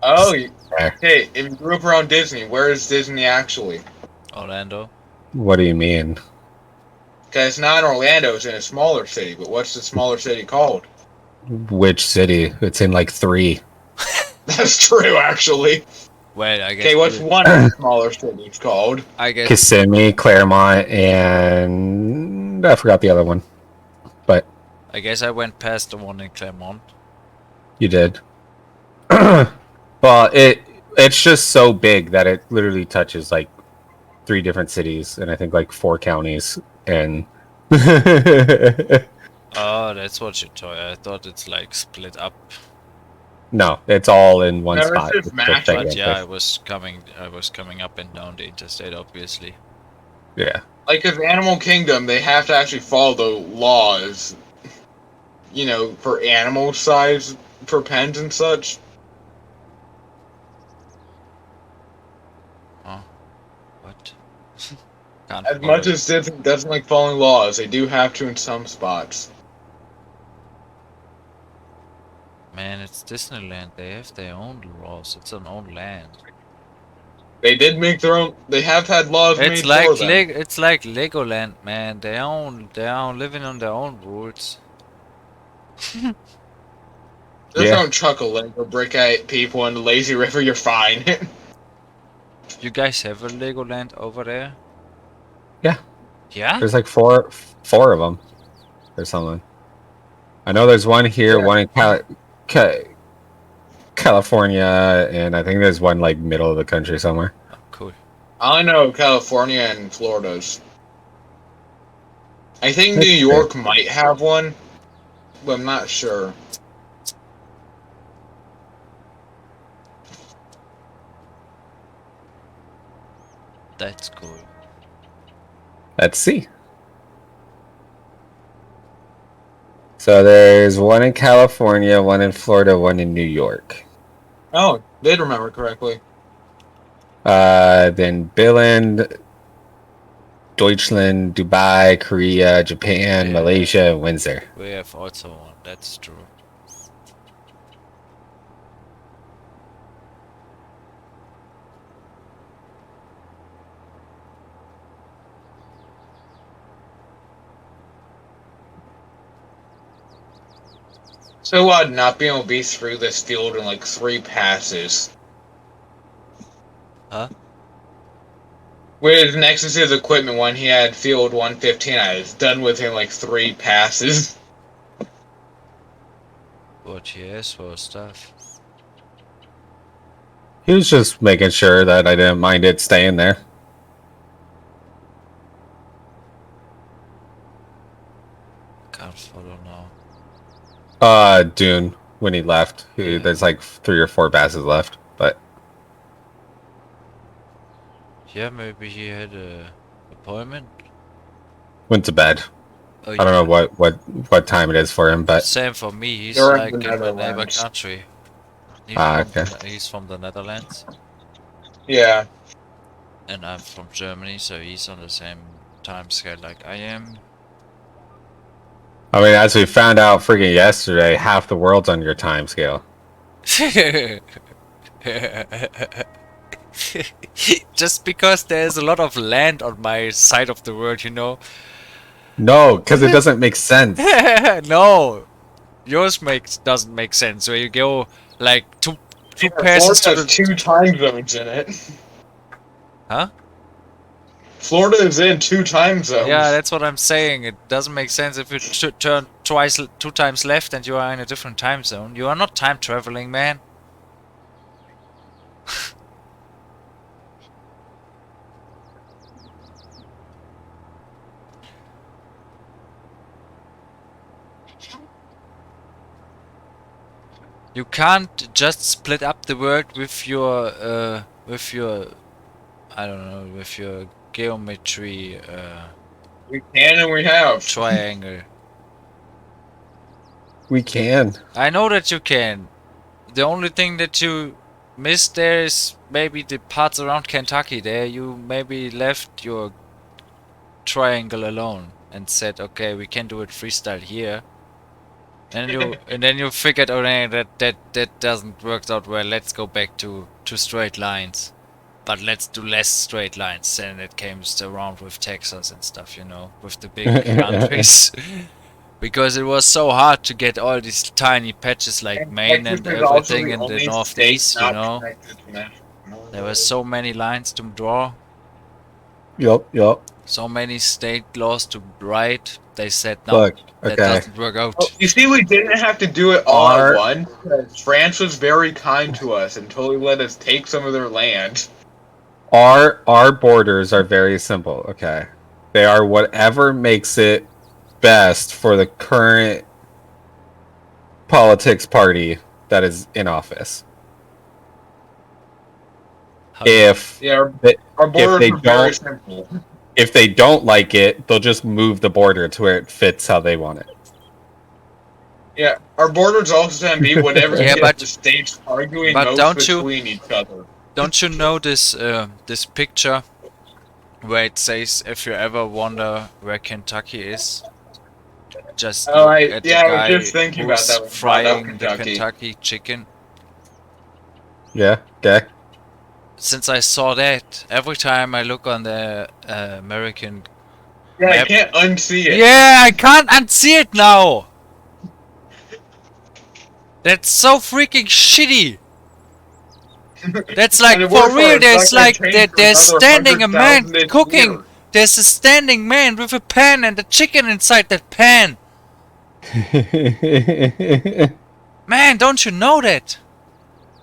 Oh, there. hey, if you grew up around Disney, where is Disney actually? Orlando. What do you mean? Because it's not in Orlando, it's in a smaller city, but what's the smaller city called? Which city? It's in like 3. That's true, actually. Well, I guess. Okay, what's one of the smaller cities called? I guess. Kissimmee, Claremont, and I forgot the other one. But I guess I went past the one in Claremont. you did. Well, it's just so big that it literally touches like 3 different cities and I think like 4 counties and Oh, that's what you told. I thought it's like split up. no, it's all in one No, it's spot. just It's massive. gigantic. But yeah, I was coming up and down the interstate, obviously. Yeah. Like, with Animal Kingdom, they have to actually follow the laws, you know, for animal size, for pens and such. What? Can't As follow much it. as Disney doesn't like following laws, they do have to in some spots. Man, it's Disneyland. They have their own laws. It's an own land. They did make their own. They have had laws It's made like for them. it's like Legoland, man. They own living on their own rules. Just Yeah. don't chuckle Lego brick at people in the lazy river. You're fine. You guys have a Legoland over there? Yeah. Yeah? There's like four of them or something. I know there's one here, Yeah. one in California, and I think there's one like middle of the country somewhere. Oh, cool. I only know California and Florida's. I think That's New York might have one, but I'm not sure. That's cool. Let's see. So there's one in California, one in Florida, one in New York. Oh, did remember correctly. Then Billund, Deutschland, Dubai, Korea, Japan, Yeah. Malaysia, and Windsor. We have also one. That's true. So odd not being able to be through this field in like 3 passes. Huh? With next to his equipment when he had field 115, I was done with him like 3 passes. What he has for stuff. He was just making sure that I didn't mind it staying there. Can't follow now. Dune, when he left. Yeah. There's like 3 or 4 passes left, but Yeah, maybe he had a appointment. went to bed. Oh, I don't know what time it is for him, but Same for me. He's You're in like the in my neighbor Netherlands. country. He's okay. He's from the Netherlands, Yeah. and I'm from Germany, so he's on the same time scale like I am. I mean, as we found out freaking yesterday, half the world's on your time scale. Just because there's a lot of land on my side of the world, you know. No, because it doesn't make sense. No, yours doesn't make sense. Where you go like two passes Florida to has the 2 time zones in it. huh? Florida is in 2 time zones. Yeah, that's what I'm saying. It doesn't make sense if you turn 2 times left and you are in a different time zone. You are not time traveling, man. You can't just split up the world with your I don't know, with your geometry We can and we have. triangle. We can. I know that you can. The only thing that you missed there is maybe the parts around Kentucky. There you maybe left your triangle alone and said, okay, we can do it freestyle here. And then you figured, oh, nah, that doesn't work out well. Let's go back to straight lines, but let's do less straight lines. And it came around with Texas and stuff, you know, with the big countries, because it was so hard to get all these tiny patches like Maine and Texas is also everything the in the only state northeast, you not know. connected to national- There were so many lines to draw, Yup. so many state laws to write. They said no, Look, that okay. doesn't work out. Oh, you see, we didn't have to do it all Our- at once. Because France was very kind to us and totally let us take some of their land. Our borders are very simple, okay? They are whatever makes it best for the current politics party that is in office. How- If Yeah, they- our borders they are very don't- simple. if they don't like it, they'll just move the border to where it fits how they want it. Yeah, our borders also can be whatever Yeah, gets but- the states arguing but most don't you- between each other. Don't you know this this picture where it says if you ever wonder where Kentucky is, just Oh, look at yeah, I the was guy just thinking about who's that when you brought frying up the Kentucky. Kentucky chicken. Yeah, okay. Since I saw that, every time I look on the American, Yeah, I Map. can't unsee it. yeah, I can't unsee it now. That's so freaking shitty. That's like And the for worst real. part is There's not gonna like change for there's another standing a man 100,000 cooking. years. There's a standing man with a pan and a chicken inside that pan. Man, don't you know that?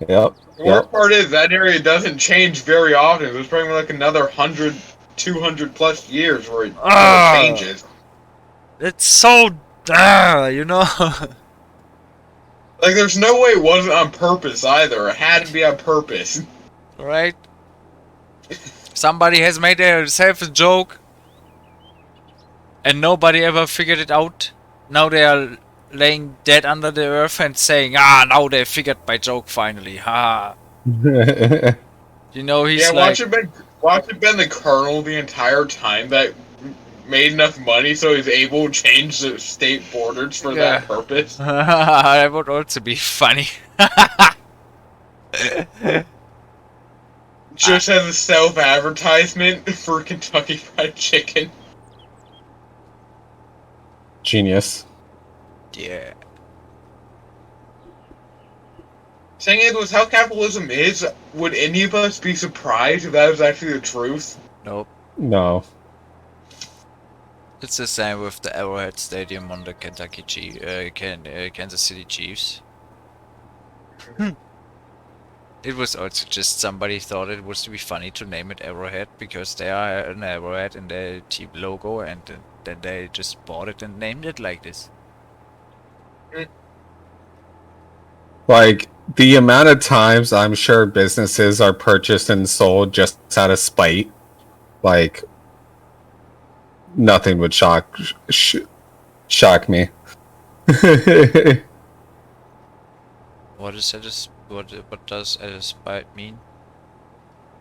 Yep. The worst part is that area doesn't change very often. There's probably like another 100, 200 plus years where it Ah. changes. It's so, you know. Like, there's no way it wasn't on purpose either. It had to be on purpose. Right? Somebody has made themselves a joke, and nobody ever figured it out. Now they are laying dead under the earth and saying, "Ah, now they figured my joke finally." Ha! You know, he's Yeah, like, watch it been the colonel the entire time that made enough money so he's able to change the state borders for yeah. that purpose. That would also be funny. Just as a self-advertisement for Kentucky Fried Chicken. Genius. Yeah. Saying it was how capitalism is, would any of us be surprised if that was actually the truth? Nope. No. It's the same with the Arrowhead Stadium on the Kansas City Chiefs. It was also just somebody thought it was to be funny to name it Arrowhead because they are an arrowhead in their team logo, and then they just bought it and named it like this. Like, the amount of times I'm sure businesses are purchased and sold just out of spite, like, nothing would shock me. What is it? What does a spite mean?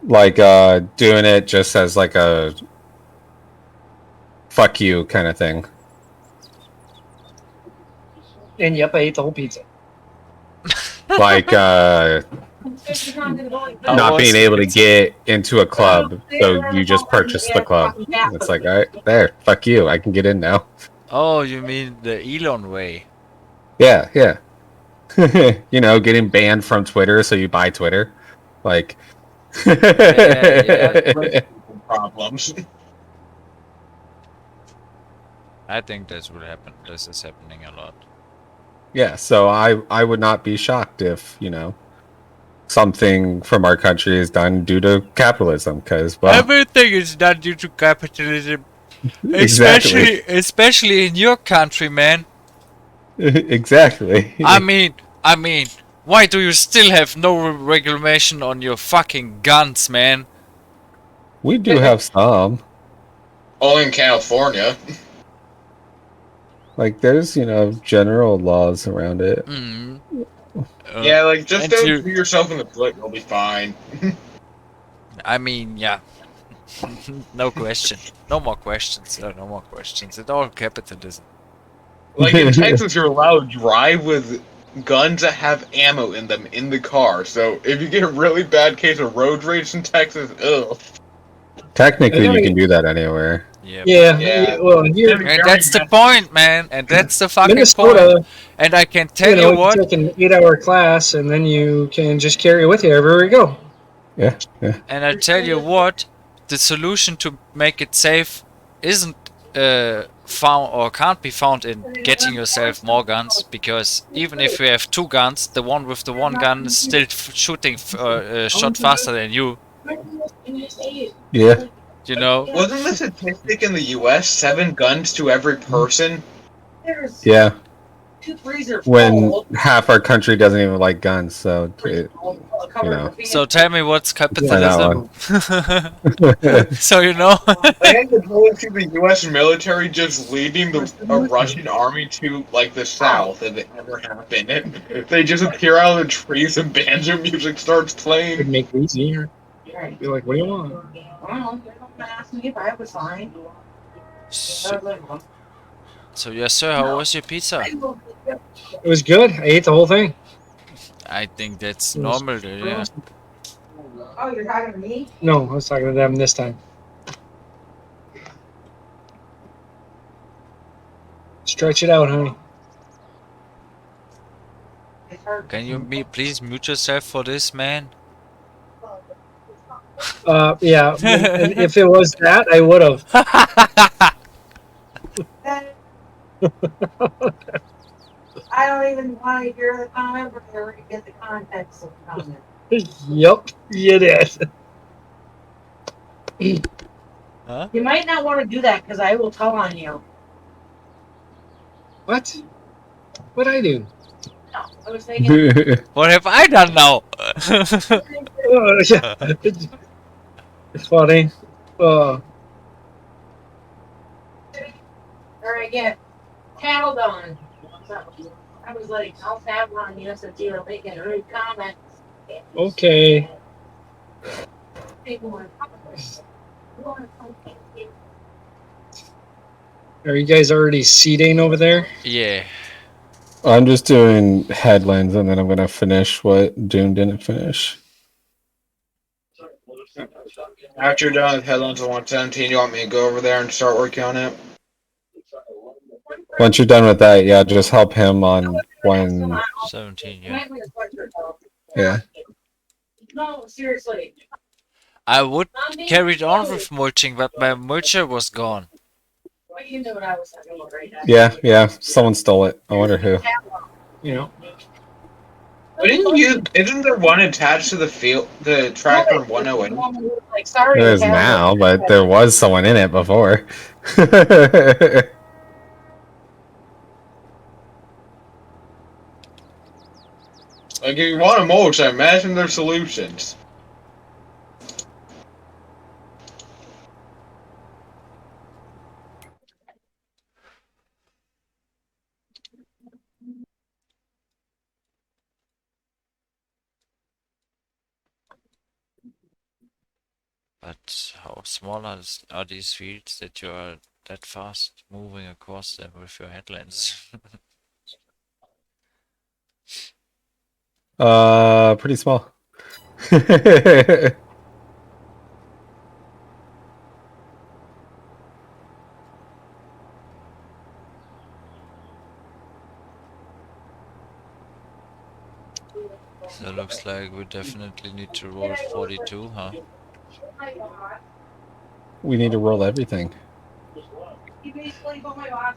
Like, doing it just as like a fuck you kind of thing. And yep, I ate the whole pizza. Like, not being able to get into a club, so you just purchase the club. It's like, all right, there, fuck you, I can get in now. Oh, you mean the Elon way? Yeah. You know, getting banned from Twitter, so you buy Twitter. Like, Yeah. Problems. I think that's what happened. This is happening a lot. Yeah, so I would not be shocked if, you know, something from our country is done due to capitalism, because, well, Everything is done due to capitalism. Exactly. Especially in your country, man. Exactly. I mean, why do you still have no regulation on your fucking guns, man? We do have some. Only in California. Like, there's, you know, general laws around it. Mm. Yeah, like, just and don't you- shoot yourself in the foot, you'll be fine. I mean, yeah. No question. No more questions. No more questions. It's all capitalism. Like, in Texas, you're allowed to drive with guns that have ammo in them in the car, so if you get a really bad case of road rage in Texas, ugh. Technically, you can do that anywhere. Yeah. Yeah. Well, here, And that's the point, man. And that's the fucking Minnesota, point. And I can tell you know, you what. you take an 8-hour class, and then you can just carry it with you everywhere you go. Yeah. And I tell you what, the solution to make it safe isn't found or can't be found in getting yourself more guns, because even if you have 2 guns, the one with the 1 gun is still shooting shot faster than you. Yeah. You know? Wasn't the statistic in the US 7 guns to every person? Yeah. Two freezer When full. half our country doesn't even like guns, so it, you know. So tell me what's Find capitalism. out So you know? They had to go into the US military just leading a Russian army to, like, the south, if it ever happened. And they just appear out of the trees and banjo music starts It'd playing. make it easier. Be like, what do you want? Well, they're not gonna ask me if I was fine. So yes sir, how was your pizza? It was good. I ate the whole thing. I think that's normal, dude, yeah. Oh, you're talking to me? No, I was talking to them this time. Stretch it out, honey. It's hard. Can you please mute yourself for this, man? Yeah. And if it was that, I would have. I don't even want to hear the comment, but I already get the context of the comment. Yep, you did. You might not want to do that because I will tell on you. What? What'd I do? No, I was thinking. it. What have I done now? Yeah. It's funny. All right, get cattle done. So I was like, I'll have one on USD or make a rude comment. Okay. People were Are you guys already seating over there? Yeah. I'm just doing headlines, and then I'm gonna finish what Dune didn't finish. After you're done with headlines on 117, you want me to go over there and start working on it? Once you're done with that, yeah, just help him on one. 17, yeah. Yeah. No, seriously. I would carry it on with mulching, but my mulcher was gone. Well, you know what I was talking about right now. Yeah. Someone stole it. I wonder who. You know. Isn't there one attached to the field, the tractor in 108? Like, sorry, There I is have now, it. but there was someone in it before. Like, if you want to mulch, I imagine there's solutions. But how small are these fields that you are that fast moving across them with your headlands? Pretty small. So looks like we definitely need to roll 42, huh? We need to roll everything.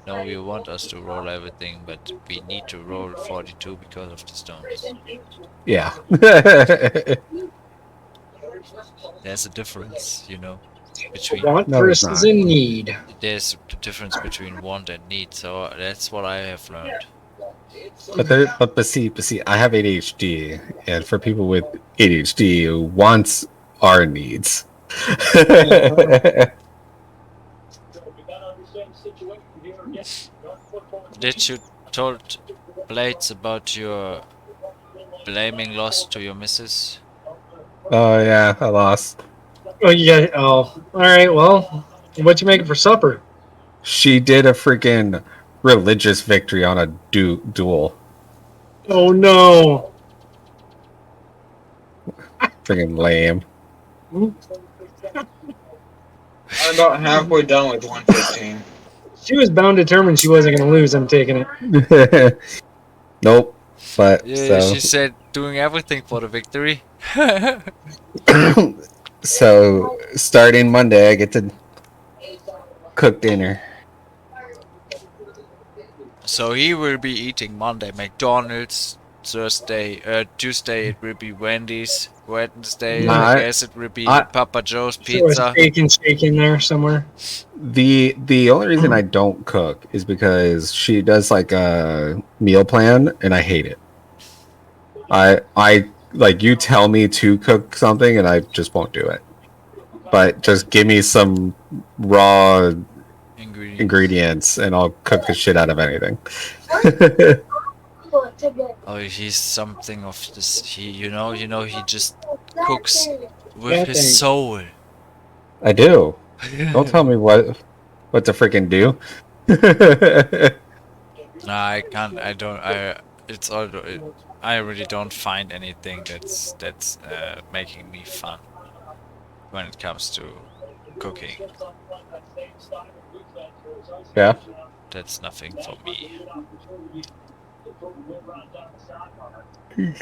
No, you want us to roll everything, but we need to roll 42 because of the stones. Yeah. There's a difference, you know, between Want No, there's versus not. in need. there's the difference between want and need. So that's what I have learned. But see, I have ADHD, and for people with ADHD, wants are needs. Did you told Blades about your blaming loss to your missus? Oh yeah, I lost. Oh, yeah. Oh, all right. Well, what you making for supper? She did a freaking religious victory on a duel. Oh no. Freaking lame. I'm about halfway done with 115. She was bound determined she wasn't going to lose. I'm taking it. Nope. But Yeah, so she said doing everything for the victory. so starting Monday, I get to cook dinner. So he will be eating Monday McDonald's, Tuesday it will be Wendy's, Wednesday I I, guess it will be I Papa Joe's Throw a pizza. steak and shake in there somewhere. the only reason I don't cook is because she does like a meal plan, and I hate it. I like, you tell me to cook something, and I just won't do it. But just give me some raw ingredients, and I'll cook the shit out of anything. Oh, he's something of this. He just cooks with Yeah, his thanks. soul. I do. Don't tell me what to freaking do. Nah, I can't. I don't. It's all. I really don't find anything that's making me fun when it comes to cooking. Yeah. That's nothing for me.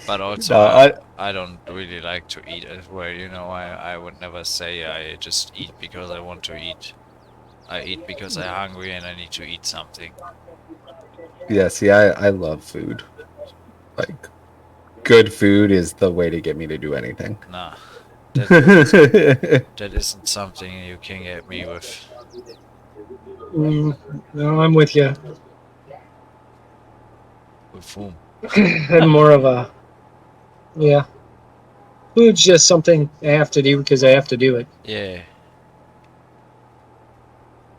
But also, No, I don't really like to eat as well. I would never say I just eat because I want to eat. I eat because I'm hungry and I need to eat something. yeah, see, I love food. Like, good food is the way to get me to do anything. Nah, that isn't something you can get me with. No, I'm with you. With whom? I'm more of a, yeah. Food's just something I have to do because I have to do it. Yeah.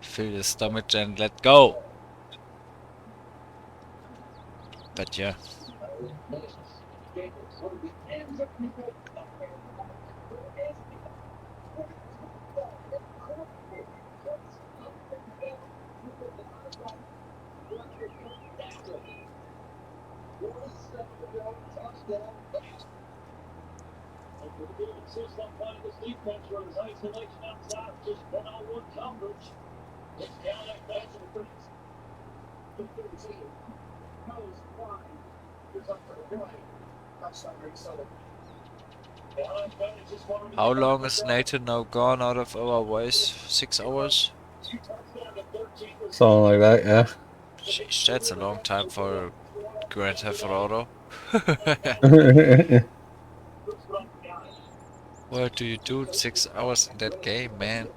Fill your stomach and let go. But yeah. How long is Nathan now gone out of our voice? 6 hours? Something like that, yeah. Sheesh, that's a long time for Grand Theft Auto. What do you do in 6 hours in that game, man?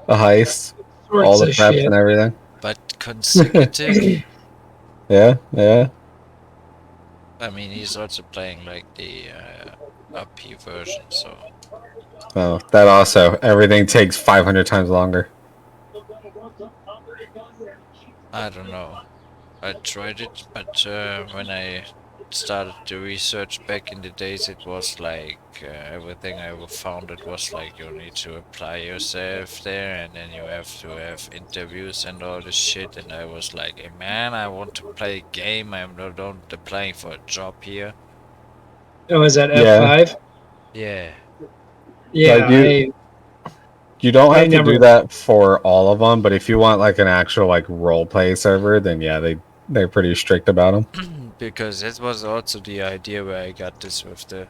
The heist, all Sorts the of preps shit. and everything. But consecutive? Yeah, yeah. I mean, he's also playing like the up version, so Oh, that also, everything takes 500 times longer. I don't know. I tried it, but when I started the research back in the days, it was like everything I found. It was like you need to apply yourself there, and then you have to have interviews and all this shit. And I was like, hey man, I want to play a game. I'm not applying for a job here. Oh, is that Yeah. F5? Yeah. Yeah, Like you don't I have to do never. that for all of them, but if you want like an actual like role play server, then yeah, they're pretty strict about them. Because that was also the idea where I got this with the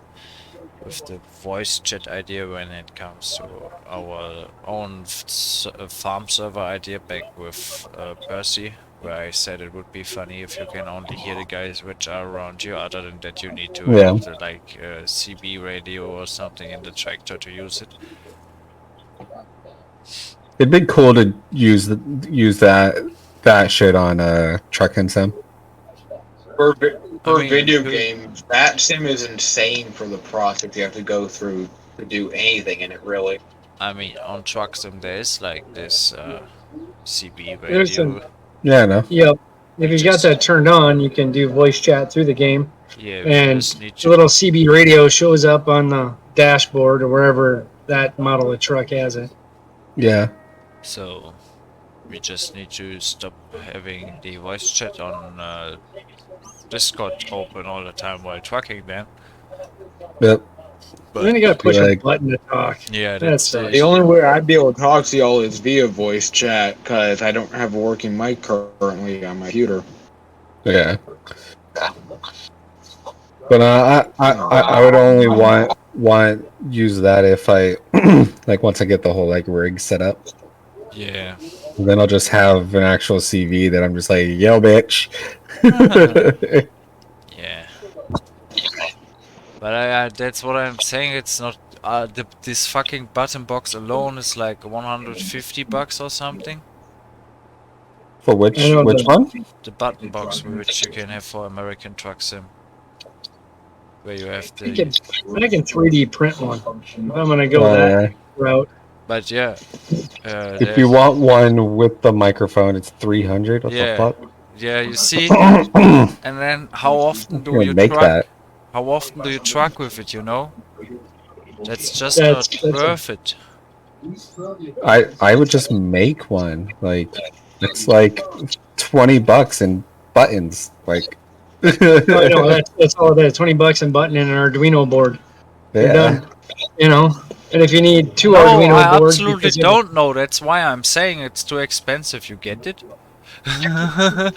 voice chat idea when it comes to our own farm server idea back with Percy, where I said it would be funny if you can only hear the guys which are around you. Other than that, you need to Yeah, have the like CB radio or something in the tractor to use it. it'd be cool to use that shit on Truckin' Sim. For I mean, video games, that sim is insane for the process you have to go through to do anything in it, really. I mean, on truck sim there is like this CB There's a radio. Yeah, I know. Yep. If You you got just that turned on, you can do voice chat through the game, yeah, you and just need the to little CB radio shows up on the dashboard or wherever that model of truck has it. Yeah. so we just need to stop having the voice chat on Discord open all the time while trucking then. Yep. And then you got to Be push like, a button to talk. Yeah, That that's sucks. The only way I'd be able to talk to y'all is via voice chat because I don't have a working mic currently on my computer. yeah. But I would only want use that if I like once I get the whole like rig set up. yeah. Then I'll just have an actual CV that I'm just like, yo, bitch. Yeah. But that's what I'm saying. It's not this fucking button box alone is like $150 or something. For I which know one? The button box which you can have for American Truck Sim, where you have I can, the. I can 3D print one. I'm gonna go Oh, that yeah. route. But yeah, If you want one with the microphone, it's 300. What the yeah, fuck? yeah. You see, and then how often do you Make truck? that. How often do you truck with it? You know, that's just That's not that's a, worth it. I would just make one. Like it's like $20 in buttons. Like oh, I know that's all that $20 and button and an Arduino board. You're yeah. done. You know, and if you need two No, Arduino I boards absolutely because you don't know. That's why I'm saying it's too expensive. You get it? I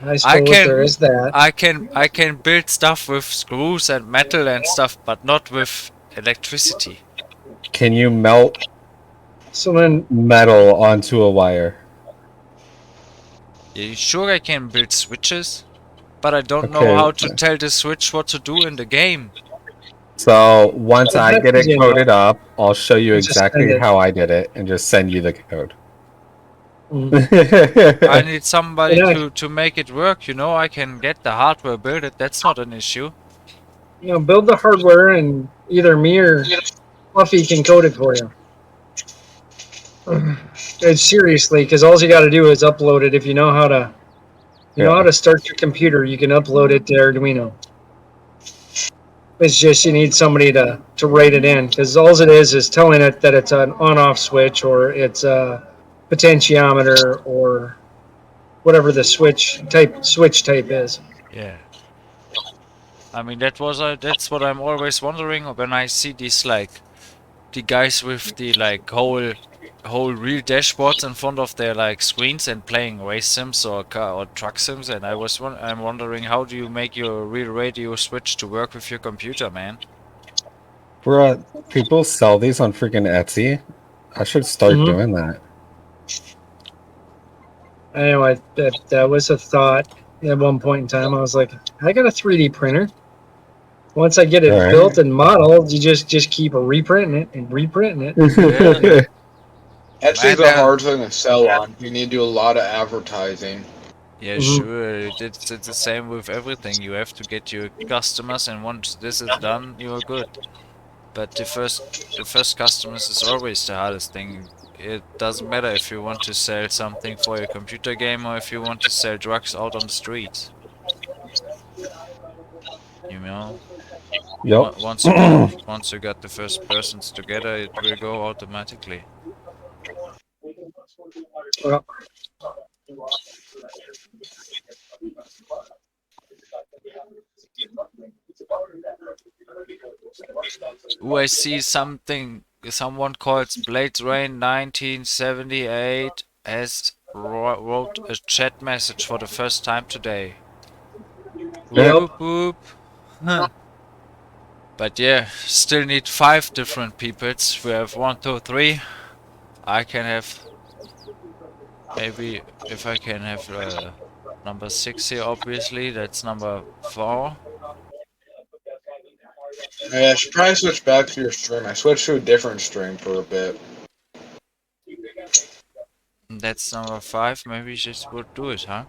I suppose can there is that. I can build stuff with screws and metal and stuff, but not with electricity. Can you melt So then, metal onto a wire? Yeah, sure I can build switches, but I don't know Okay. how to tell the switch what to do in the game. So once I that's get it easy enough. coded up, I'll show you You just send exactly it. how I did it and just send you the code. I need somebody Yeah. to make it work, you know, I can get the hardware build it, that's not an issue. You know, build the hardware, and either me or Fluffy can code it for you. Seriously, because all you got to do is upload it if you know how to You know how to start your computer. You can upload it to Arduino. It's just you need somebody to write it in, because all it is telling it that it's an on-off switch or it's a potentiometer or whatever the switch type is. Yeah. I mean that's what I'm always wondering when I see these like the guys with the like whole real dashboards in front of their like screens and playing race sims or car or truck sims, and I'm wondering, how do you make your real radio switch to work with your computer, man? Bruh, people sell these on freaking Etsy. I should start doing that. Anyway, that was a thought at one point in time. I was like, I got a 3D printer. Once I get it built and modeled, you just keep reprinting it and reprinting it. Yeah. Etsy's a hard thing to sell on. You need to do a lot of advertising. Yeah, sure. It's the same with everything. You have to get your customers, and once this is done, you are good. But the first customers is always the hardest thing. It doesn't matter if you want to sell something for your computer game or if you want to sell drugs out on the streets. You know? Yep. Once you got the first persons together, it will go automatically. Well, Ooh, I see something. Someone calls Blade Rain 1978 has wrote a chat message for the first time today. Whoop whoop. Huh. But yeah, still need 5 different peoples. We have 1, 2, 3. I can have maybe if I can have number 6 here. Obviously, that's number 4. Yeah, I should probably switch back to your stream. I switched to a different stream for a bit. That's number 5. Maybe just would do it, huh?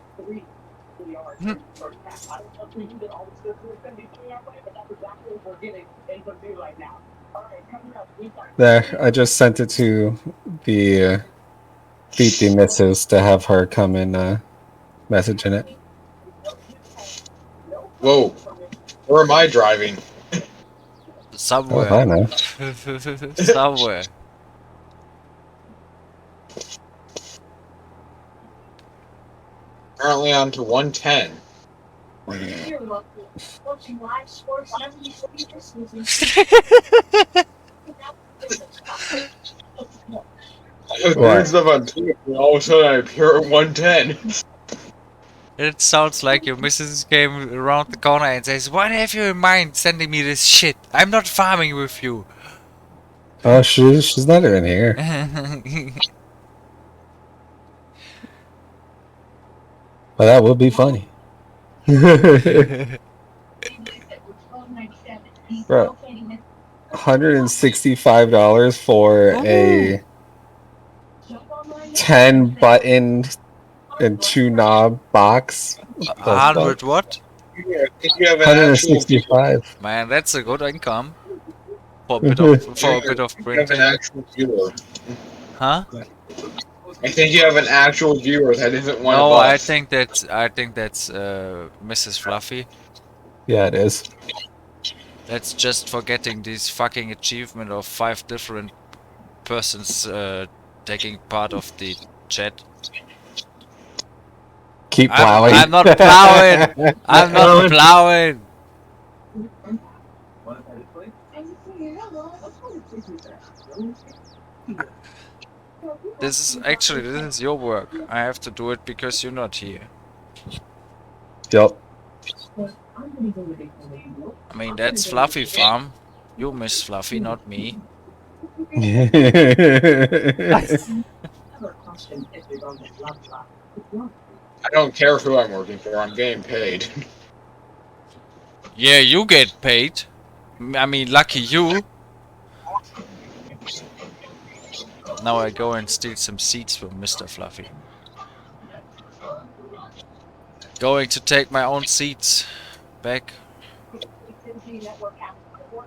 There, I just sent it to the Beat the Missus to have her come and message in it. Whoa. Where am I driving? Somewhere. Oh, I know. Somewhere. Currently on to 110. There's stuff on Twitter, and all of a sudden I appear at 110. It sounds like your missus came around the corner and says, "What have you in mind sending me this shit? I'm not farming with you." Oh, she's not even here. Well, that would be funny. Bro, $165 for a 10 button and 2 knob box. 100 what? Yeah, if you have an 165. Man, that's a good income for a bit of printing. an actual viewer. Huh? I think you have an actual viewer that isn't one No, of I us. think that's Mrs. Fluffy. Yeah, it is. That's just for getting this fucking achievement of 5 different persons taking part of the chat. Keep plowing. I'm not plowing. I'm not plowing. This is your work. I have to do it because you're not here. Yep. I mean, that's Fluffy Farm. You miss Fluffy, not me. I don't care who I'm working for, I'm getting paid. Yeah, you get paid. I mean, lucky you. Now I go and steal some seeds from Mr. Fluffy. Going to take my own seeds back.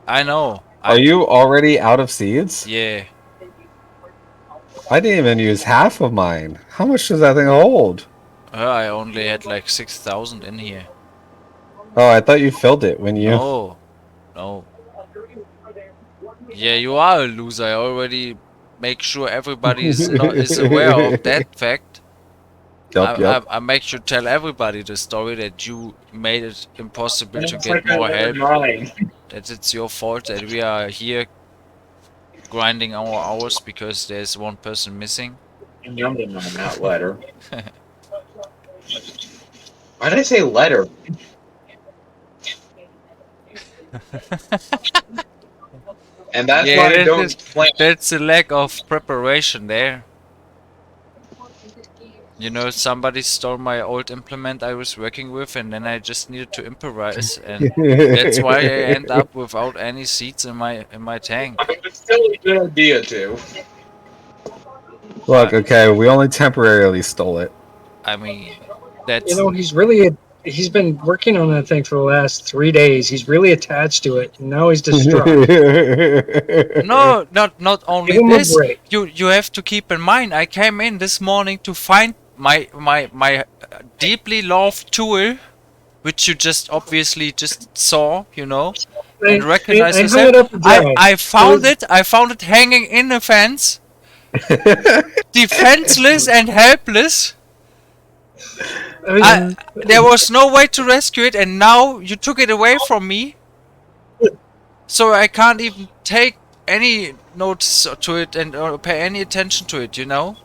I know. Are you already out of seeds? Yeah. I didn't even use half of mine. How much does that thing hold? I only had like 6,000 in here. Oh, I thought you filled it when you. No, no. Yeah, you are a loser. I already make sure everybody's not is aware of that fact. Yep. I make sure tell everybody the story that you made it impossible to It's get like I more learned help. mine. That it's your fault that we are here grinding our hours because there's one person missing. Number mine, not letter. Why did I say letter? And that's Yeah, why I don't plan. that's a lack of preparation there. You know, somebody stole my old implement I was working with, and then I just needed to improvise, and that's why I end up without any seeds in my tank. I mean, it's still a good idea too. Look, okay, we only temporarily stole it. I mean, You that's know, he's been working on that thing for the last 3 days. He's really attached to it, and now he's distraught. no, not only Give him a this. break. You have to keep in mind. I came in this morning to find my deeply loved tool, which you just obviously just saw, you know, and recognized I as hung it up to dry. I found it. I found it hanging in a fence, defenseless and helpless. I mean, There was no way to rescue it, and now you took it away from me. So I can't even take any notice to it and or pay any attention to it, you know.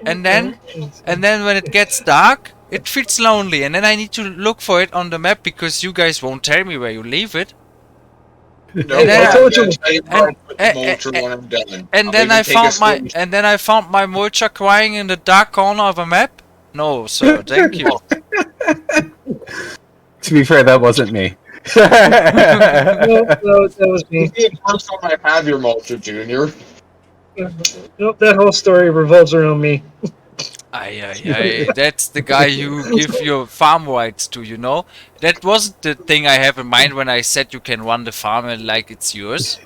And then when it gets dark, it feels lonely, and then I need to look for it on the map because you guys won't tell me where you leave it. No, And then I told you- when I'm done. And I'll then even I take found a my screenshot. mulcher crying in the dark corner of a map. No, sir, thank you. To be fair, that wasn't me. no, that was me. The first time I have your mulcher, Junior. Nope, that whole story revolves around me. Aye, that's the guy you give your farm rights to, you know? That wasn't the thing I have in mind when I said you can run the farm like it's yours.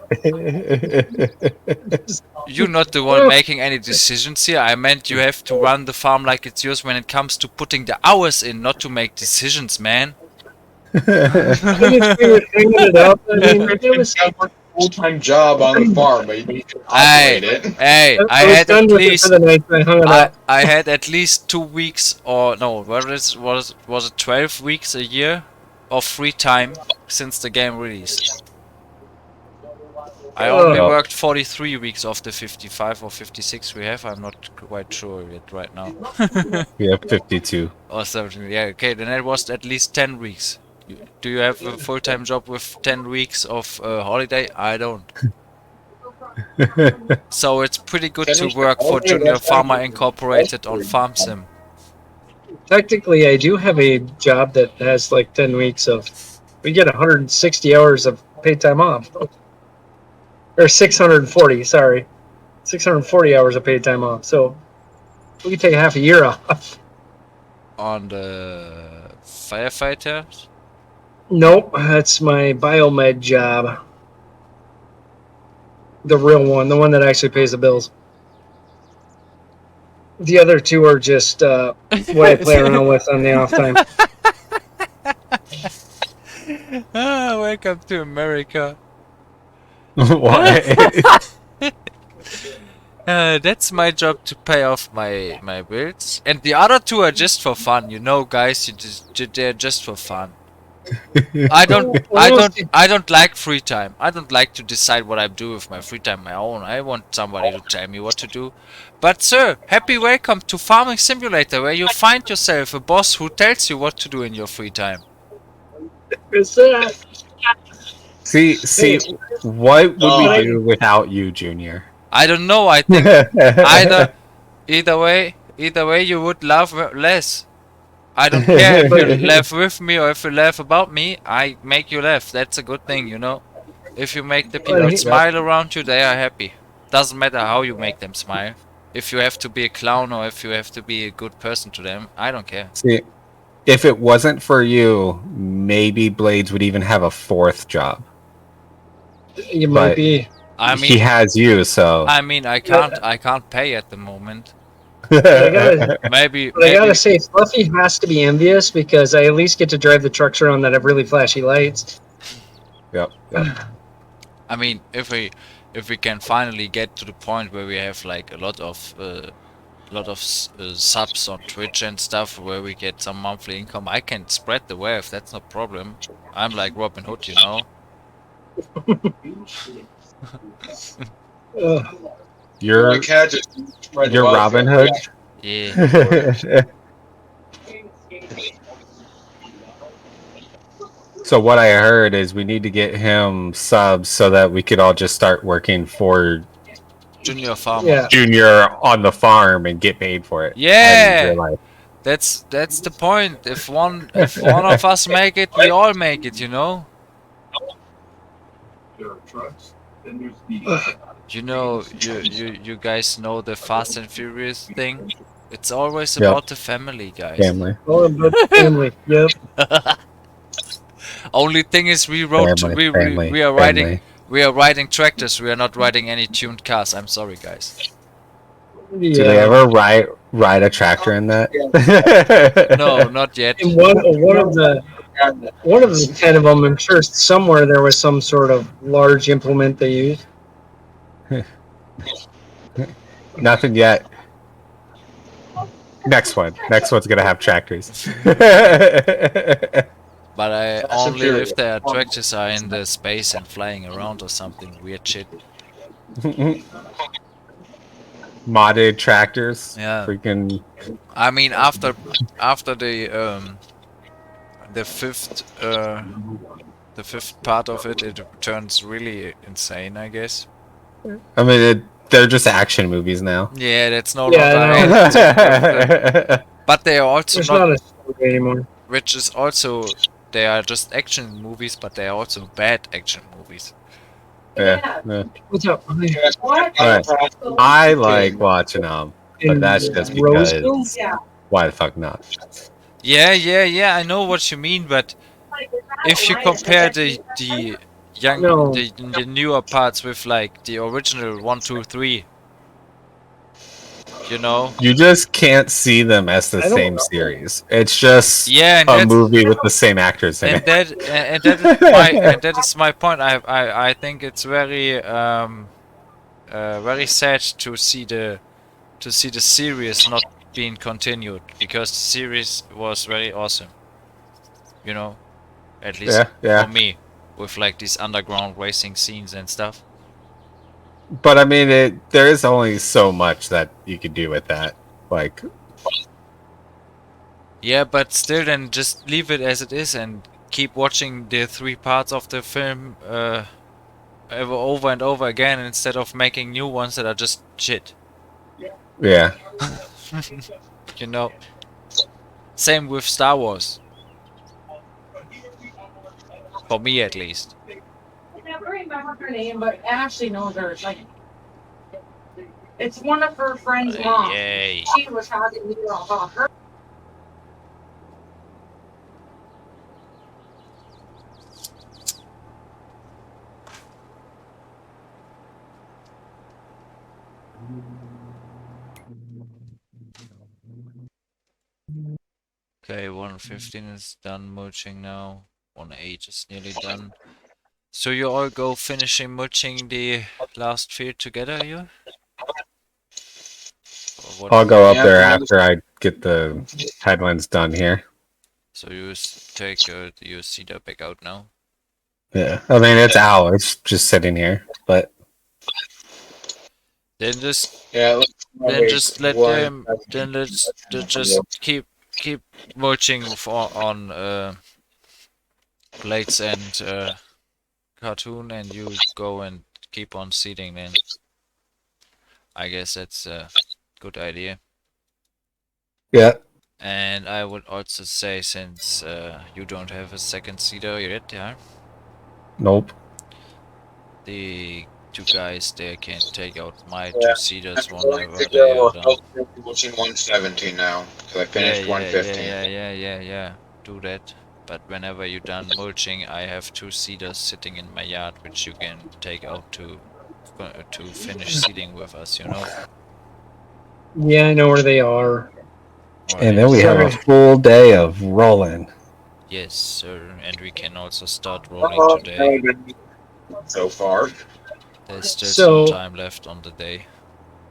You're not the one making any decisions here. I meant you have to run the farm like it's yours when it comes to putting the hours in, not to make decisions, man. I just figured hanging it up. I mean, it was. I work a full-time job on the farm, but you need to operate it. Hey, I was had done at with it least for the night. I hung it up. I had at least 2 weeks, or no, was it 12 weeks a year of free time since the game released. I only Oh. worked 43 weeks of the 55 or 56 we have. I'm not quite sure yet right now. We have 52. Or something. Yeah, okay, then it was at least 10 weeks. Do you have a full-time job with 10 weeks of holiday? I don't. So it's pretty good to work for Junior Farmer Incorporated on Farm Sim. Technically, I do have a job that has like 10 weeks of. We get 160 hours of paid time off. Or 640, sorry. 640 hours of paid time off. So we can take half a year off. On the firefighters? Nope, that's my biomed job. The real one, the one that actually pays the bills. The other two are just what I play around with on the off time. Welcome to America. Why? That's my job to pay off my bills, and the other two are just for fun. You know, guys, they're just for fun. I don't like free time. I don't like to decide what I do with my free time my own. I want somebody to tell me what to do. But sir, happy welcome to Farming Simulator, where you find yourself a boss who tells you what to do in your free time. Is that? See, what would we do without you, Junior? I don't know. I think either way you would laugh less. I don't care if you laugh with me or if you laugh about me. I make you laugh. That's a good thing, you know. If you make the people smile around you, they are happy. Doesn't matter how you make them smile. If you have to be a clown or if you have to be a good person to them, I don't care. See, if it wasn't for you, maybe Blades would even have a fourth job. You might But be. I mean, he has you, so I can't pay at the moment. Maybe But I gotta say, Fluffy has to be envious because I at least get to drive the trucks around that have really flashy lights. Yep. I mean, if we can finally get to the point where we have like a lot of subs on Twitch and stuff, where we get some monthly income, I can spread the wealth. That's no problem. I'm like Robin Hood, you know. You're Robin Hood. Yeah. So what I heard is we need to get him subs so that we could all just start working for Junior farmer. Yeah. Junior on the farm and get paid for it. Yeah. In real life. That's the point. If one of us make it, we all make it, you know. You know, you guys know the Fast and Furious thing. It's always about the family, guys. Family. All about family. Yep. Only thing is, we are riding tractors. We are not riding any tuned cars. I'm sorry, guys. Yeah. Do they ever ride a tractor in that? No, not yet. In one of the 10 of them, I'm sure somewhere there was some sort of large implement they used. Nothing yet. Next one's gonna have tractors. But only if their tractors are in the space and flying around or something weird shit. Modded tractors. Yeah. Freaking. I mean, after the fifth part of it, it turns really insane, I guess. I mean, they're just action movies now. Yeah, that's no longer. But they are also There's not a story anymore. Which is also, they are just action movies, but they are also bad action movies. Yeah. What's up? What? Right. I like watching them, but that's just because. Yeah. Why the fuck not? Yeah, I know what you mean, but if you compare the newer parts with like the original 1, 2, 3, you know, you just can't see them as the same series. It's just a movie with the same actors in it. That is my point. I think it's very very sad to see the series not being continued, because the series was very awesome. You know, at least for me, with like these underground racing scenes and stuff. But I mean, there is only so much that you could do with that. Like, yeah, but still, then just leave it as it is and keep watching the 3 parts of the film over and over again, instead of making new ones that are just shit. Yeah. You know, same with Star Wars. For me, at least. I never remember her name, but Ashley knows her. Like, it's one of her friends' moms. Yay. She was talking to me about her. Okay, 115 is done mulching now. 1.8 is nearly done. So you all go finishing mulching the last field together, you? I'll go up there after I get the headlands done here. So you take your cedar back out now? Yeah, I mean, it's out. It's just sitting here, but then just let's keep mulching on plates and cartoon, and you go and keep on seeding then. I guess that's a good idea. Yeah. And I would also say, since you don't have a second seeder yet, yeah? Nope. The 2 guys there can take out my 2 seeders whenever they are done. 117 now, so I finished 115. Yeah. Do that. But whenever you're done mulching, I have 2 seeders sitting in my yard, which you can take out to finish seeding with us, you know? Yeah, I know where they are. And then we have a Sorry. full day of rolling. Yes, sir. And we can also start rolling today. So far. There's still some So, time left on the day.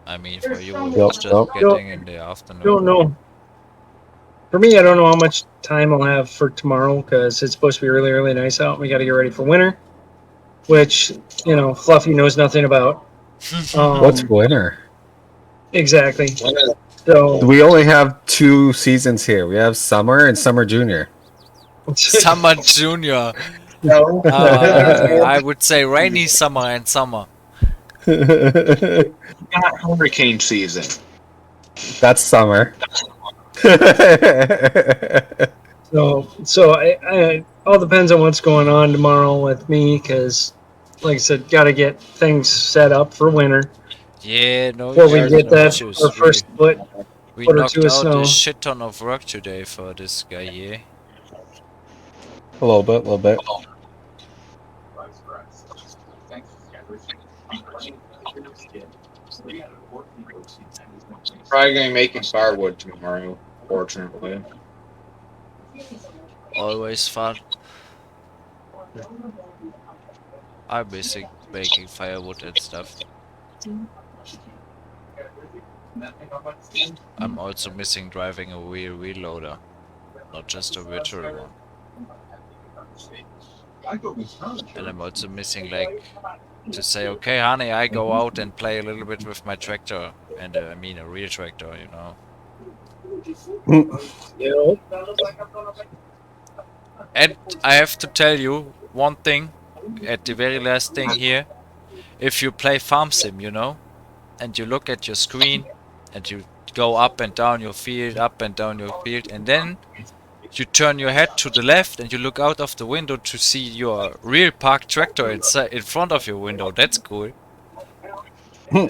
I mean, for There's you, so if many it's Yep, just yep. getting in the afternoon. don't know. For me, I don't know how much time I'll have for tomorrow because it's supposed to be really, really nice out. We got to get ready for winter, which, Fluffy knows nothing about. What's Um, winter? exactly. So, We only have 2 seasons here. We have summer and summer junior. Summer Junior. No. I would say rainy summer and summer. Not hurricane season. That's summer. so I all depends on what's going on tomorrow with me because, like I said, got to get things set up for winter Yeah, no before we issues, get no that our issues. first We foot or two knocked of out a snow. shit ton of work today for this guy, yeah. A little bit. Probably gonna be making firewood tomorrow, fortunately. Always fun. I'm missing making firewood and stuff. I'm also missing driving a wheel loader, not just a virtual one. And I'm also missing, like, to say, okay, honey, I go out and play a little bit with my tractor. And I mean a real tractor, you know. And I have to tell you one thing, at the very last thing here. If you play Farm Sim, you know, and you look at your screen, and you go up and down your field, and then you turn your head to the left and you look out of the window to see your real parked tractor inside, in front of your window. That's cool. Well,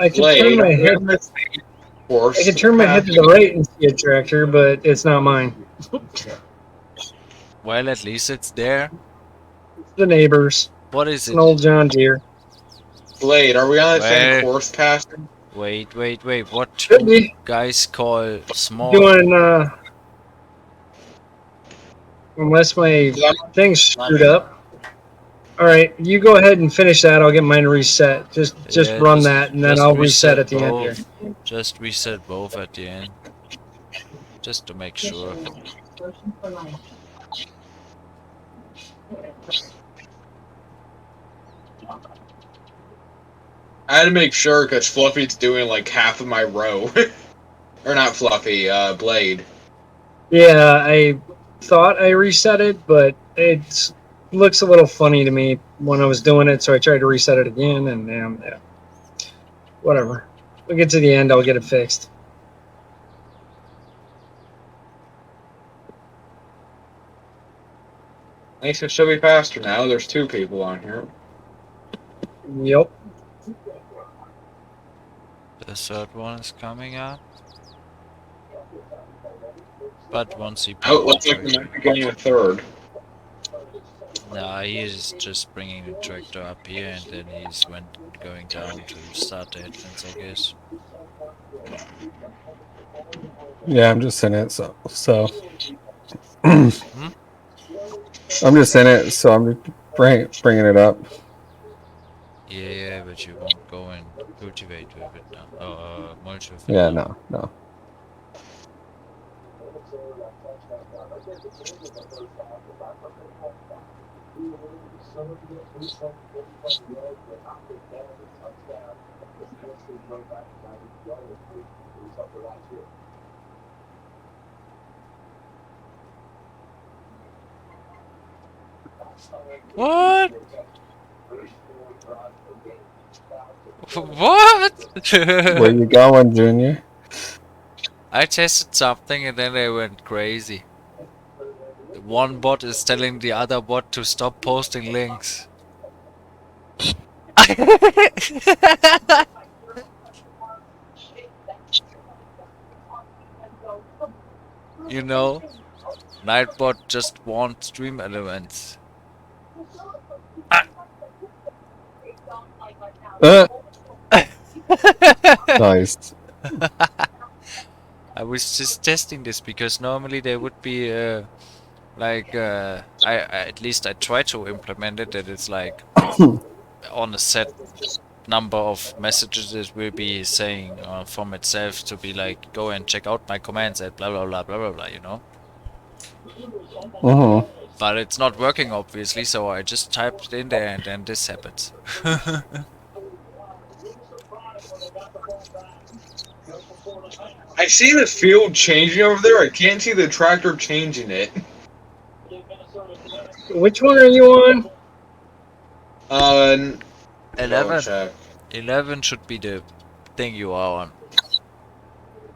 I can turn Blade, my are we head. on this I horse can turn my head to the right and see a tractor, but it's not mine. Well, at least it's there. It's the neighbors. What It's is an it? old John Deere. Blade, are we on the same Well, course, Pastor? wait. What Should do be guys call small? doing unless my thing's screwed up. All right, you go ahead and finish that. I'll get mine reset. Just Yeah, run that, and then I'll reset at the end here. Just reset both at the end, just to make sure. I had to make sure because Fluffy's doing like half of my row. Or not Fluffy, Blade. Yeah, I thought I reset it, but it looks a little funny to me when I was doing it, so I tried to reset it again, and yeah, whatever. We'll get to the end. I'll get it fixed. At least it should be faster now. There's 2 people on here. Yep. The third one is coming up. But once he Oh, it parked looks the like we tractor. might be getting a third. Nah, he is just bringing the tractor up here and then he's going down to start the entrance, I guess. Yeah, I'm just in it. So I'm just in it. So I'm just bringing it up. Yeah, but you won't go and cultivate with it now. Mulch with it Yeah, now. no. What? What? Where you going, Junior? I tested something and then they went crazy. One bot is telling the other bot to stop posting links. You know, Nightbot just wants stream elements. Ah. Nice. I was just testing this because normally there would be I at least I try to implement it that it's like on a set number of messages it will be saying from itself to be like go and check out my commands at blah blah blah blah blah blah, you know. But it's not working obviously, so I just typed it in there and then this happens. I see the field changing over there. I can't see the tractor changing it. Which one are you on? Double 11. check. 11 should be the thing you are on.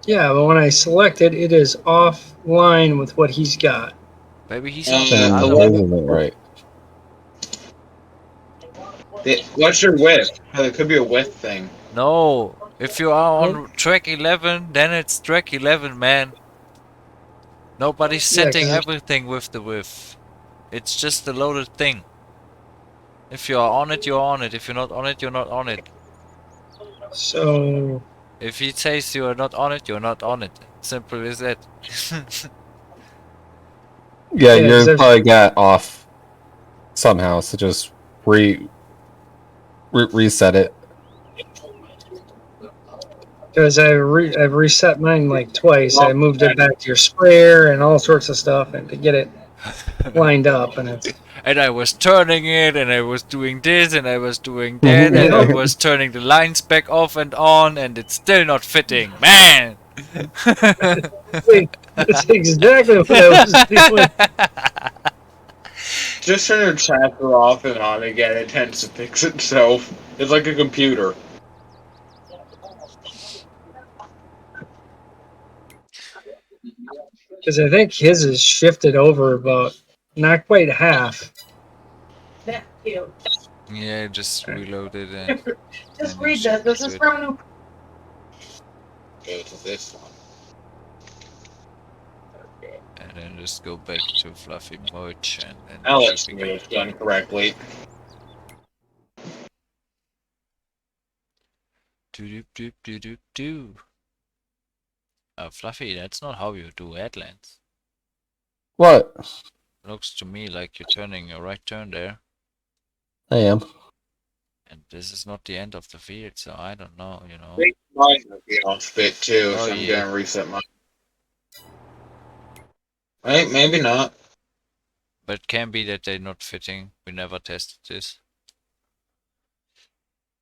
Yeah, but when I select it, it is offline with what he's got. Maybe he's on the Then other that one. isn't right. What's your width? It could be a width thing. No, if you are on track 11, then it's track 11, man. Nobody's Yeah, setting 'cause everything with the width. It's just a loaded thing. If you are on it, you're on it. If you're not on it, you're not on it. so If he says you are not on it, you're not on it. Simple as that. Yeah, Yeah, 'cause you there's- probably got off somehow, so just reset it. because I've reset mine like twice. I moved it back to your sprayer and all sorts of stuff, and to get it lined up, and it's And I was turning it, and I was doing this, and I was doing that, and I was turning the lines back off and on, and it's still not fitting. Man! that's exactly what I was doing. Just turn your tractor off and on again. It tends to fix itself. It's like a computer. Because I think his is shifted over about not quite half. That too. Yeah, just reloaded and Just And read it's this. This is good. from new. Go to this one. and then just go back to Fluffy Moch and then Now it let's should see be if it's done correctly. do do do do do do. Fluffy, that's not how you do headlands. What? Looks to me like you're turning a right turn there, I am. and this is not the end of the field, so I don't know, you know. I think mine will be off bit too, Oh, so I'm yeah. gonna reset mine. Right, maybe not. But it can be that they're not fitting. We never tested this.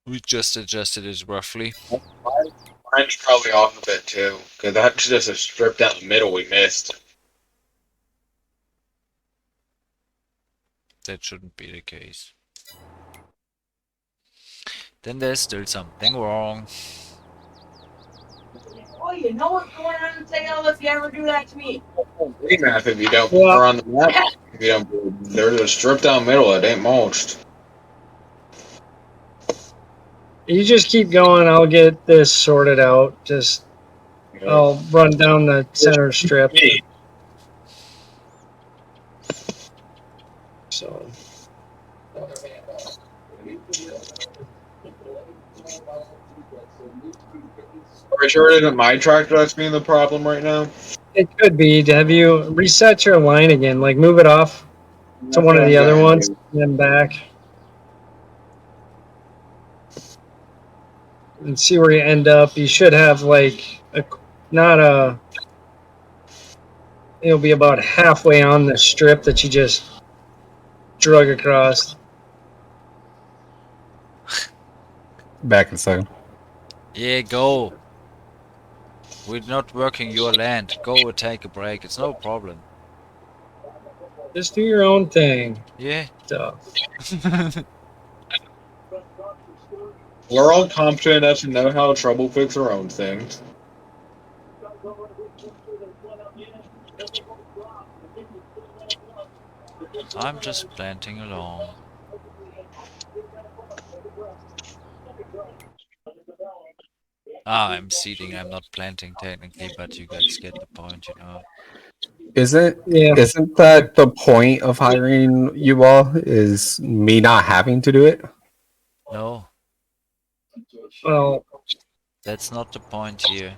We just adjusted it roughly. Mine's probably off a bit too, because that's just a strip down the middle we missed. That shouldn't be the case. Then there's still something wrong. Oh, you know what's going on in sale if you ever do that to me. Remap if you don't Well- or on the map. If you don't, there's a strip down the middle that ain't mulched. You just keep going. I'll get this sorted out. Just I'll run down the center strip. So Are you sure it isn't my tractor that's being the problem right now? it could be. Have you reset your line again? Like move it off to one of the other ones, and then back, and see where you end up. You should have like not a. It'll be about halfway on the strip that you just drug across. Back in a second. Yeah, go. We're not working your land. Go take a break. It's no problem. Just do your own thing. Yeah. So, We're all competent enough to know how to trouble fix our own things. I'm just planting along. I'm seeding. I'm not planting technically, but you guys get the point, you know. yeah. Isn't that the point of hiring you all? Is me not having to do it? No. Well, That's not the point here.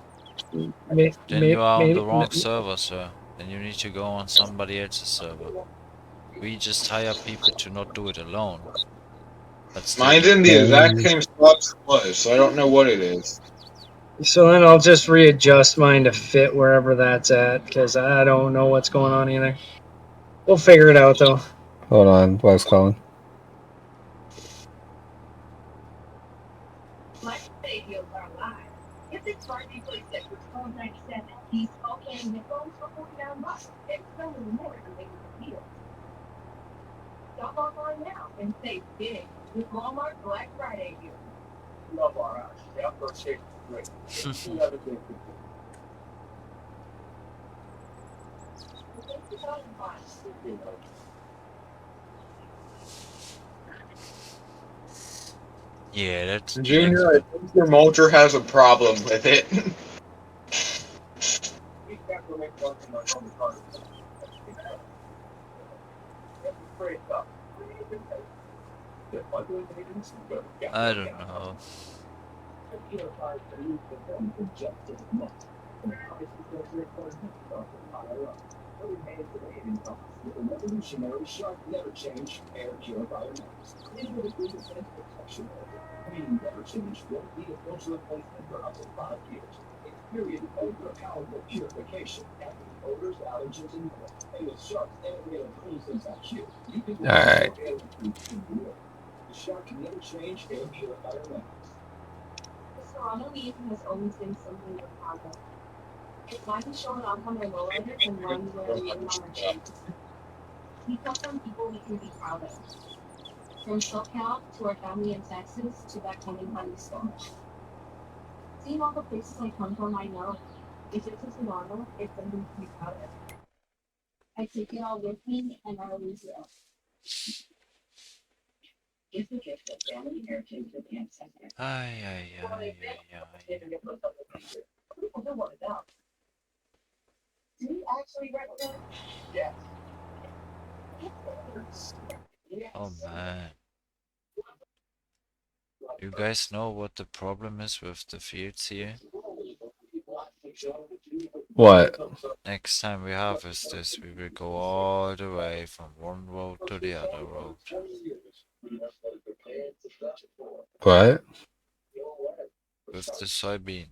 May, Then you are on the maybe, wrong server, sir. Then you need to go on somebody else's server. We just hire people to not do it alone. But still, Mine's in the exact same spot as it was, so I don't know what it is. so then I'll just readjust mine to fit wherever that's at because I don't know what's going on either. We'll figure it out though. Hold on, Wes calling. My radios are live. If it's Barbie PlayStation phone 97, these okay nickels for $49. It's so more than they can feel. Shop online now and save big with Walmart Black Friday deals. Love our eyes. Yeah, first take great. yeah, that's Junior, I think your mulcher has a problem with it. I don't know. Revolutionary shark never change air purifier maps. Meaning never change won't be a filter replacement for up to 5 years. It's period odor powerful purification, tackling odors, allergens, and more. And with Shark's integrated clean sense IQ, you can do Alright. air improvement. The Shark can never change air purifier maps. The Serrano Legion has always been something we're proud of. It's why we show it off on our lowriders and why we wear it on our shirts. We come from people we can be proud of. From SoCal to our family in Texas to back home in Jalisco. Seeing all the places I come from, I know if it's a Serrano, it's something to be proud of. I take it all with me and I always will. It's a gift of family heritage with the ancestors. Ay, ay, ay, ay, ay. Do you actually recommend? Yes. Oh man. You guys know what the problem is with the fields here? What? Next time we harvest this, we will go all the way from one road to the other road. What? With the soybeans.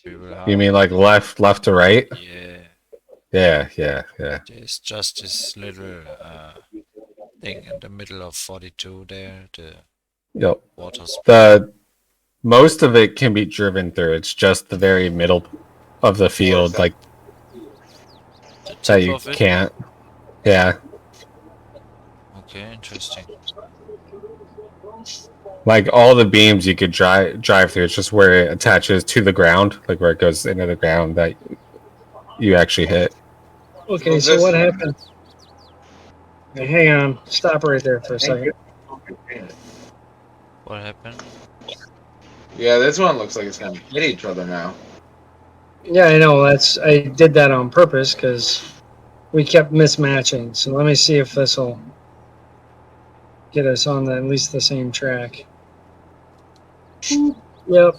We will You mean harvest. like left to right? Yeah. Yeah. There's just this little thing in the middle of 42 there, the Yep. water spout. The most of it can be driven through. It's just the very middle of the field, like The that tip you of it? can't. Yeah. Okay, interesting. Like all the beams you could drive through. It's just where it attaches to the ground, like where it goes into the ground that you actually hit. Okay, so what happened? Hey, hang on, stop right there for a second. What happened? Yeah, this one looks like it's gonna hit each other now. Yeah, I know. I did that on purpose because we kept mismatching. So let me see if this will get us on at least the same track. Yep,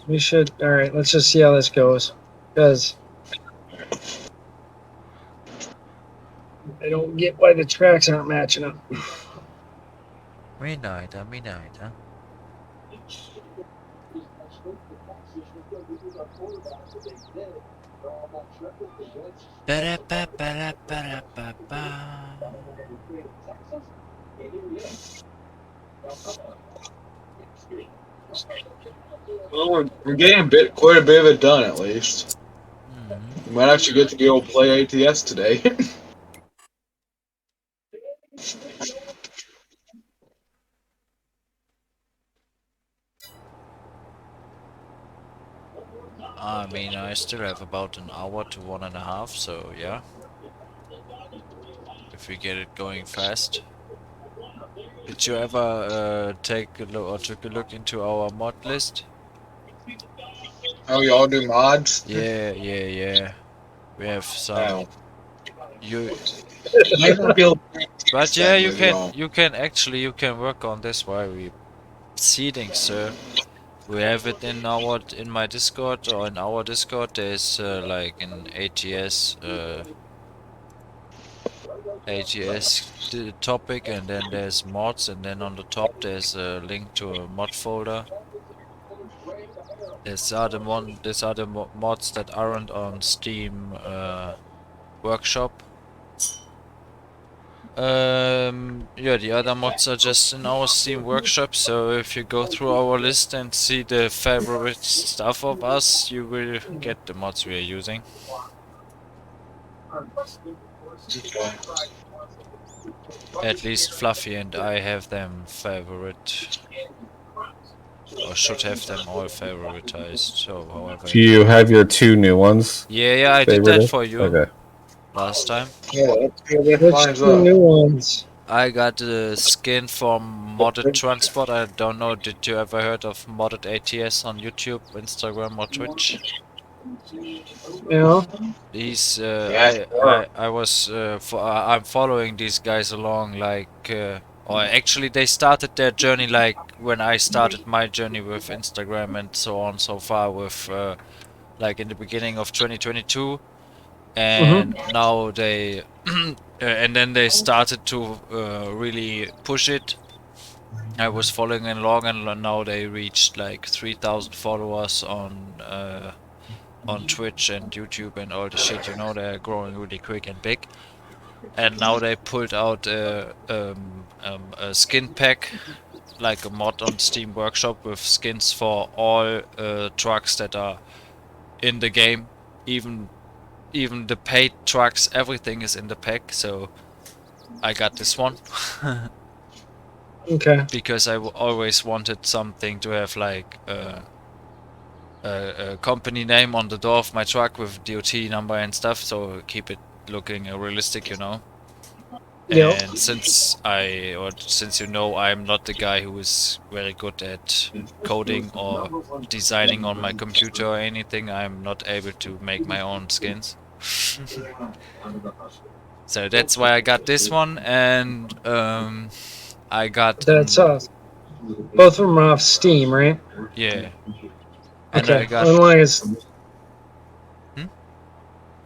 we should. All right, let's just see how this goes. Because I don't get why the tracks aren't matching up. Me neither. Ba-da-ba-ba-da-ba-da-ba-ba. Well, we're getting quite a bit of it done at least. We might actually get to go play ATS today. I mean, I still have about an hour to 1.5, so yeah. If we get it going fast. Did you ever take a look or took a look into our mod list? Oh, y'all do mods? Yeah. We have some. Oh. You. I might not be able to But yeah, with y'all. you can work on this while we seeding, sir. We have it in my Discord, or in our Discord. There's like an ATS topic, and then there's mods, and then on the top there's a link to a mod folder. These are the mods that aren't on Steam Workshop. Yeah, the other mods are just in our Steam Workshop, so if you go through our list and see the favorite stuff of us, you will get the mods we are using. Okay. At least Fluffy and I have them favorite, or should have them all favoritized, so however Do you have your 2 new ones? Yeah, I did that Favorited? for you Okay. last time. Yeah, let's go get Which lines two up. new ones? I got the skin from Modded Transport. I don't know, did you ever heard of Modded ATS on YouTube, Instagram, or Twitch? Yeah. These Yeah, sure. I'm following these guys along, like or actually they started their journey like when I started my journey with Instagram and so on so far with like in the beginning of 2022, and now they and then they started to really push it. I was following along, and now they reached like 3,000 followers on Twitch and YouTube and all the shit. You know, they're growing really quick and big. And now they pulled out a skin pack, like a mod on Steam Workshop with skins for all trucks that are in the game. Even the paid trucks, everything is in the pack. So I got this one. Okay. Because I always wanted something to have like a company name on the door of my truck with DOT number and stuff, so keep it looking realistic, you know. Yep. And since you know I'm not the guy who is very good at coding or designing on my computer or anything, I'm not able to make my own skins. So that's why I got this one, and I got That's both of them are off Steam, right? yeah. And Okay. I got As long as Hmm?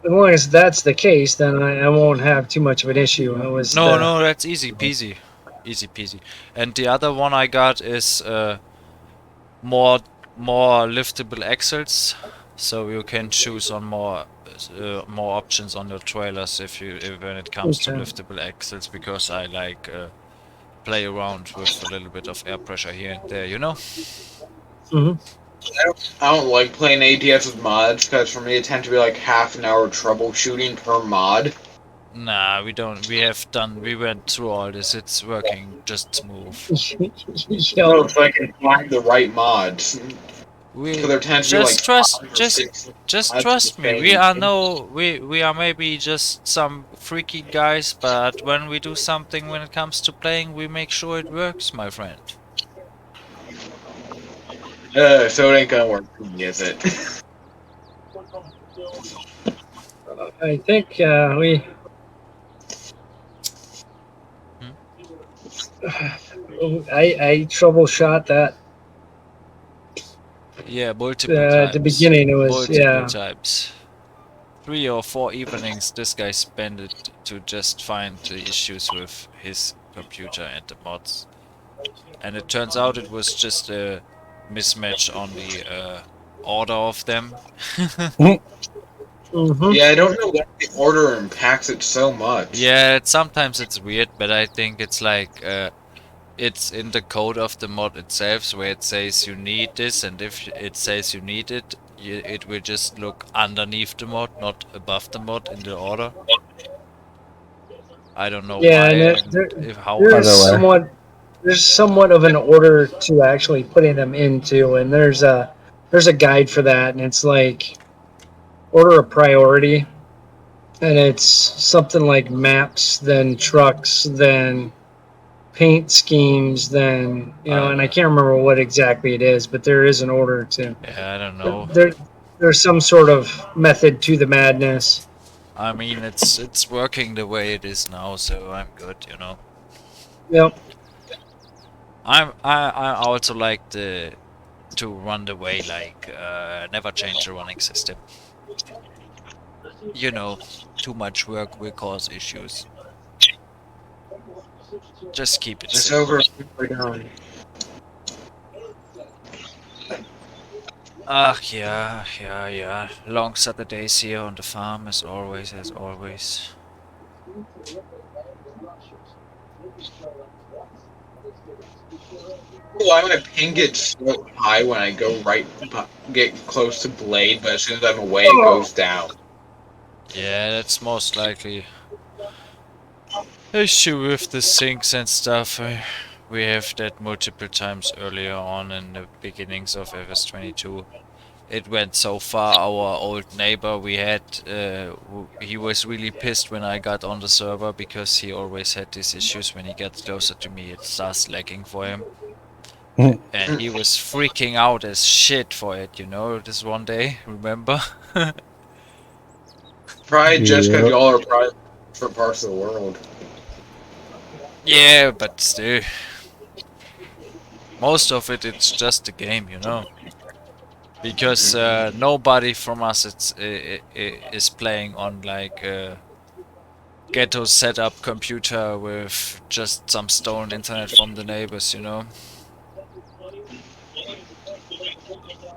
as long as that's the case, then I won't have too much of an issue. It was no, that's easy peasy, easy peasy. And the other one I got is more liftable axles, so you can choose on more options on your trailers when it comes to Okay. liftable axles, because I like play around with a little bit of air pressure here and there, you know. I don't like playing ATS with mods because for me it tends to be like half an hour troubleshooting per mod. Nah, we don't. We went through all this. It's working just smooth. Yo, So I can find the right mods. Because there tends to be like Just trust me. We are maybe just some freaky guys, but when we do something when it comes to playing, we make sure it works, my friend. So it ain't gonna work for me, is it? I think we. I troubleshot that. Yeah, multiple times. At the beginning, it was multiple times. 3 or 4 evenings this guy spent it to just find the issues with his computer and the mods. And it turns out it was just a mismatch on the order of them. Yeah, I don't know why the order impacts it so much. Yeah, sometimes it's weird, but I think it's like it's in the code of the mod itself, where it says you need this, and if it says you need it, it will just look underneath the mod, not above the mod in the order. I don't know yeah, why and how. there's somewhat of an order to actually putting them into, and there's a guide for that, and it's like order of priority, and it's something like maps, then trucks, then paint schemes, then and I can't remember what exactly it is, but there is an order to. Yeah, I don't know. There's some sort of method to the madness. I mean, it's working the way it is now, so I'm good, you know. Yep. I also like the to run the way, like never change the running system. You know, too much work will cause issues. Just keep it It's simple. over. We're done. Ah, yeah. Long Saturdays here on the farm, as always, as always. Why my ping gets so high when I go get close to blade, but as soon as I'm away, it goes down. Yeah, that's most likely issue with the sinks and stuff. We have that multiple times earlier on in the beginnings of FS22. It went so far. Our old neighbor we had, he was really pissed when I got on the server because he always had these issues when he gets closer to me. It starts lagging for him. And he was freaking out as shit for it, this one day, remember? Probably just because Yep. y'all are probably different parts of the world. Yeah, but still. Most of it's just a game, because nobody from us is playing on like a ghetto setup computer with just some stolen internet from the neighbors.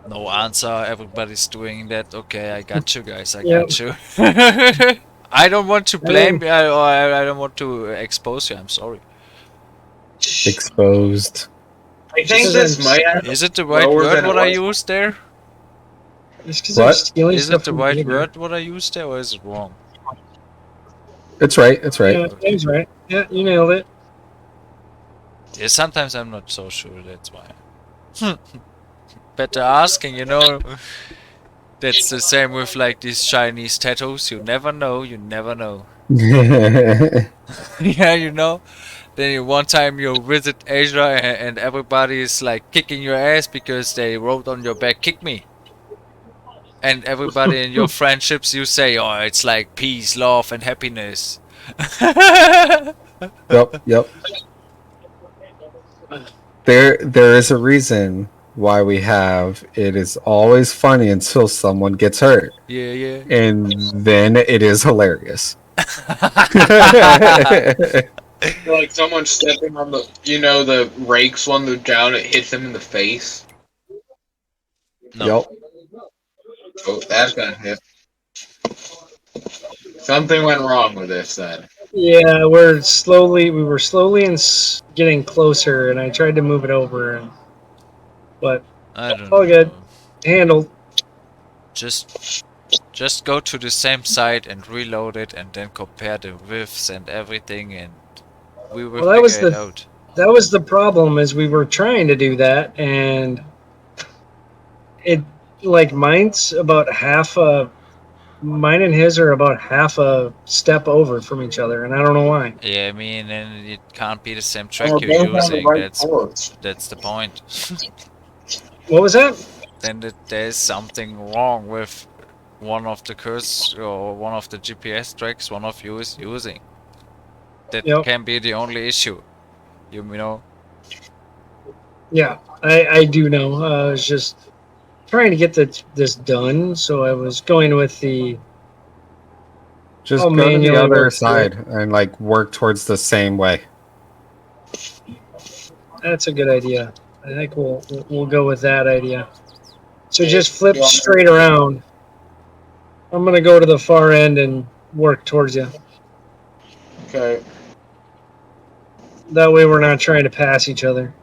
No answer. Everybody's doing that. Okay, I got you guys. I Yep. got you. I don't want to blame you, or I don't want to expose you. I'm sorry. Exposed. I think this might have Is it the right lower word than it what I was. used there? It's because I'm What? stealing Is stuff it the from right neighbor. word what I used there, or is it wrong? It's right. It's right. Yeah, that's right. Yeah, you nailed it. Yeah, sometimes I'm not so sure. That's why. Better asking, That's the same with like these Chinese tattoos. You never know. You never know. Yeah. Then one time you visit Asia and everybody is like kicking your ass because they wrote on your back, "Kick me." And everybody in your friendships, you say, "Oh, it's like peace, love, and happiness." Yep. There is a reason why we have it is always funny until someone gets hurt. Yeah. And then it is hilarious. Like someone stepping on the rakes when they're down, it hits them in the face. No. Yep. Oh, that's gonna hit. Something went wrong with this then. Yeah, we were slowly getting closer, and I tried to move it over, but I don't all good. know. Handled. Just go to the same site and reload it and then compare the widths and everything and we will Well, figure it out. that was the problem is we were trying to do that, and it like mine and his are about half a step over from each other, and I don't know why. Yeah, I mean, and it can't be the same And track we're you're both on the using. right course. That's the point. What was that? Then there's something wrong with one of the curse or one of the GPS tracks one of you is using. That Yep. can be the only issue. You know. Yeah, I do know. I was just trying to get this done, so I was going with the. Just I'll go to the manually other work through it. side and like work towards the same way. That's a good idea. I think we'll go with that idea. So Yeah, just flip you want- straight around. I'm gonna go to the far end and work towards you. Okay. That way we're not trying to pass each other.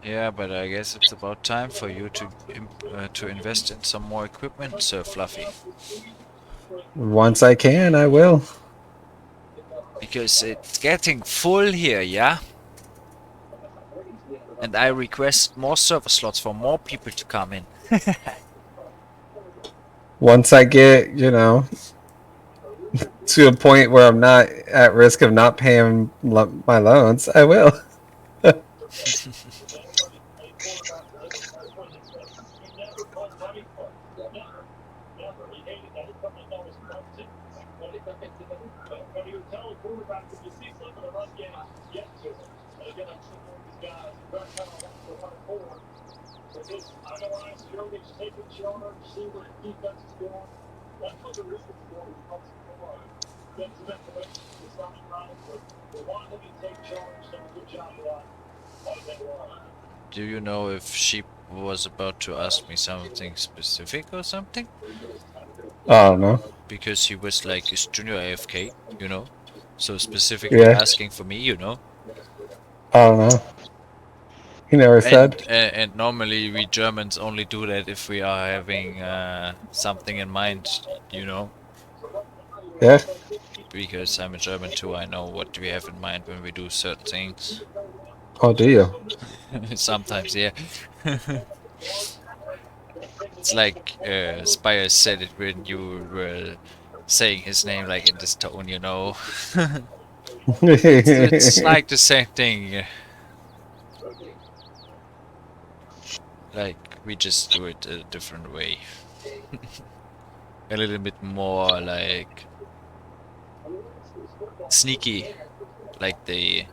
Yeah, but I guess it's about time for you to invest in some more equipment, Sir Fluffy. Once I can, I will. Because it's getting full here, yeah? And I request more server slots for more people to come in. Once I get, to a point where I'm not at risk of not paying my loans, I will. Do you know if she was about to ask me something specific or something? I don't know. Because he was like, is Junior AFK, you know? So specifically Yeah. asking for me, you know? I don't know. He never said. And normally we Germans only do that if we are having something in mind, you know? Yeah. Because I'm a German too, I know what we have in mind when we do certain things. Oh, do you? Sometimes, yeah. It's like Spire said it when you were saying his name like in this tone, you know. It's like the same thing. Like we just do it a different way. A little bit more like sneaky, like the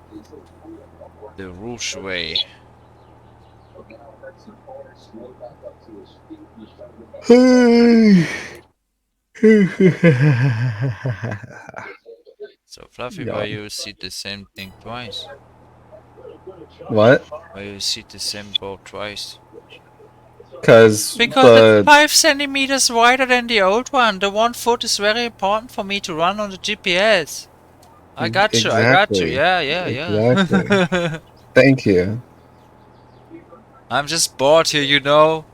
Rouge way. So Fluffy, why Yawn. you see the same thing twice? What? Why you see the same boat twice? Because Because it's the 5 centimeters wider than the old one. The 1 foot is very important for me to run on the GPS. I got you, I got you. exactly, Yeah, yeah, exactly. yeah. Thank you. I'm just bored here, you know.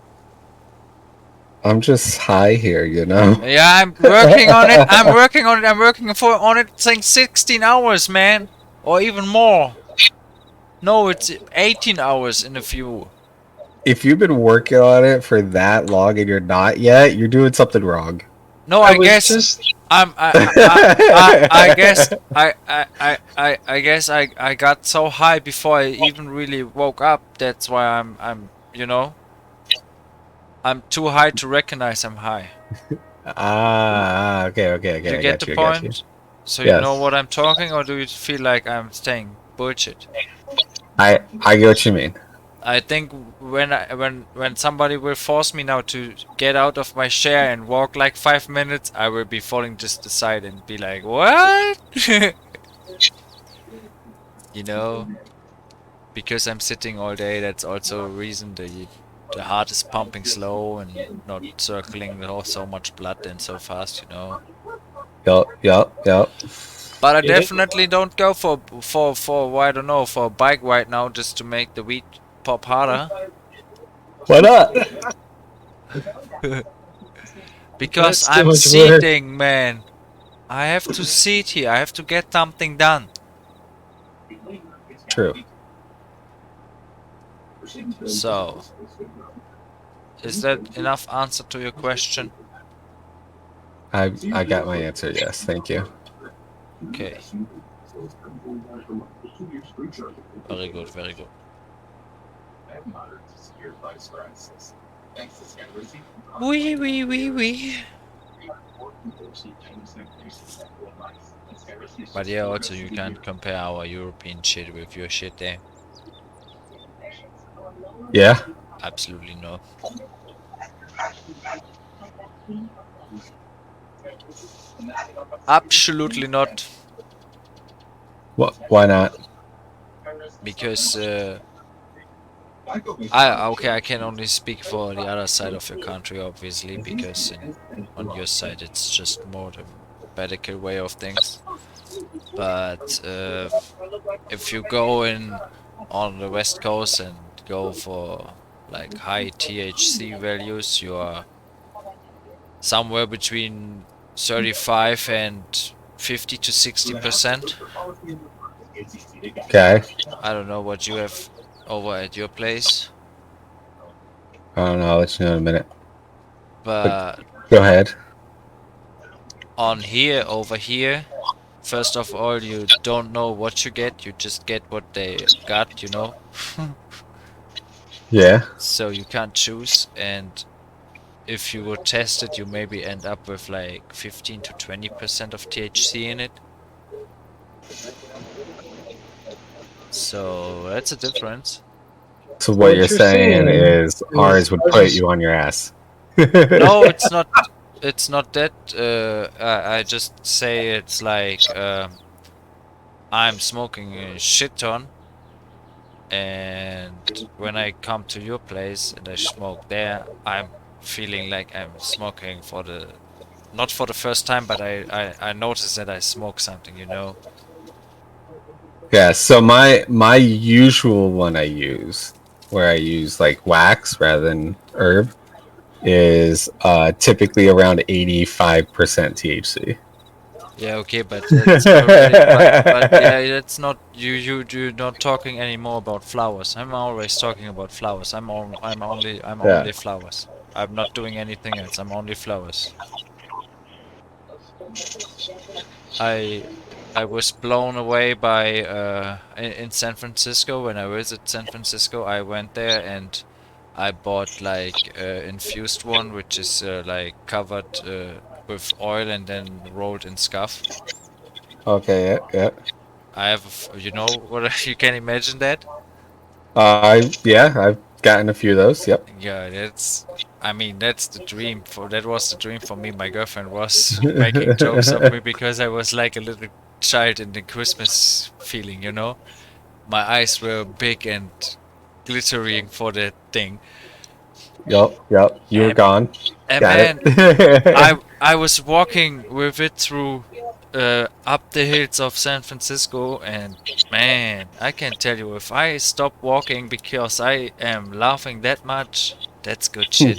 I'm just high here, you know. Yeah, I'm working on it. I'm working on it. I'm working on it since 16 hours, man. Or even more. No, it's 18 hours in a few. If you've been working on it for that long and you're not yet, you're doing something wrong. No, I I was guess just I guess I guess I got so high before I even really woke up. That's why I'm you know, I'm too high to recognize I'm high. Okay, okay, Do okay. you I get got the you. I got you. point? So you know Yes, what I'm talking, or do you feel like I'm saying bullshit? I get what you mean. I think when somebody will force me now to get out of my chair and walk like 5 minutes, I will be falling just aside and be like, what? You know, because I'm sitting all day. That's also a reason the heart is pumping slow and not circling so much blood and so fast. You know. Yup, yup, yup. But I get it. definitely don't go for I don't know, for a bike right now just to make the weed pop harder. Why not? Because That's too I'm much work. seating, man. I have to seat here. I have to get something done. True. So, is that enough answer to your question? I got my answer. Yes, thank you. Okay. Very good, very good. Wee wee wee wee. But yeah, also you can't compare our European shit with your shit there. Yeah. Absolutely no. Absolutely not. What? Why not? Because I can only speak for the other side of your country, obviously, because on your side it's just more the medical way of things. But if you go in on the west coast and go for like high THC values, you are somewhere between 35 and 50 to 60%. Okay. I don't know what you have over at your place, I don't know. I'll let you know in a minute. but Go ahead. on here, over here, first of all, you don't know what you get. You just get what they got, you know. Yeah. So you can't choose. And if you would test it, you maybe end up with like 15 to 20% of THC in it. So that's a difference. So what you're saying is ours would put is- you on your ass. No, it's not. It's not that. I just say it's like I'm smoking a shit ton, and when I come to your place and I smoke there, I'm feeling like I'm smoking for the not for the first time, but I notice that I smoke something, you know. Yeah, so my usual one I use, where I use like wax rather than herb, is typically around 85% THC. Yeah, okay, but that's already. But yeah, that's not you're not talking anymore about flowers. I'm always talking about flowers. I'm Yeah. only flowers. I'm not doing anything else. I'm only flowers. I I was blown away by in San Francisco when I visited San Francisco. I went there and I bought like infused one, which is like covered with oil and then rolled in scuff. Okay, yeah. I have, you know, what you can imagine that. I've gotten a few of those. Yep. Yeah, that's. I mean, that's the dream for. That was the dream for me. My girlfriend was making jokes of me because I was like a little child in the Christmas feeling, you know. My eyes were big and glittering for that thing. Yep. You were And, gone. and Got man, it. I was walking with it through up the hills of San Francisco, and man, I can tell you, if I stop walking because I am laughing that much, that's good shit.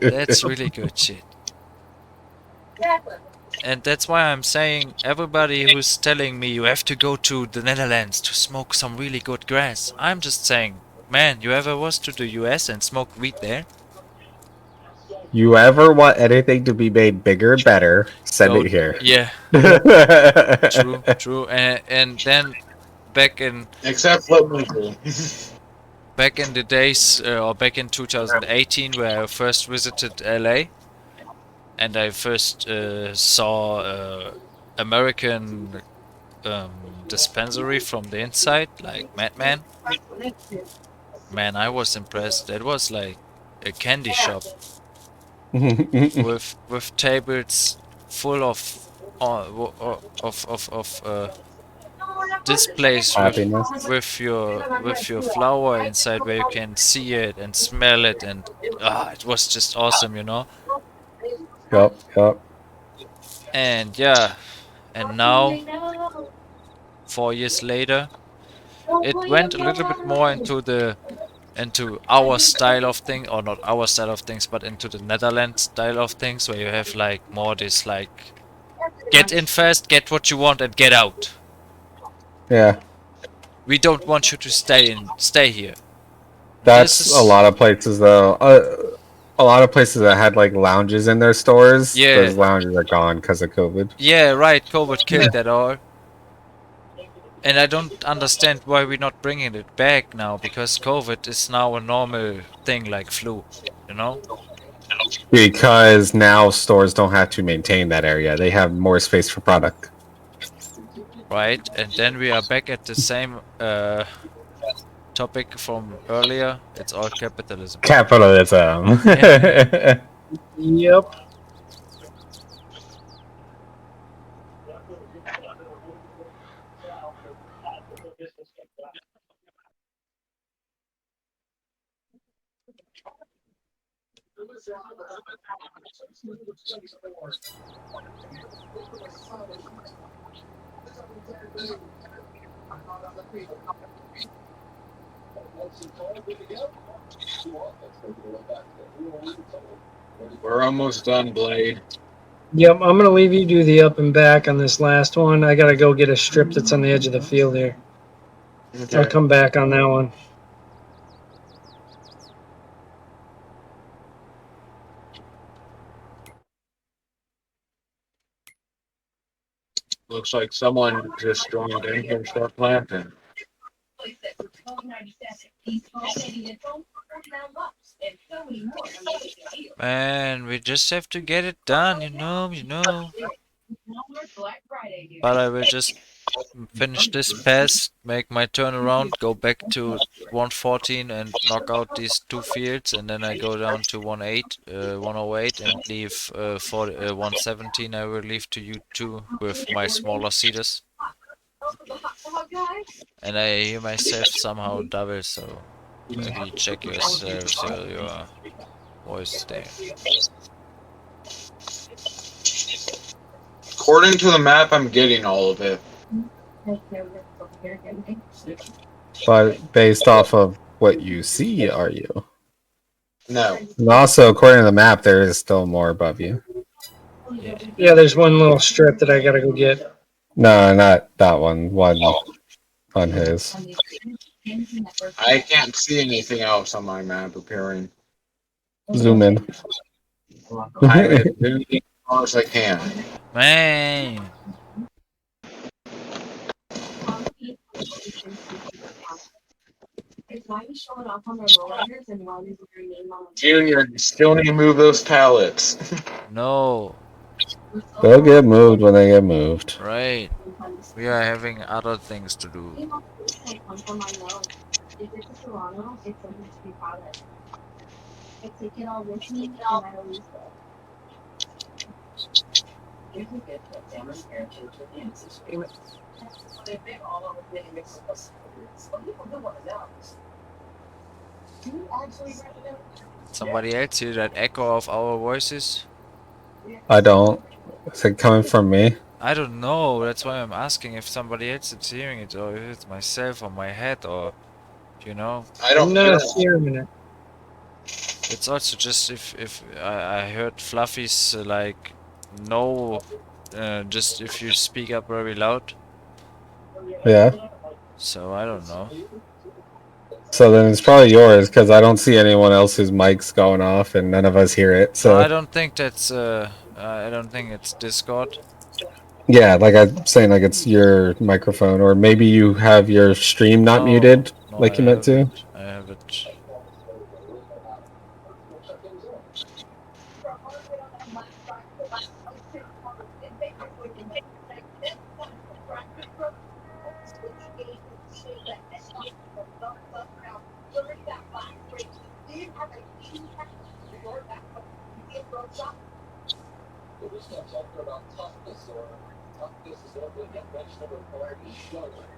That's really good shit. And that's why I'm saying everybody who's telling me you have to go to the Netherlands to smoke some really good grass, I'm just saying, man, you ever was to the US and smoked weed there? You ever want anything to be made bigger, better, send Go, it here. yeah, true. And then back in Except for legal. back in the days, or back in 2018, where I first visited LA, and I first saw American dispensary from the inside, like Madman. Man, I was impressed. That was like a candy shop with tables full of displays Happiness. with your flower inside where you can see it and smell it, and it was just awesome, you know. Yep. And yeah, and now 4 years later, it went a little bit more into our style of thing, or not our style of things, but into the Netherlands style of things, where you have like more this like get in fast, get what you want, and get out. Yeah. We don't want you to stay here. This That's a is lot of places though. A lot of places that had like lounges in their stores, yeah, those lounges are gone because of COVID. yeah, right. COVID killed that all. And I don't understand why we're not bringing it back now, because COVID is now a normal thing like flu, you know? Because now stores don't have to maintain that area. They have more space for product. Right? And then we are back at the same topic from earlier. It's all capitalism. Capitalism. Yeah. Yep. We're almost done, Blade. Yep. I'm gonna leave you do the up and back on this last one. I gotta go get a strip that's on the edge of the field here. I'll Okay. come back on that one. Looks like someone just joined in here and started planting. Man, we just have to get it done, you know. But I will just finish this pass, make my turnaround, go back to 114 and knock out these two fields, and then I go down to 108 and leave 117. I will leave to you two with my smaller seeders. And I hear myself somehow double, so maybe check yourselves your voice there. According to the map, I'm getting all of it. But based off of what you see, are you? No. And also, according to the map, there is still more above you. Yeah. Yeah, there's one little strip that I gotta go get. No, not that one. One on his. I can't see anything else on my map appearing. Zoom in. I'm as zooming as far as I can. Man, Junior, you still need to move those pallets. no, They'll get moved when they get moved. right. We are having other things to do. Somebody else hear that echo of our voices? I don't. Is it coming from me? I don't know, that's why I'm asking if somebody else is hearing it, or if it's myself or my head, or, you know. I don't I'm hear not it. hearing it. It's also just if I heard Fluffy's like, no, just if you speak up very loud, Yeah. so I don't know. So then it's probably yours because I don't see anyone else's mics going off and none of us hear it. No, I So don't think that's, I don't think it's Discord. yeah, like I'm saying, like it's your microphone, or maybe you have your stream not No, muted, no, I like you meant have to. it. I have it.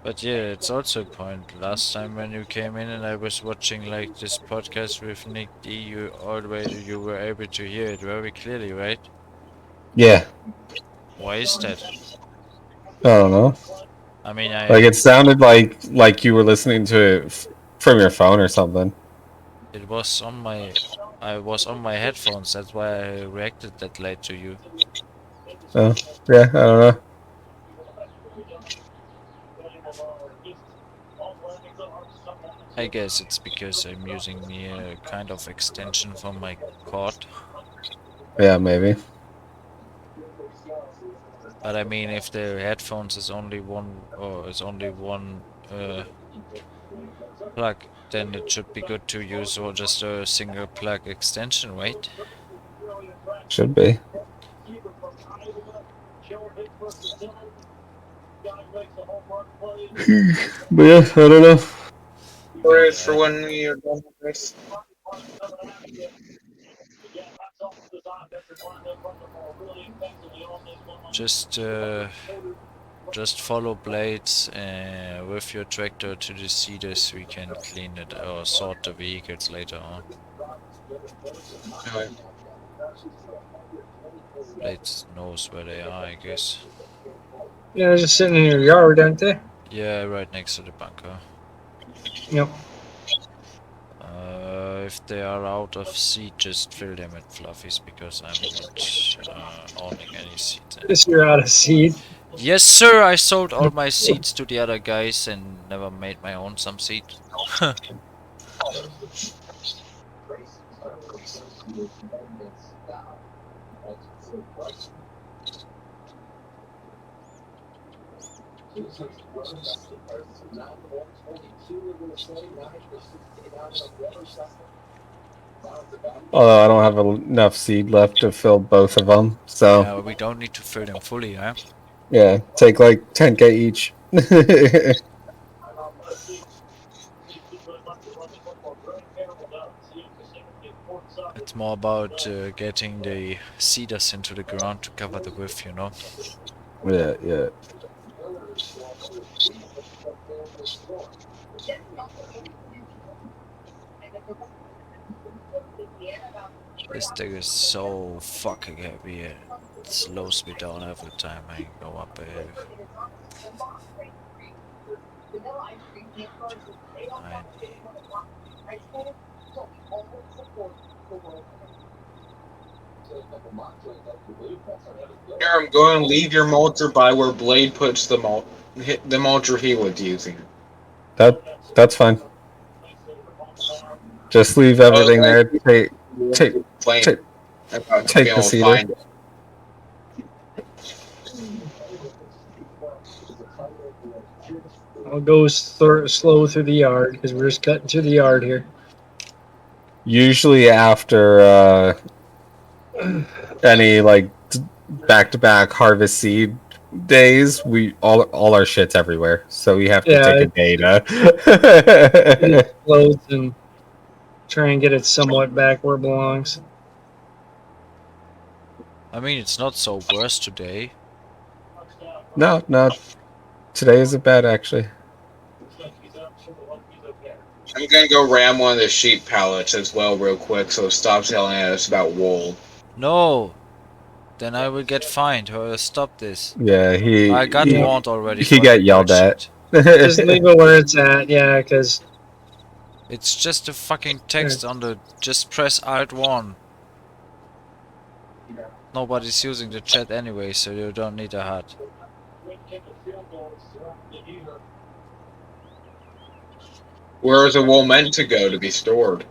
But yeah, it's also a point. Last time when you came in and I was watching like this podcast with Nick D, you were able to hear it very clearly, right? Yeah, Why is that? I don't know. I mean, Like it sounded like you were listening to it from your phone or something. it was on my, I was on my headphones. That's why I reacted that late to you. So yeah, I don't know. I guess it's because I'm using a kind of extension from my cord. Yeah, maybe. But I mean, if the headphones is only one plug, then it should be good to use or just a single plug extension, right? Should be. But yeah, I don't know. Whereas for when we are done with this. Just just follow blades with your tractor to the seeders. We can clean it or sort the vehicles later on. Anyway, Blades knows where they are, I guess. Yeah, they're just sitting in your yard, aren't they? Yeah, right next to the bunker. Yep. If they are out of seed, just fill them with fluffies because I'm not owning any seeds Guess anymore. you're out of seed. Yes, sir. I sold all my seeds to the other guys and never made my own some seed. Although I don't have enough seed left to fill both of them, so Yeah, we don't need to fill them fully, huh? yeah, take like 10K each. It's more about getting the seeders into the ground to cover the width, you know? Yeah, yeah. This thing is so fucking heavy. It slows me down every time I go up a hill. Here, I'm going to leave your mulcher by where Blade puts the mulcher he was using. That's fine. Just leave I was everything like, there. Take playing take about not take being the able to cedar. find it. I'll go slow through the yard because we're just cutting through the yard here. Usually after any like back-to-back harvest seed days, we all our shit's everywhere, so we have to Yeah, take a day to. it explodes and try and get it somewhat back where it belongs. I mean, it's not so worse today. No, today isn't bad actually. I'm going to go ram one of the sheep pallets as well real quick so it stops yelling at us about wool. No! Then I will get fined. Stop this. Yeah, I got Yeah. warned already he for got that yelled bird at. shit. Just leave it where it's at, yeah, because It's just a fucking text on the. Just press Alt 1. Nobody's using the chat anyway, so you don't need a HUD. Where is the wool meant to go to be stored?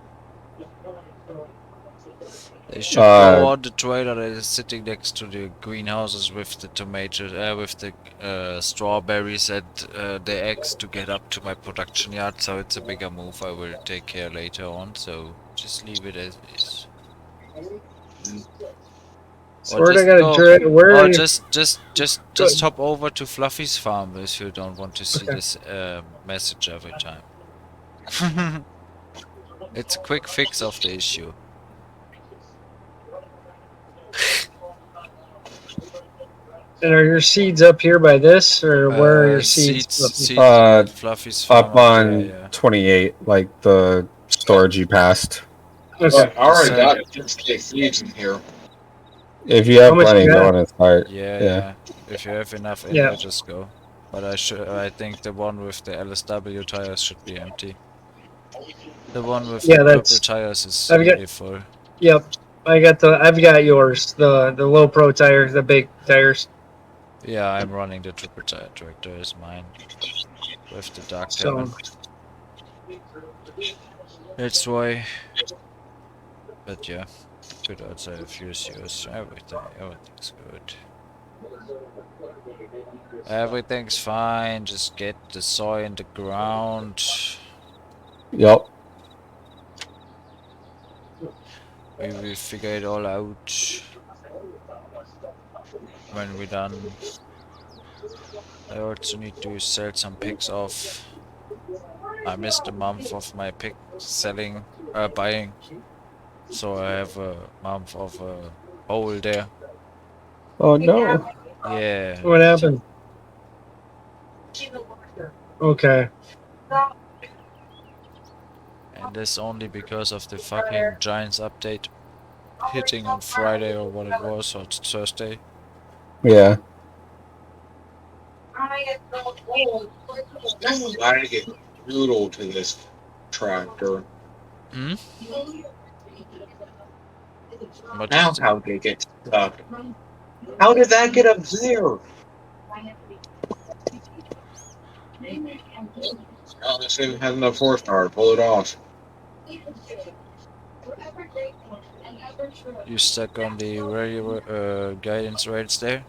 They should go on the trailer that is sitting next to the greenhouses with the tomatoes, with the strawberries and the eggs to get up to my production yard. So it's a bigger move. I will take care later on. So just leave it as is. so where I got to where Or are you? just hop over to Fluffy's farm if you don't want to see Okay. this message every time. It's a quick fix of the issue. And are your seeds up here by this, or where are your seeds? Seeds are at Fluffy's farm up up there, on yeah. 28, like the storage you passed. Okay. I already got 6K seeds in here. If you have much plenty, you go got? on and start. Yeah. If you have enough in Yeah. there, just go. But I think the one with the LSW tires should be empty. The one with Yeah, the that's- purple tires is I've got- nearly full. Yep. I've got yours. The low pro tire, the big tires. Yeah, I'm running the triple tire tractor is mine. With the dark So cabin. That's why. But yeah. Good outside of yours, everything's good. Everything's fine, just get the soil in the ground. Yep. We will figure it all out when we're done. I also need to sell some pigs off. I missed a month of my pig selling, buying. So I have a month of a hole there. Oh no. Yeah. what happened? Okay. And this only because of the fucking Giants update hitting on Friday or what it was, or it's Thursday. Yeah. This lag is brutal to this tractor. Hmm? What Now is how did it get stuck? How did that get up there? Oh, this thing has enough horsepower. Pull it off. you stuck on the radio guidance rails there?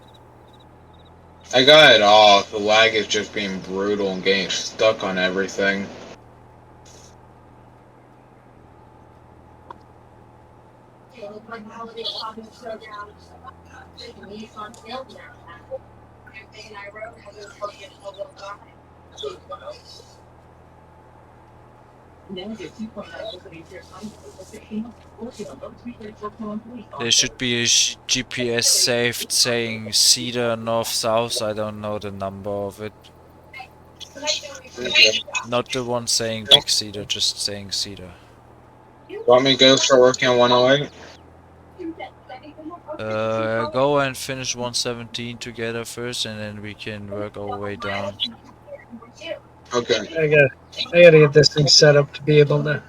I got it off. The lag is just being brutal and getting stuck on everything. There should be a GPS saved saying Cedar North South. I don't know the number of it. Not the one saying Big Cedar, just saying Cedar. Want me to go start working on 108? Go and finish 117 together first, and then we can work our way down. Okay. I gotta get this thing set up to be able to.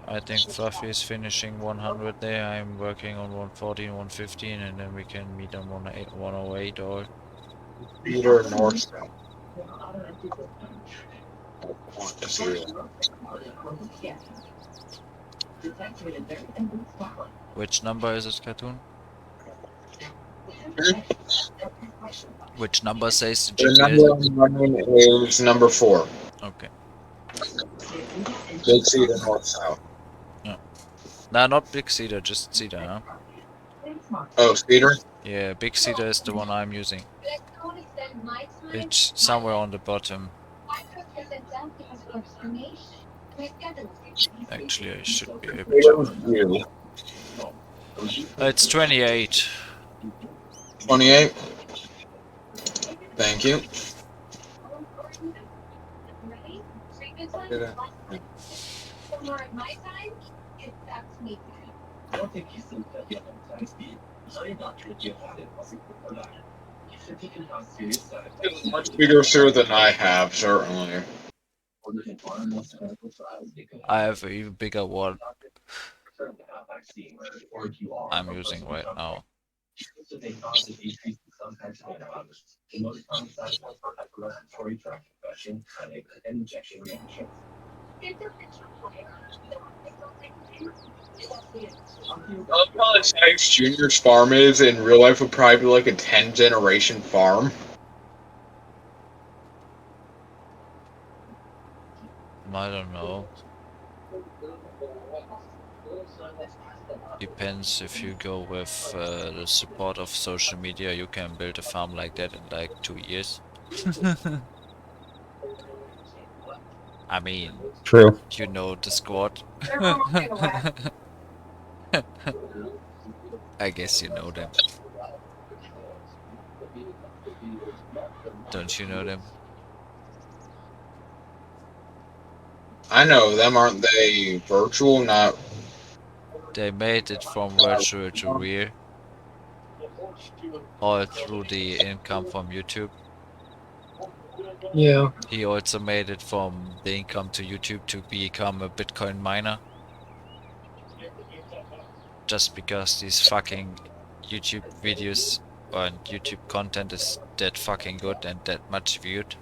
I think Fluffy is finishing 100 there. I'm working on 114, 115, and then we can meet on 108 or. Peter North. Want to see it. Which number is it, Cartoon? Which number says the The GPS? number I'm running is number 4. Okay. Big Cedar North South. Nah, not Big Cedar, just Cedar, huh? Oh, Cedar? Yeah, Big Cedar is the one I'm using. It's somewhere on the bottom. Actually, I should be able to. It's 28. 28. Thank you. Much bigger sir than I have, certainly. I have an even bigger one I'm using right now. How nice Junior's farm is in real life would probably be like a 10-generation farm. I don't know. Depends if you go with the support of social media, you can build a farm like that in like 2 years. I mean, True. you know the squad. I guess you know them. Don't you know them? I know them, aren't they virtual, not... They made it from virtual to real. All through the income from YouTube. Yeah. He also made it from the income to YouTube to become a Bitcoin miner. Just because these fucking YouTube videos and YouTube content is that fucking good and that much viewed.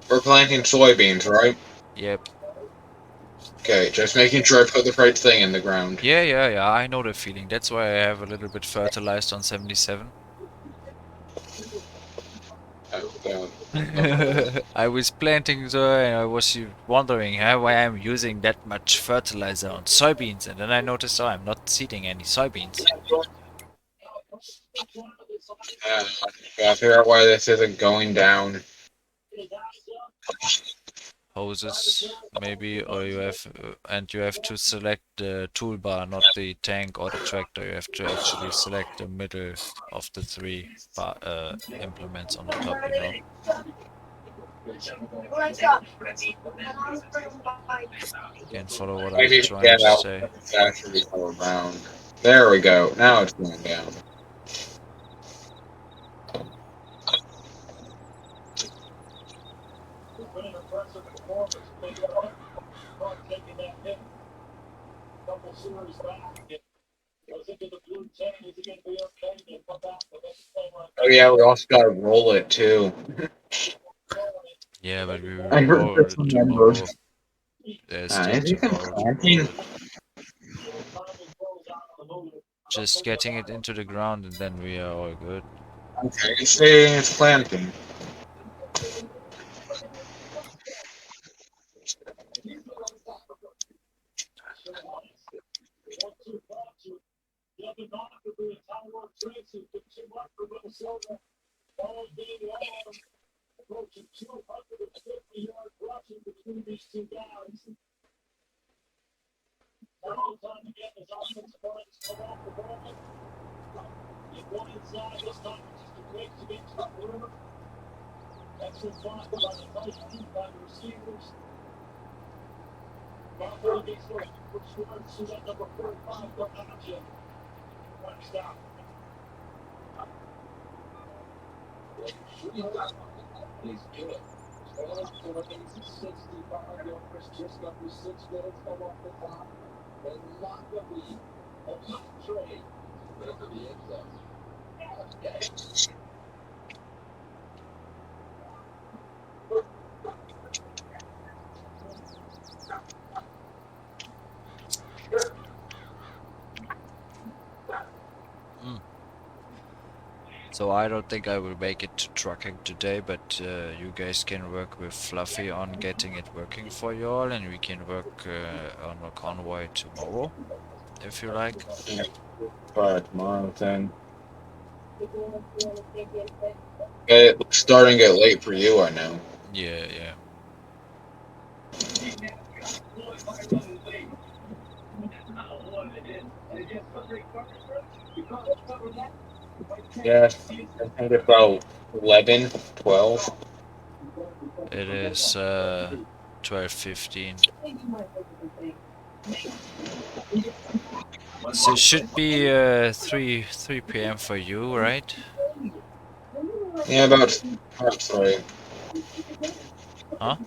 We're planting soybeans, right? Yep. Okay, just making sure I put the right thing in the ground. Yeah, I know the feeling. That's why I have a little bit fertilized on 77. I was planting there and I was wondering how I am using that much fertilizer on soybeans, and then I noticed, oh, I'm not seeding any soybeans. Yeah, gotta figure out why this isn't going down. Hoses, maybe, or you have, and you have to select the toolbar, not the tank or the tractor. You have to actually select the middle of the three implements on the top, you know. Can't follow what I I'm need to trying get to out say. it's actually go around. There we go. Now it's going down. Oh yeah, we also gotta roll it too. Yeah, but we will I roll just it remembered. tomorrow. There's still Is he tomorrow to roll planting? it. just getting it into the ground and then we are all good. Okay, it's planting. So I don't think I will make it to trucking today, but you guys can work with Fluffy on getting it working for you all, and we can work on a convoy tomorrow, if you like. But tomorrow then. Okay, it's starting to get late for you, I know. Yeah, yeah. Yeah, I think about 11, 12. It is 12:15. So it should be 3 p.m. for you, right? Yeah, about sorry. Huh?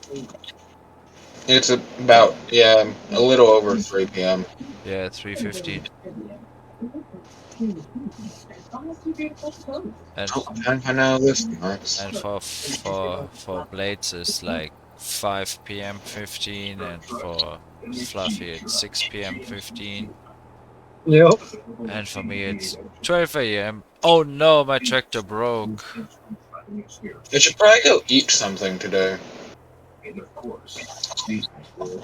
It's about, yeah, a little over 3 p.m. Yeah, 3:15. And Oh, I know this much. and for Blades it's like 5 p.m. 15, and for Fluffy it's 6 p.m. 15, Yep. and for me it's 12 a.m. Oh no, my tractor broke. I should probably go eat something today.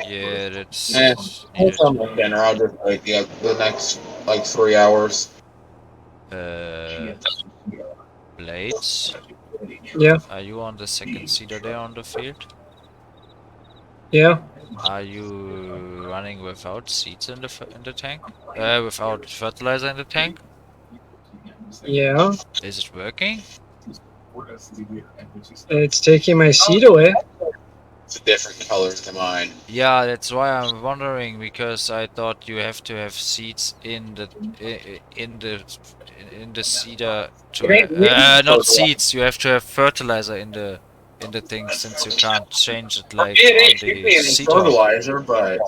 Yeah, Eh, that's I'll needed. come with dinner. I'll just wait the next, like, 3 hours. Uh, Blades, Yeah. are you on the second seater there on the field? Yeah. Are you running without seeds in the tank? Without fertilizer in the tank? Yeah. Is it working? It's taking my seat away. It's a different color to mine. Yeah, that's why I'm wondering, because I thought you have to have seeds in the in the seeder to It ain't me. not seeds. You have to have fertilizer in the thing, since you can't change it like It on ain't give the me any seed hog. fertilizer, but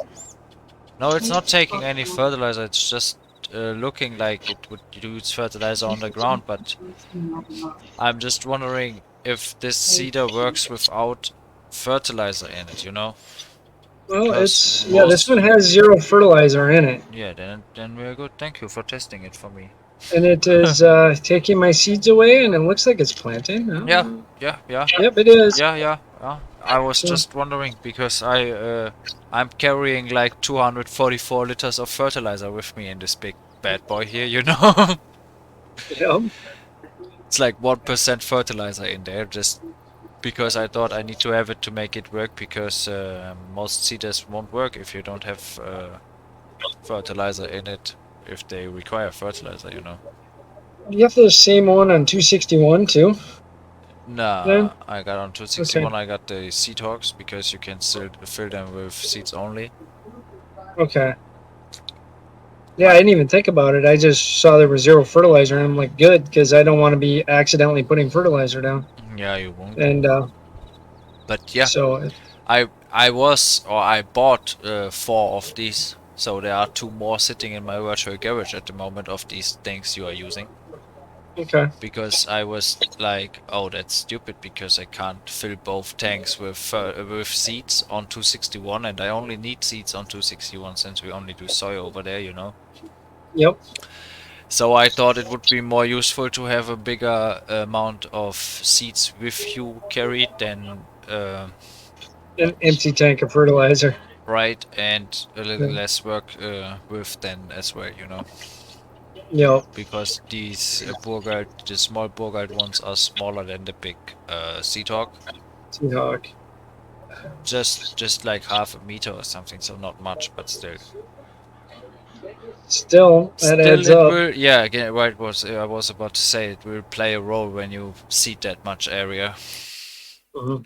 No, it's not taking any fertilizer. It's just looking like it would use fertilizer on the ground. But I'm just wondering if this seeder works without fertilizer in it. You know, Well, because yeah, this one has zero fertilizer in it. Yeah, then we're good. Thank you for testing it for me. And it is taking my seeds away, and it looks like it's planting. Yeah, yeah, yeah, Yep, it is. yeah, yeah, yeah. I was So, just wondering because I'm carrying like 244 liters of fertilizer with me in this big bad boy here, you know. yep. It's like 1% fertilizer in there, just because I thought I need to have it to make it work, because most seeders won't work if you don't have fertilizer in it, if they require fertilizer, you know. You have the same one on 261 too. Then Nah, I got on 261. I got the seed hogs because you can still fill them with seeds only. okay. Yeah, I didn't even think about it. I just saw there was zero fertilizer, and I'm like, good, because I don't want to be accidentally putting fertilizer down. Yeah, you won't. And But yeah, so, I bought 4 of these, so there are 2 more sitting in my virtual garage at the moment of these things you are using. okay. Because I was like, oh, that's stupid, because I can't fill both tanks with seeds on 261, and I only need seeds on 261 since we only do soy over there, you know. Yep. So I thought it would be more useful to have a bigger amount of seeds with you carried than An empty tank of fertilizer. right, and a little Yeah. less work with than as well, you know. Yep. Because these Burgard, the small Burgard ones are smaller than the big Seahawk. Seahawk. Just like half a meter or something, so not much, but still. Still, that Still, adds it up. will. Yeah, again, right. Was I was about to say it will play a role when you seed that much area. Mhm.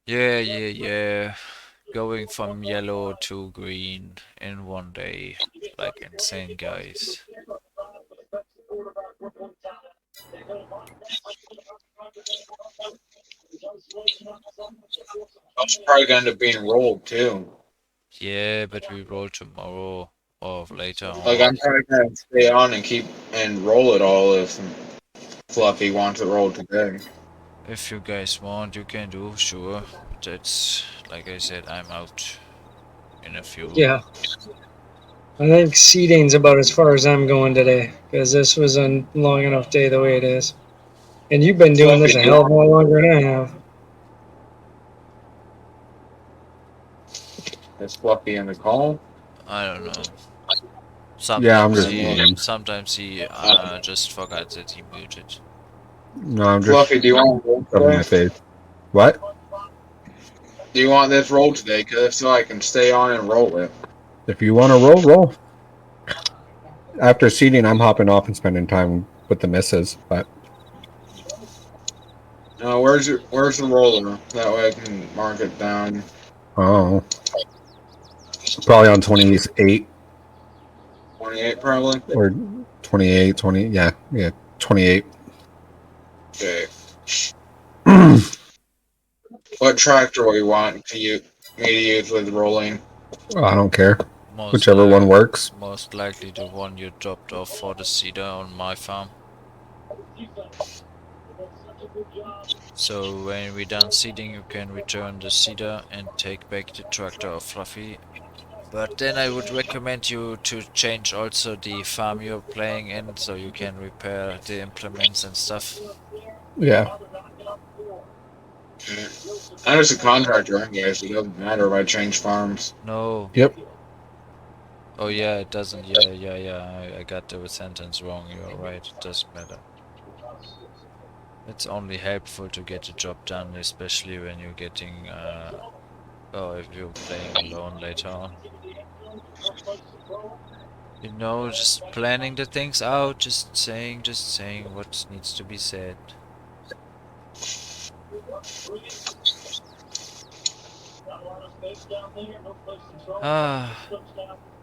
Yeah. Going from yellow to green in one day, like insane, guys. It's probably going to end up being rolled too. Yeah, but we roll tomorrow or later Like on. I'm probably going to stay on and keep and roll it all if Fluffy wants it rolled today. If you guys want, you can do, sure. But that's, like I said, I'm out in a few. Yeah. I think seeding's about as far as I'm going today because this was a long enough day the way it is. And you've been doing Fluffy, this a do you hell of a want lot longer than I have. this Fluffy in the call? I don't know. Yeah, I'm Sometimes just he, eating. sometimes he just forgot that he muted. No, I'm just Fluffy, do you want roll rubbing my today? face. What? Do you want this roll today? Because if so, I can stay on and roll it. If you want to roll, roll. After seating, I'm hopping off and spending time with the missus. But Where's the roller? That way I can mark it down. oh, probably on 28 28 probably. or 28, 20. Yeah, 28. Okay. What tractor do you want me to use with rolling? I don't care. Most Whichever one li works. most likely the one you dropped off for the cedar on my farm. So when we're done seeding, you can return the cedar and take back the tractor of Fluffy. But then I would recommend you to change also the farm you're playing in, so you can repair the implements and stuff. Yeah. Okay. I'm just a contractor anyway, so it doesn't matter if I change farms. No. Yep. Oh yeah, it doesn't. Yeah. I got the sentence wrong. You're right. It doesn't matter. It's only helpful to get the job done, especially when you're getting, or if you're playing alone later on. You know, just planning the things out, just saying what needs to be said. Ah,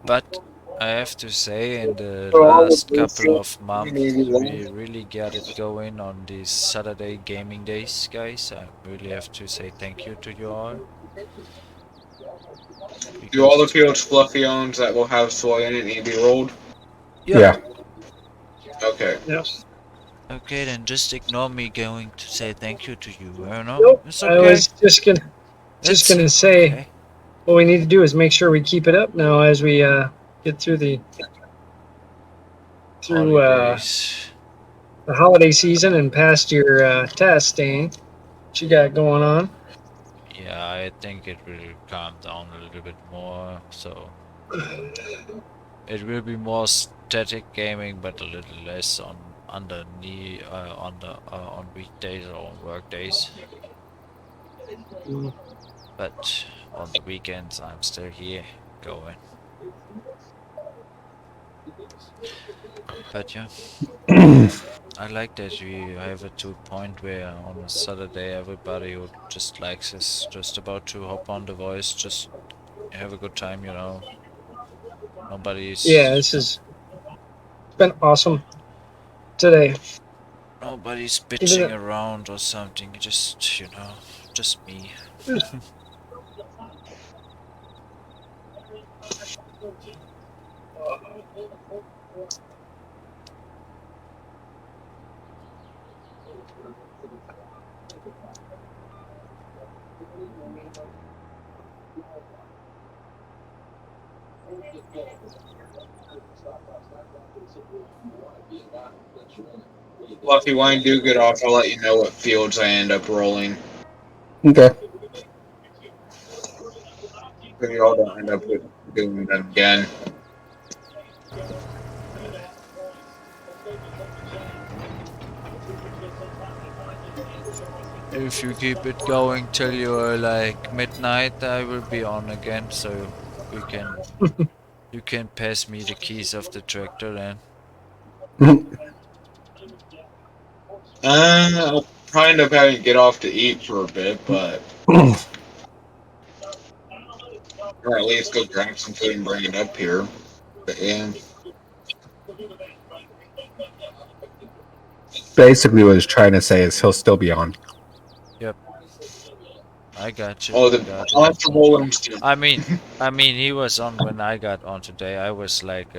but I have to say, in the So all the last boosts couple you of maybe months, we roll. really got it going on these Saturday gaming days, guys. I really have to say thank you to you all. Do all the Because, fields Fluffy owns that will have soy in it need to be rolled? yeah. Yeah. Okay. Yep. Okay, then just ignore me going to say thank you to you. I don't know. Nope. It's I okay. was just It's gonna say okay. what we need to do is make sure we keep it up now as we get through through Holidays. the holiday season and past your testing. What you got going on? Yeah, I think it will calm down a little bit more. So it will be more static gaming, but a little less on the knee on weekdays or on work days. Mm. But on the weekends, I'm still here going. But yeah, I like that we have it to a point where on a Saturday everybody who just likes is just about to hop on the voice, just have a good time, you know. Yeah, Nobody's this has been awesome today. nobody's Even bitching around or something. Just you know, just me. Well, if you want to do get off, I'll let you know what fields I end up rolling. Okay. So you all don't end up doing them again. If you keep it going till you're like midnight, I will be on again, so we can you can pass me the keys of the tractor then. I'll probably end up having to get off to eat for a bit, but or at least go grab some food and bring it up here. But yeah, Basically, what he's trying to say is he'll still be on. Yep, I got you. oh, I got I'll it. have to roll them still. I mean, he was on when I got on today. I was like,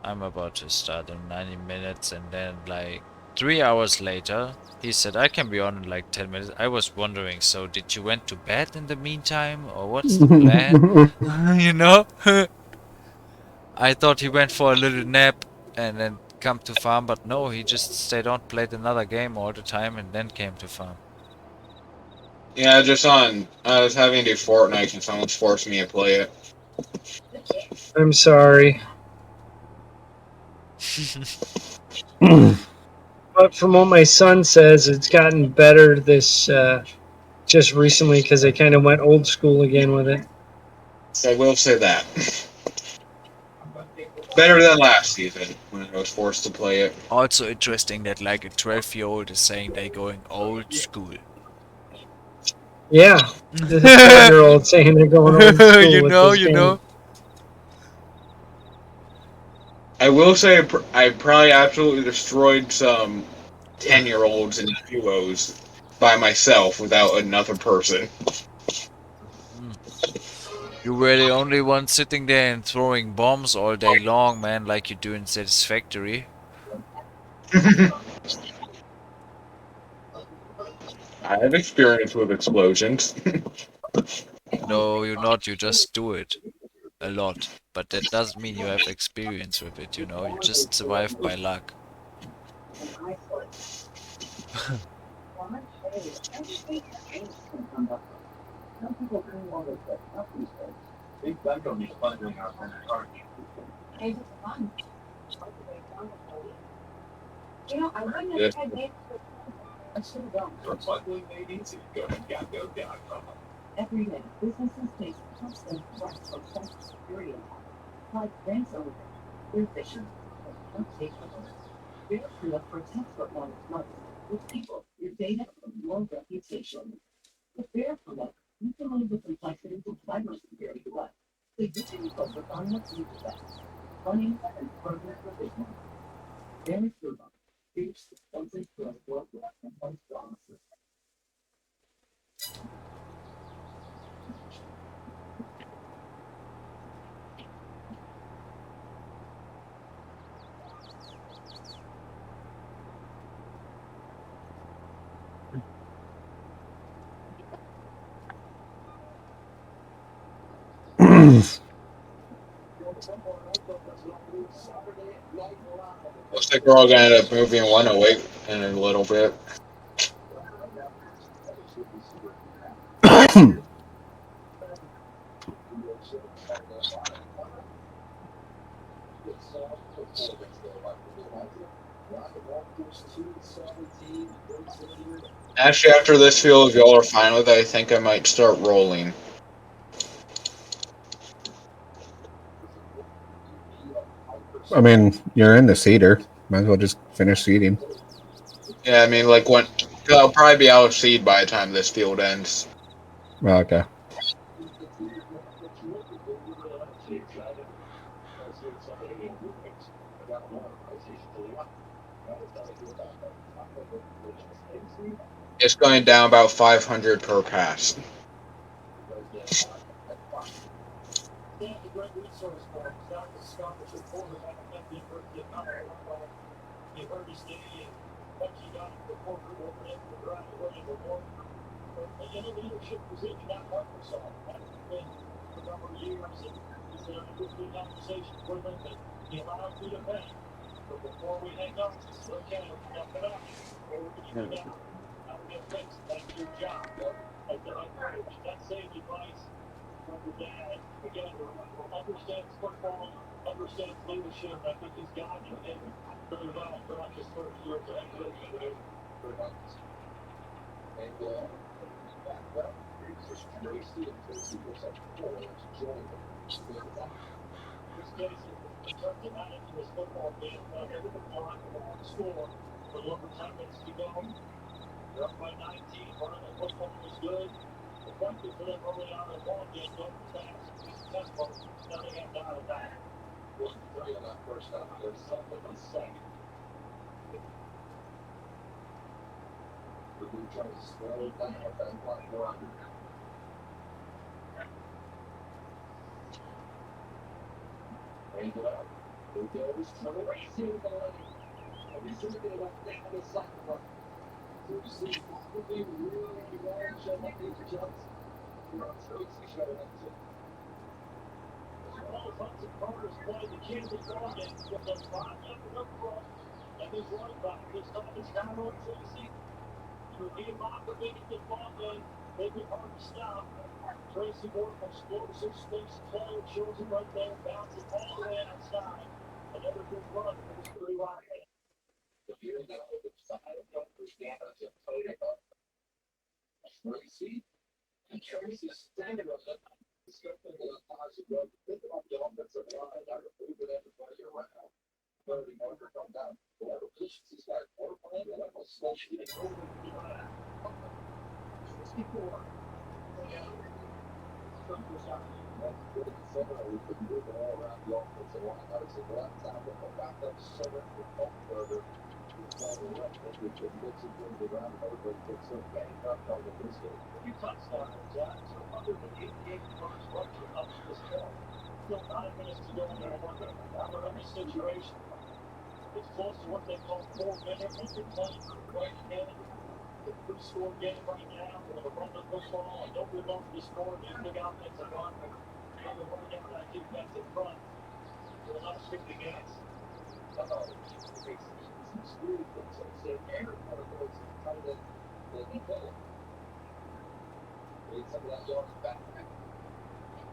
I'm about to start in 90 minutes, and then like 3 hours later, he said I can be on in like 10 minutes. I was wondering, so did you went to bed in the meantime, or what's the plan? You know? I thought he went for a little nap and then come to farm, but no, he just stayed on, played another game all the time, and then came to farm. Yeah, just on. I was having to do Fortnite and someone's forced me to play it. I'm sorry. But from what my son says, it's gotten better this just recently because they kind of went old school again with it. I will say that. Better than last season when I was forced to play it. Also interesting that like a 12-year-old is saying they're going old school. Yeah, the 12-year-old saying they're going old school You with know, this you game. know. I will say I probably absolutely destroyed some 10-year-olds and duos by myself without another person. Mm. You were the only one sitting there and throwing bombs all day long, man, like you do in Satisfactory. I have experience with explosions. No, you're not, you just do it a lot. But that doesn't mean you have experience with it, you know, you just survive by luck. Yes. Every day, businesses face constant threats from cybersecurity attacks, like ransomware. They're vicious, but don't take them. Fearful protects what matters most, your people, your data, and your reputation. With Fearful, you can leave the complexities of cybersecurity but so you can focus on what you do best, running and further provision. Fearful, fierce defenses to a world-class and one strong system. Looks like we're all gonna end up moving 108 in a little bit. Actually, after this field, if y'all are fine with it, I think I might start rolling. I mean, you're in the cedar. Might as well just finish seeding. Yeah, I mean, like when I'll probably be out of seed by the time this field ends. Oh, okay. It's going down about 500 per pass.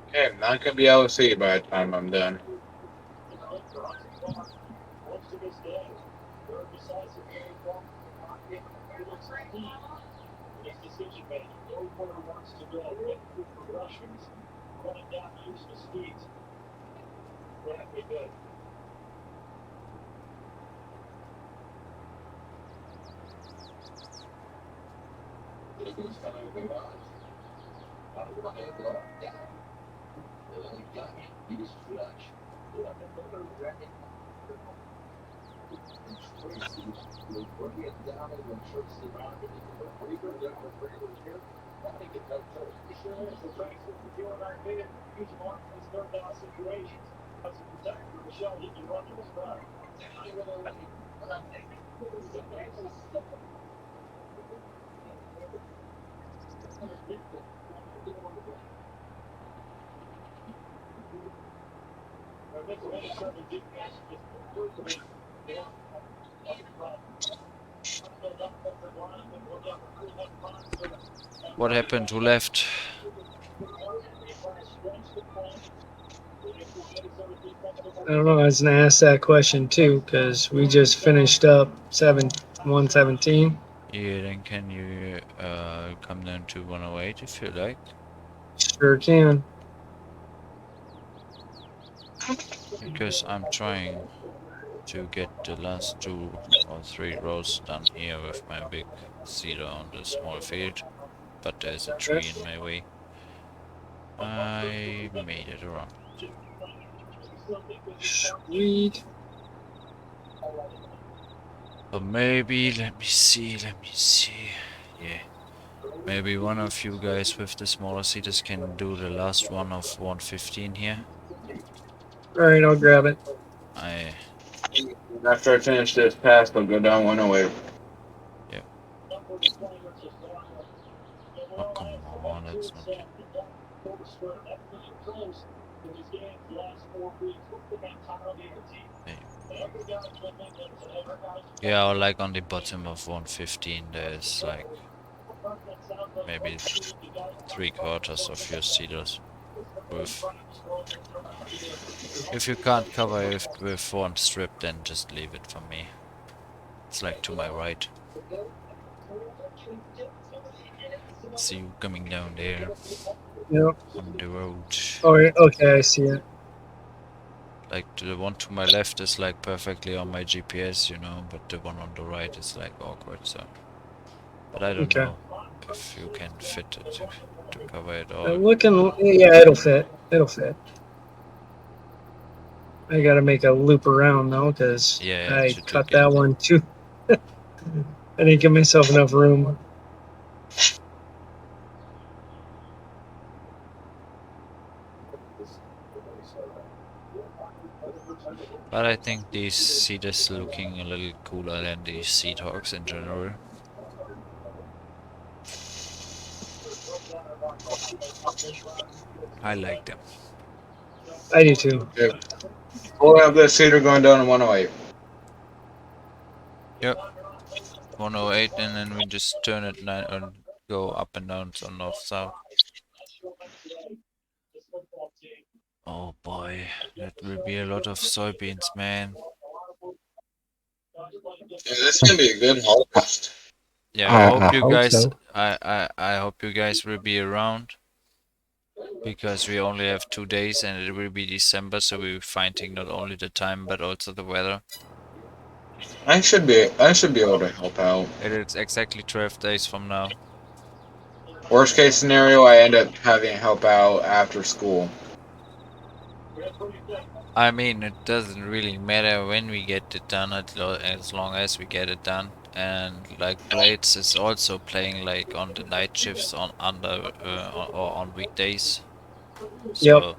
Okay, I'm not gonna be able to see by the time I'm done. What happened? Who left? I don't know. I was gonna ask that question too because we just finished up 117. Yeah, then can you come down to 108 if you like? Sure can. Because I'm trying to get the last 2 or 3 rows done here with my big seeder on the small field, but there's a tree in my way. I made it around. Sweet. So maybe, let me see. Yeah, maybe one of you guys with the smaller seeders can do the last one of 115 here. All right, I'll grab it. After I finish this pass, I'll go down 108. Yeah. Oh, come on, that's not it. Yeah, or like on the bottom of 115, there's like maybe 3/4 of your cedars with. If you can't cover it with one strip, then just leave it for me. It's like to my right. See you coming down there Yep. on the road. Oh, yeah, okay, I see it. Like the one to my left is like perfectly on my GPS, you know, but the one on the right is like awkward, so. But I don't Okay. know if you can fit it to cover it all. I'm looking. Yeah, it'll fit. It'll fit. I got to make a loop around though, because Yeah, I to cut get that one too. I didn't give myself enough room. But I think these cedars looking a little cooler than these seed hogs in general. I like them. I do too. Yep. We'll have this cedar going down in 108. Yep. 108, and then we just turn it and go up and down to north south. Oh boy, that will be a lot of soybeans, man. Yeah, this is gonna be a good harvest. Yeah, I hope I you hope guys. so. I hope you guys will be around because we only have 2 days and it will be December, so we're finding not only the time but also the weather. I should be able to help out. It is exactly 12 days from now. Worst case scenario, I end up having to help out after school. I mean, it doesn't really matter when we get it done, as long as we get it done. And like Blades is also playing like on the night shifts on or on weekdays. So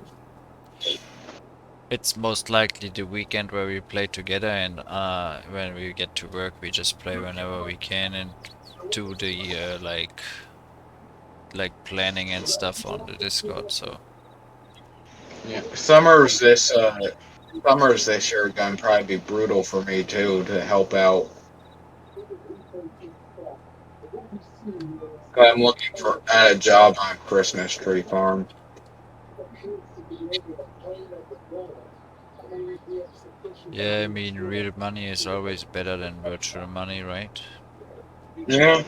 it's most likely the weekend where we play together, and when we get to work, we just play whenever we can and do the like planning and stuff on the Discord. So Yeah, summers this year are gonna probably be brutal for me too to help out. I'm looking for at a job on a Christmas tree farm. yeah, I mean, real money is always better than virtual money, right? Yeah.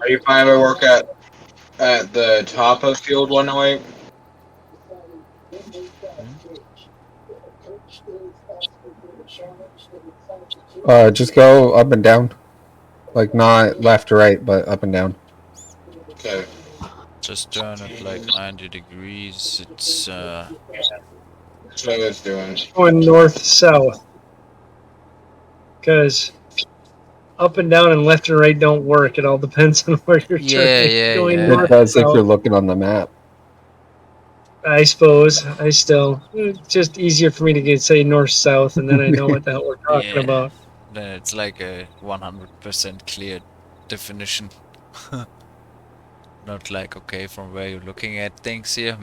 Are you fine if I work at the top of Field 108? Just go up and down, like not left or right, but up and down. Okay. Just turn it like 90 degrees. It's That's what I was doing. Going north south, because up and down and left and right don't work. It all depends on where you're turning. Going yeah. north It does if south, you're looking on the map. I suppose. It's just easier for me to say north south, and then I know what the hell we're talking Yeah. about. Then it's like a 100% clear definition. Not like, okay, from where you're looking at things here.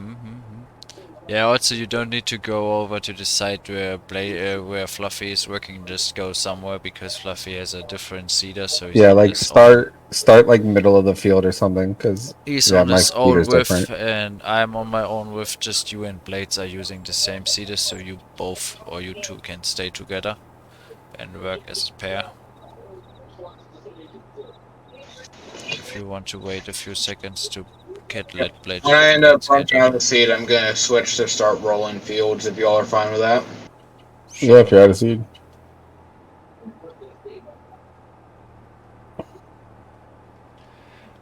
Yeah, also you don't need to go over to the site where Fluffy is working. Just go somewhere because Fluffy has a different seeder, so he's Yeah, on like his own. start like middle of the field or something, because He's yeah, on my his own speeder's different. width, and I'm on my own width. Just you and Blades are using the same seeder, so you both or you two can stay together and work as a pair. If you want to wait a few seconds to let Blades When I end up get running out of up. the seed, I'm gonna switch to start rolling fields if y'all are fine with that. Yeah, if you're out of seed.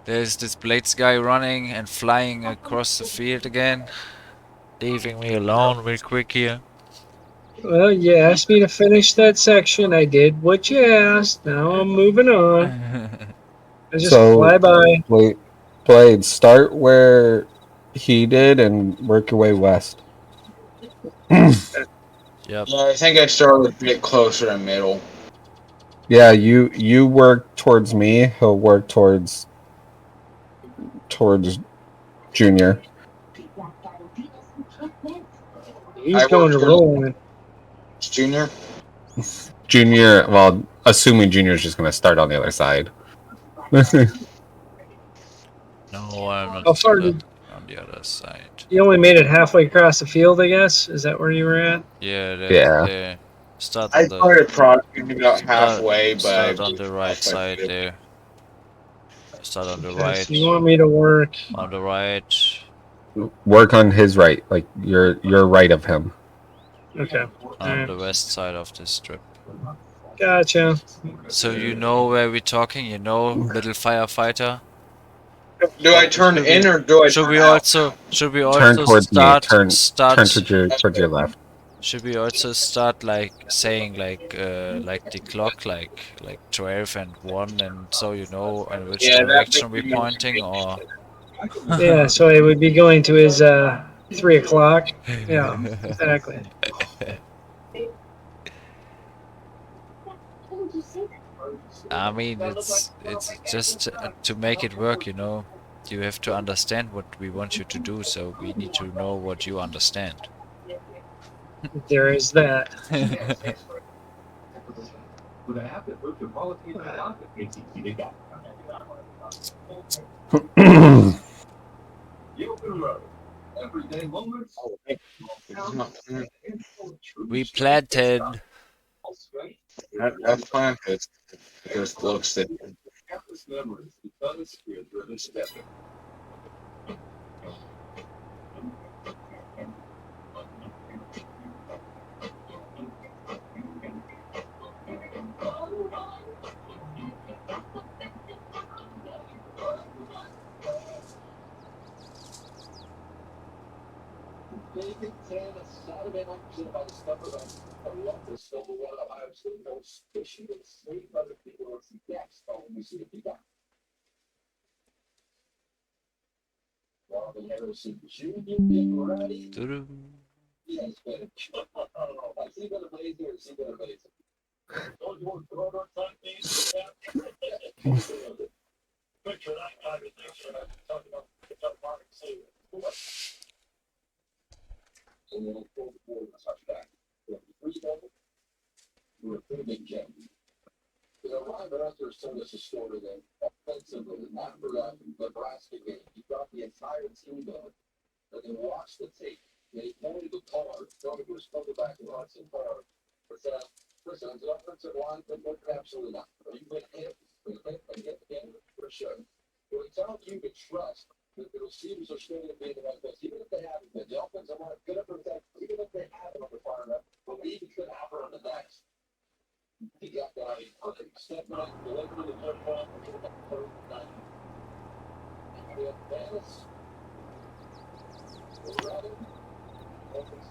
There's this Blades guy running and flying across the field again, leaving me alone real quick here. Well, you asked me to finish that section. I did what you asked. Now I'm moving on. I just fly So by. Blade, start where he did and work your way west. Yep. Yeah, I think I started a bit closer to middle. Yeah, you work towards me. He'll work towards Junior. He's I going work to towards rolling. Junior. Junior. Well, assuming Junior's just gonna start on the other side. No, I'm How not far did on the other side. you only made it halfway across the field? I guess is that where you were at? Yeah, that's Yeah. there. Start I on the started approximately about halfway, but I start on was the right halfway side through. there. Start on the Okay, right. so you want me to work? On the right. Work on his right, like you're right of him. Okay, all On right, the west side of the strip. gotcha. So you know where we're talking. You know, middle firefighter. Do I turn in or do I Should turn we out also now? should we Turn also towards me. start Turn towards your left. should we also start like saying like the clock like 12 and 1 and so you know in which Yeah, that direction makes we're me more pointing or Yeah, so it would be going to his 3 o'clock. Yeah, exactly. I mean it's just to make it work, you know. You have to understand what we want you to do, so we need to know what you understand. There is that. We planted. That's fine. It just looks it. Doo-doo.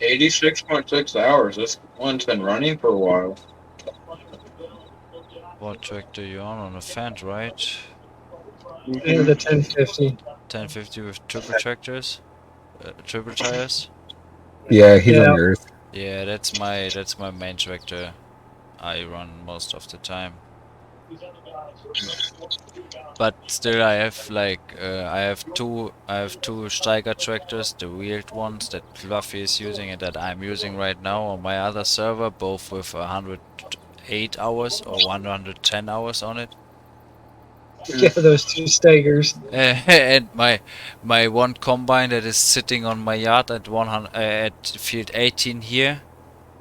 $86.6. This one's been running for a while. What tractor you on a Fendt, right? Yeah, the 1050. 1050 with triple tractors, triple tires. Yeah, he's on Yeah, yours. Yeah, that's my main tractor. I run most of the time. But still, I have two Steiger tractors, the wheeled ones that Fluffy is using and that I'm using right now on my other server, both with 108 hours or 110 hours on it. yeah, those two Stegers. And my one combine that is sitting on my yard at 100 at field 18 here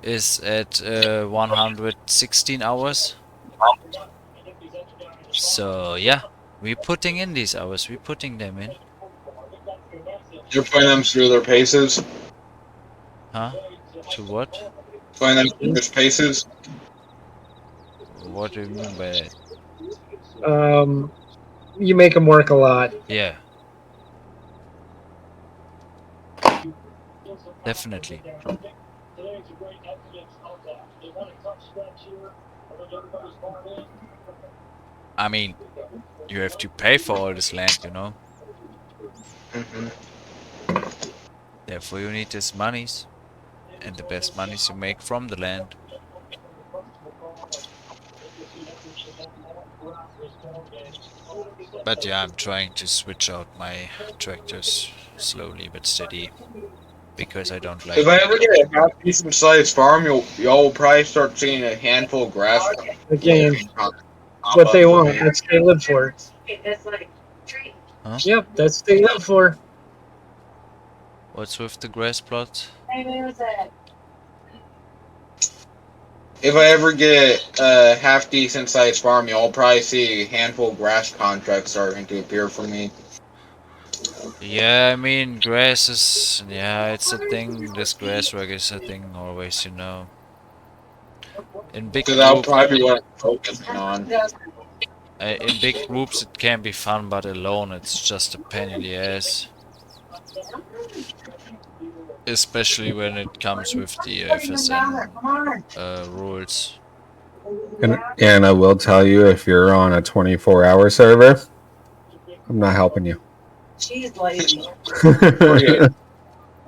is at 116 hours. So yeah, we're putting in these hours. We're putting them in, You're putting them through their paces. huh? To what? Putting them through their paces. What do you mean by that? Um, you make them work a lot. Yeah, definitely. I mean, you have to pay for all this land, you know. Mm-hmm. Therefore, you need these monies, and the best monies you make from the land. But yeah, I'm trying to switch out my tractors slowly but steady because I don't like If I them. ever get a half decent sized farm, y'all will probably start seeing a handful of grass Again, pop what they up for want. me. That's what they live for. Huh? Yep, that's what they live for. What's with the grass plot? If I ever get a half decent sized farm, y'all will probably see a handful of grass contracts starting to appear for me. Yeah, I mean, grass is, yeah, it's a thing. This grass work is a thing always, you know. In big So that'll group, probably be what I'm focusing on. in big groups it can be fun, but alone it's just a pain in the ass. Especially when it comes with the FSN rules. And I will tell you, if you're on a 24-hour server, I'm not helping you. Okay.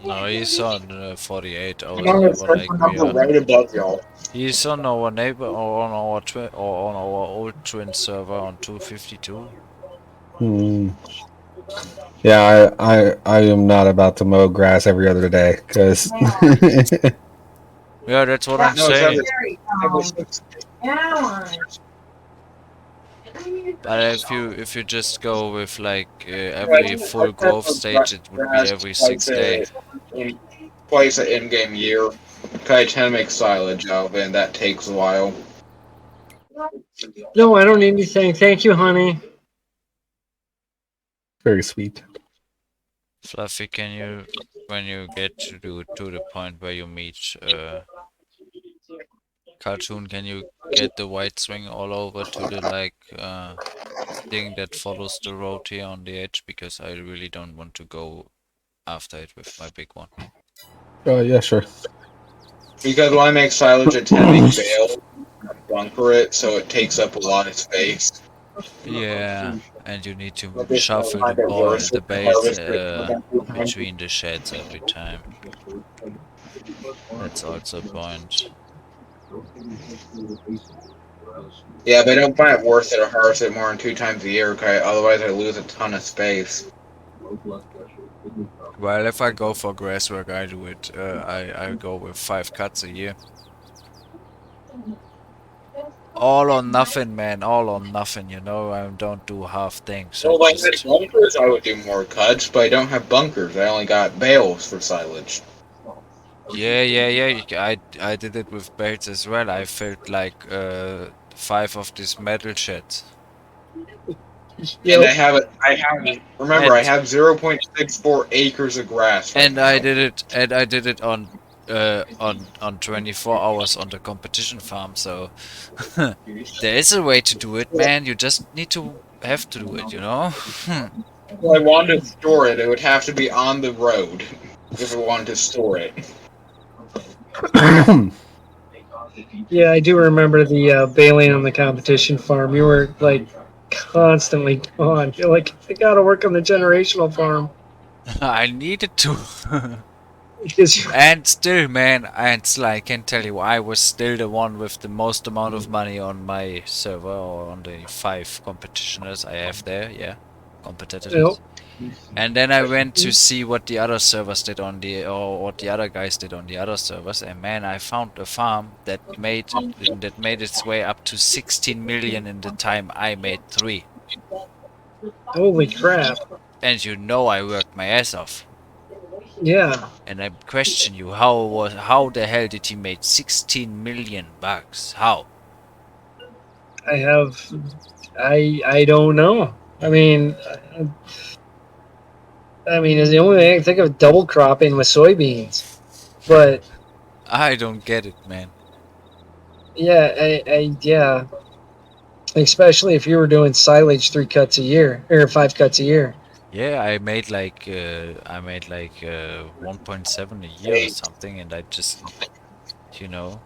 No, he's on 48 I'm on the like second we number are. right above y'all. He's on our neighbor or on our or on our old twin server on 252. Yeah, I am not about to mow grass every other day because Yeah, that's what I'm No, it's saying. every 6. But if you just go with like I every full tend growth to stage, it would be grass every 6 day. twice an in-game year. I tend to make silage out of it, and that takes a while. No, I don't need anything. Thank you, honey. very sweet. Fluffy, can you when you get to the point where you meet Cartoon, can you get the white swing all over to the like thing that follows the road here on the edge because I really don't want to go after it with my big one. Yeah, sure. Because when I make silage, I tend to make bale and bunker it, so it takes up a lot of space. Yeah, and you need to But this might shuffle find it worse the with the bales harvester. between the sheds every time. That's also a point. Yeah, but I don't find it worth it to harvest it more than 2 times a year, because otherwise I lose a ton of space. Well, if I go for grass work, I do it. I go with 5 cuts a year. All or nothing, man. All or nothing. You know, I don't do half things. I Well, if I had just bunkers, I would do more cuts, but I don't have bunkers. I only got bales for silage. yeah. I did it with bales as well. I filled like 5 of these metal sheds. And Yep. remember, I And have 0.64 acres of grass right and I now. did it on 24 hours on the competition farm. So there is a way to do it, man. You just need to have to do it, you know? If I wanted to store it, it would have to be on the road if I wanted to store it. Yeah, I do remember the bailing on the competition farm. You were like constantly gone. You're like, I gotta work on the generational farm. I needed to. Because And still, man, and I can tell you, I was still the one with the most amount of money on my server or on the 5 competitioners I have there, yeah, competitors. And then I went to see what the other servers did on the, or what the other guys did on the other servers, and man, I found a farm that made its way up to 16 million in the time I made 3. holy crap. And you know I worked my ass off. Yeah, And I question you, how the hell did he make 16 million bucks? How? I have. I don't know. I mean, is the only thing I can think of double cropping with soybeans. But I don't get it, man. yeah, yeah. Especially if you were doing silage 3 cuts a year or 5 cuts a year. Yeah, I made like 1.7 a year or something, and I just, you know,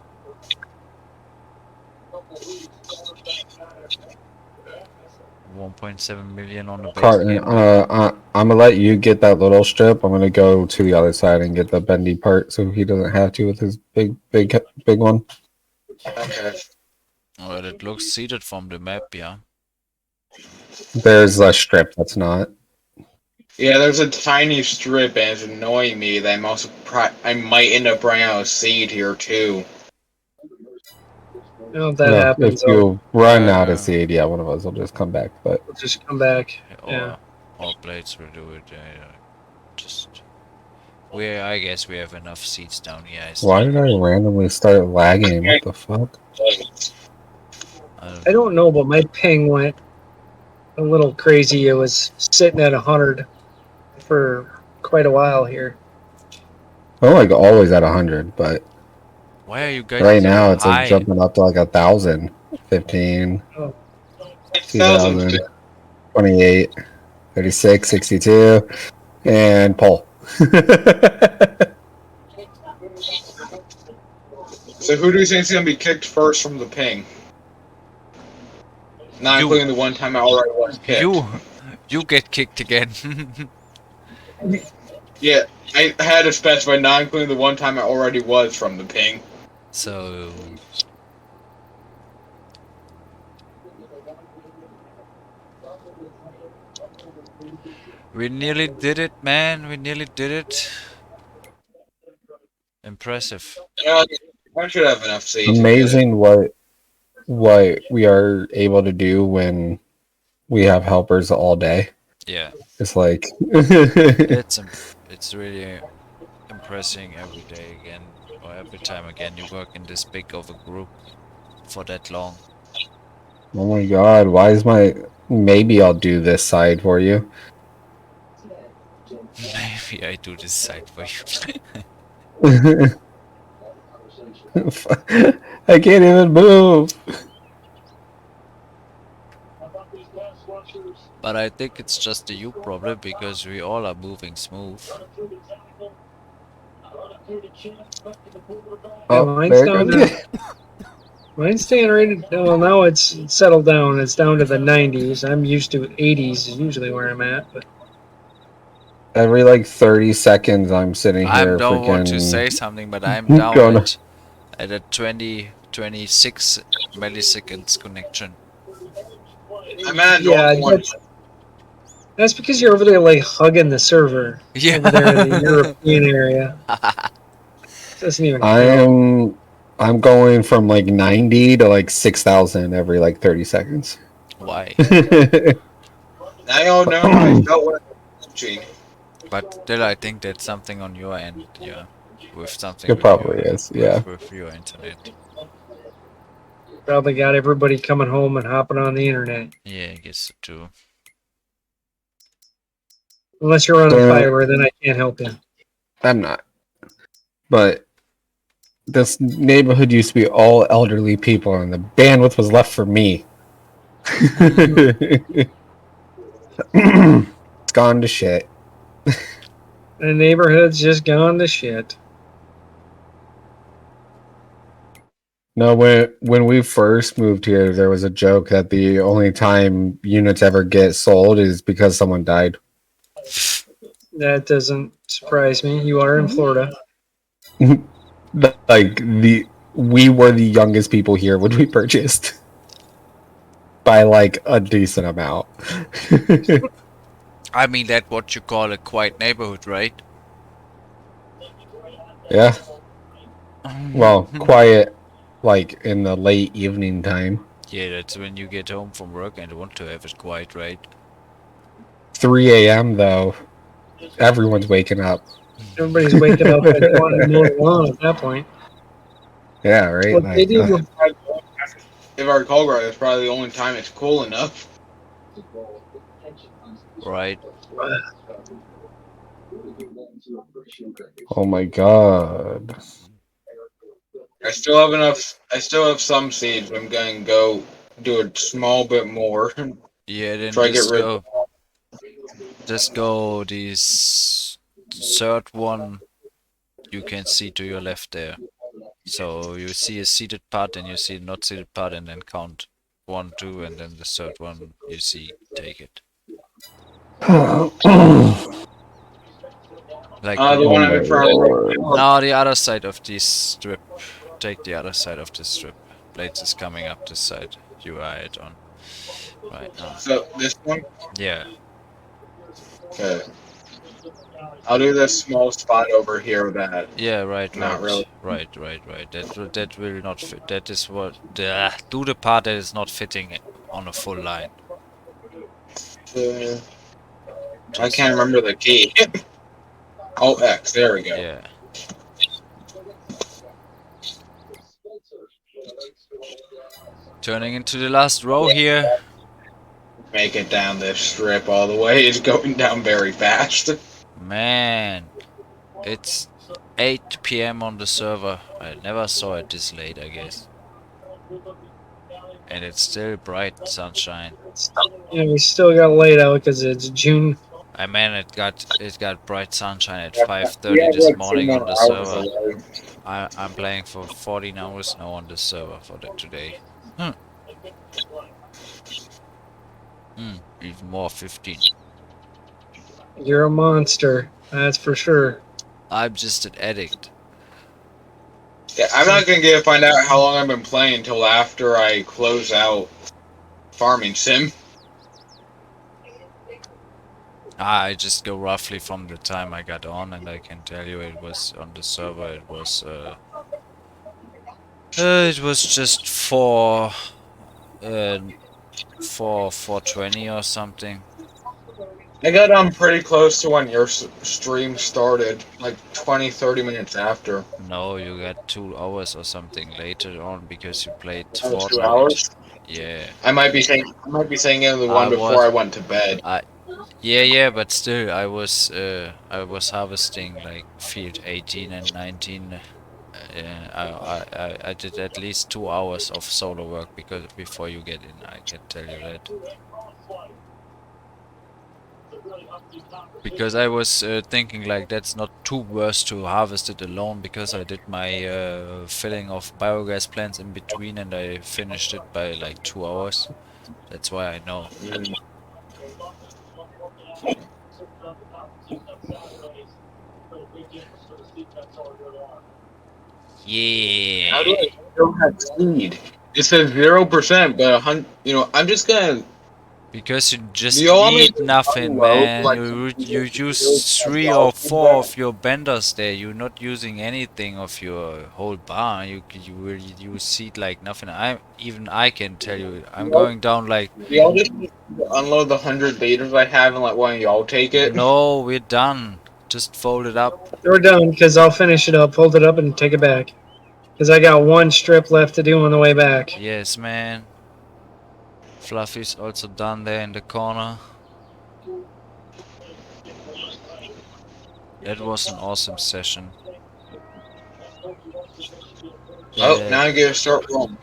1.7 million on a base Carton, game, man. I'm gonna let you get that little strip. I'm gonna go to the other side and get the bendy part so he doesn't have to with his big one. Okay. Well, it looks seeded from the map, yeah. There's a strip that's not. Yeah, there's a tiny strip, and it's annoying me that I might end up running out of seed here too. Well, that Well, if happens. you run out of seed, yeah, one of us will just come back. But We'll just come back. Or Yeah. all blades will do it. Just I guess we have enough seats down here. why did I randomly start lagging? What the fuck? I don't know, but my ping went a little crazy. It was sitting at 100 for quite a while here. I'm like always at 100, but Why are you guys right so now it's like high? jumping up to like 1,000, 15, Oh. 2,000, 28, 36, 62, and pull. So who do you think is going to be kicked first from the ping? Not You. including the one time I already was kicked. You get kicked again. Yeah, I had to specify not including the one time I already was from the ping. So we nearly did it, man. We nearly did it. Impressive. Yeah, I should have enough seeds. Amazing what we are able to do when we have helpers all day. Yeah, It's like it's really impressing every day again, or every time again you work in this big of a group for that long. oh my god, maybe I'll do this side for you. Maybe I do this side for you. I can't even move. But I think it's just a you problem because we all are moving smooth. Yeah, mine's down to, mine's staying right. Well, now it's settled down. It's down to the 90s. I'm used to 80s. Is usually where I'm at. But Every like 30 seconds, I'm sitting I here don't want to freaking say something, but I'm down Going at a 26 milliseconds connection. I'm at yeah, one. that's because you're over there like hugging the server Yeah. over there in the European area. Doesn't even count. I'm going from like 90 to like 6,000 every like 30 seconds. Why? I don't know. I felt what cheating. But still, I think that's something on your end, yeah. With something It with probably your, is, yeah. with your internet. Probably got everybody coming home and hopping on the internet. Yeah, I guess so too. Unless you're running fiber, then I can't help you. I'm not. But this neighborhood used to be all elderly people, and the bandwidth was left for me. It's gone to shit. The neighborhood's just gone to shit. No, when we first moved here, there was a joke that the only time units ever get sold is because someone died. That doesn't surprise me. You are in Florida. Like we were the youngest people here when we purchased by like a decent amount. I mean, that's what you call a quiet neighborhood, right? Yeah. Well, quiet, like in the late evening time. Yeah, that's when you get home from work and want to have it quiet, right? 3 a.m. though, everyone's waking up. Everybody's waking up at 1 at that point. Yeah, right. What they do, If I recall right, that's probably the only time it's cool enough. Right. Oh my god. I still have enough. I still have some seeds. I'm going to go do a small bit more. Yeah, then Try to get rid of. just go this third one you can see to your left there. So you see a seated part and you see a not seated part and then count 1, 2 and then the third one you see, take it. Like The one I'm in front of. no, the other side of this strip. Take the other side of the strip. Blades is coming up this side. You are it on. Right now. So this one? Yeah. Okay. I'll do this small spot over here that Yeah, right, not really. right. That will not fit. That is what do the part that is not fitting on a full line. I Just can't remember the key. Oh, X. There we go. yeah. Turning into the last row here. Make it down this strip all the way. It's going down very fast. Man, it's 8 p.m. on the server. I never saw it this late, I guess. And it's still bright sunshine. Yeah, we still got laid out because it's June. I mean, it got bright sunshine at We 5:30 have this like 2 morning on more the hours server. away. I'm playing for 14 hours now on the server for today. Even more 15. You're a monster, that's for sure. I'm just an addict. Yeah, I'm not gonna get to find out how long I've been playing until after I close out Farming Sim. I just go roughly from the time I got on, and I can tell you it was on the server. It was just 420 or something. I got on pretty close to when your stream started, like 20-30 minutes after. No, you got 2 hours or something later on because you played Oh, 2 Fortnite. hours? Yeah. I might be saying it the I one before was I went to bed. yeah, but still I was harvesting like field 18 and 19. I did at least 2 hours of solo work because before you get in, I can tell you that. Because I was thinking like that's not too worse to harvest it alone because I did my filling of biogas plants in between and I finished it by like 2 hours. That's why I know. Mm. How do Yeah. I still have speed? It says 0%, but I'm just gonna. Because you Do just you want me eat to nothing, unload man. like You build use as 3 or 4 of your benders there. You're not using anything of your whole barn. You will use seed like nothing. I can tell you, I'm going down like Do y'all just need to unload the 100 liters I have and let one of y'all take it? no, we're done. Just fold it up. We're done because I'll finish it up, hold it up, and take it back. Because I got one strip left to do on the way back. Yes, man. Fluffy's also done there in the corner. That was an awesome session. Oh, now I gotta start rolling.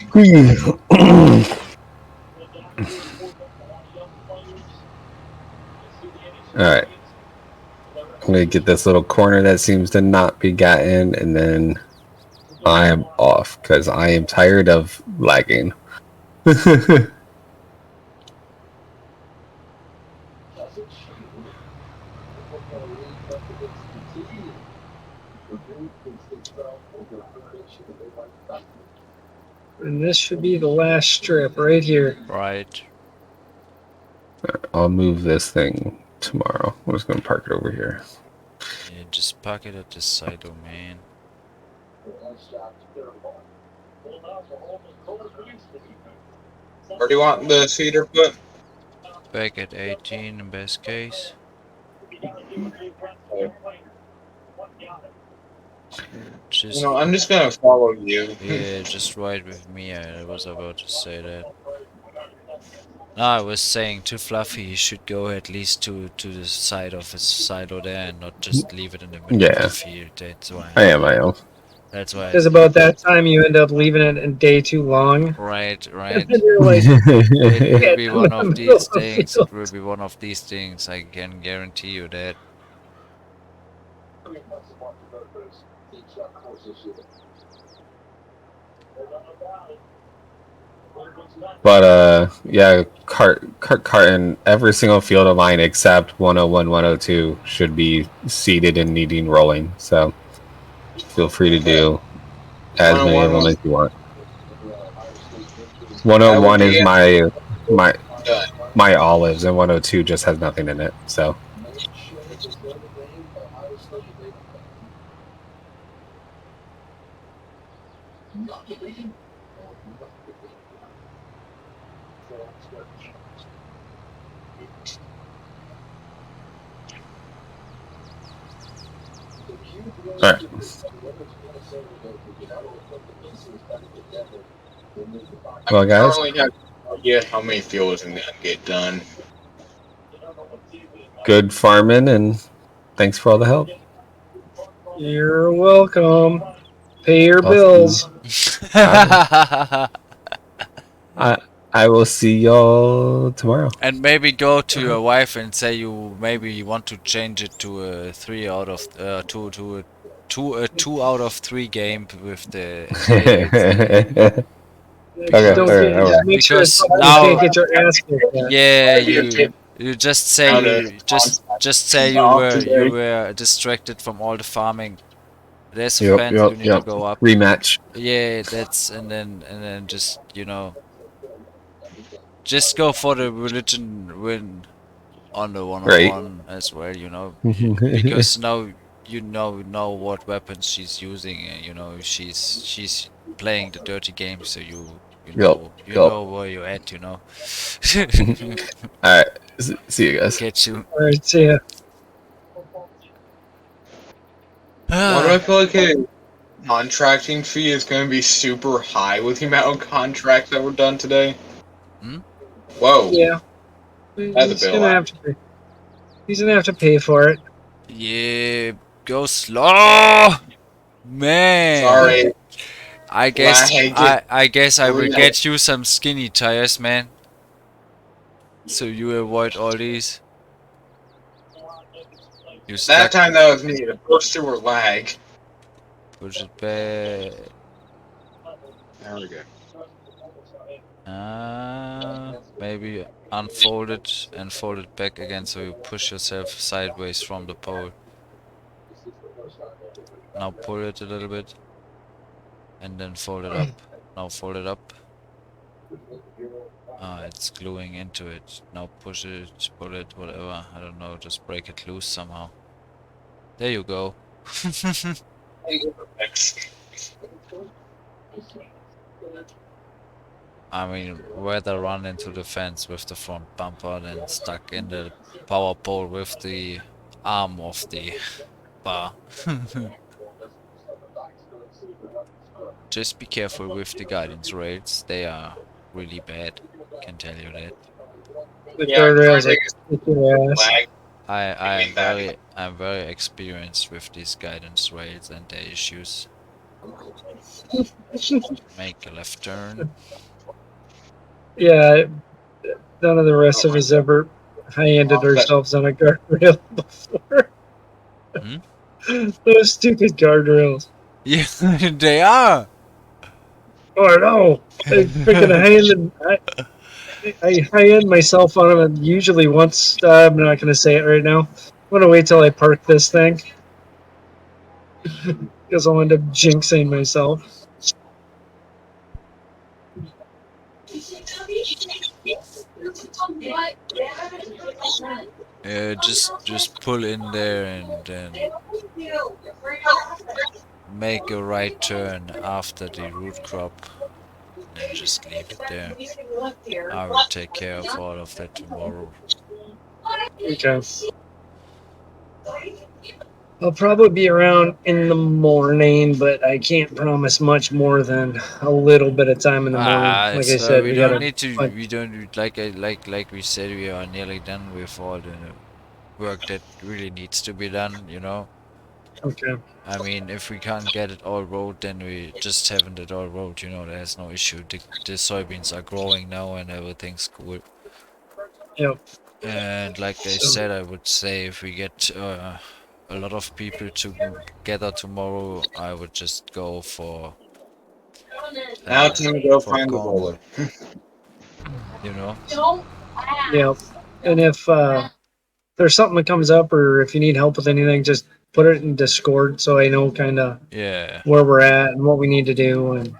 Alright. I'm gonna get this little corner that seems to not be gotten, and then I am off because I am tired of lagging. And this should be the last strip right here. Right. I'll move this thing tomorrow. I'm just gonna park it over here. Yeah, just park it at the side, oh man. Where do you want the cedar put? Back at 18 in best case. Just I'm just gonna follow you. yeah, just right with me. I was about to say that. No, I was saying to Fluffy he should go at least to the side of his silo there and not just leave it in the middle of Yeah. the field. That's why. I am. That's why. Because about that time you end up leaving it a day too long. Right. And then you're like, It will be in one the of middle these of the things. field. It will be one of these things. I can guarantee you that. But yeah, cart in every single field of mine except 101, 102 should be seeded and needing rolling. So feel free to do as many of them as you want. 101 is my my olives, and 102 just has nothing in it. So all right. Well, I guys, currently have no idea how many fields I'm gonna get done. good farming, and thanks for all the help. You're welcome. Pay your I'll see- bills. I will see y'all tomorrow. And maybe go to your wife and say you want to change it to a 2 out of 3 game with the affiliates. Don't Okay, get, all right. make sure Because you now, can't get your ass kicked. yeah, Maybe you just say How to just say off you today. were distracted from all the farming. There's a fence you need to go up. Rematch. Yeah, that's and then just just go for the religion win on the Right. 1-on-1 as well, because now you know what weapons she's using. She's playing the dirty game, so you know where you're at. All right. See you guys. Get you. All right, see ya. Why do I feel like a contracting fee is going to be super high with the amount of contracts that were done today? Hmm? Whoa. Yeah, That's a he's bill. gonna have to pay. He's gonna have to pay for it. Yeah, go slow, man. Sorry. I guess Lag. I guess I will Lag. get you some skinny tires, man. So you avoid all these. You That stuck. time that was me. The first two were lag. Push it back. There we go. Maybe unfold it and fold it back again so you push yourself sideways from the pole. Now pull it a little bit and then fold it up. Now fold it up. It's gluing into it. Now push it, pull it, whatever. I don't know, just break it loose somehow. There you go. I mean, rather run into the fence with the front bumper than stuck in the power pole with the arm of the bar. Just be careful with the guidance rails, they are really bad, can tell you that. The Yeah, guardrails I like kick your ass. lag. I'm very experienced with these guidance rails and their issues. Make a left turn. Yeah, none of the rest of us ever high-ended ourselves on a guardrail before. Hmm? Those stupid guardrails. Yeah, they are. Oh no! I freaking I high-end myself on them usually once. I'm not gonna say it right now. I'm gonna wait till I park this thing because I'll end up jinxing myself. Yeah, just pull in there and then make a right turn after the root crop. And just leave it there. I will take care of all of that tomorrow. Okay. I'll probably be around in the morning, but I can't promise much more than a little bit of time in the morning. Like I said, We we don't gotta. need to. We don't like we said. We are nearly done with all the work that really needs to be done. Okay. I mean, if we can't get it all rolled, then we just haven't it all rolled. There's no issue. The soybeans are growing now and everything's cool. Yep. And like I said, I would say if we get a lot of people together tomorrow, I would just go for Now it's time to go for find the corn. roller. Yep. And if there's something that comes up, or if you need help with anything, just put it in Discord so I know kind of Yeah. where we're at and what we need to do. And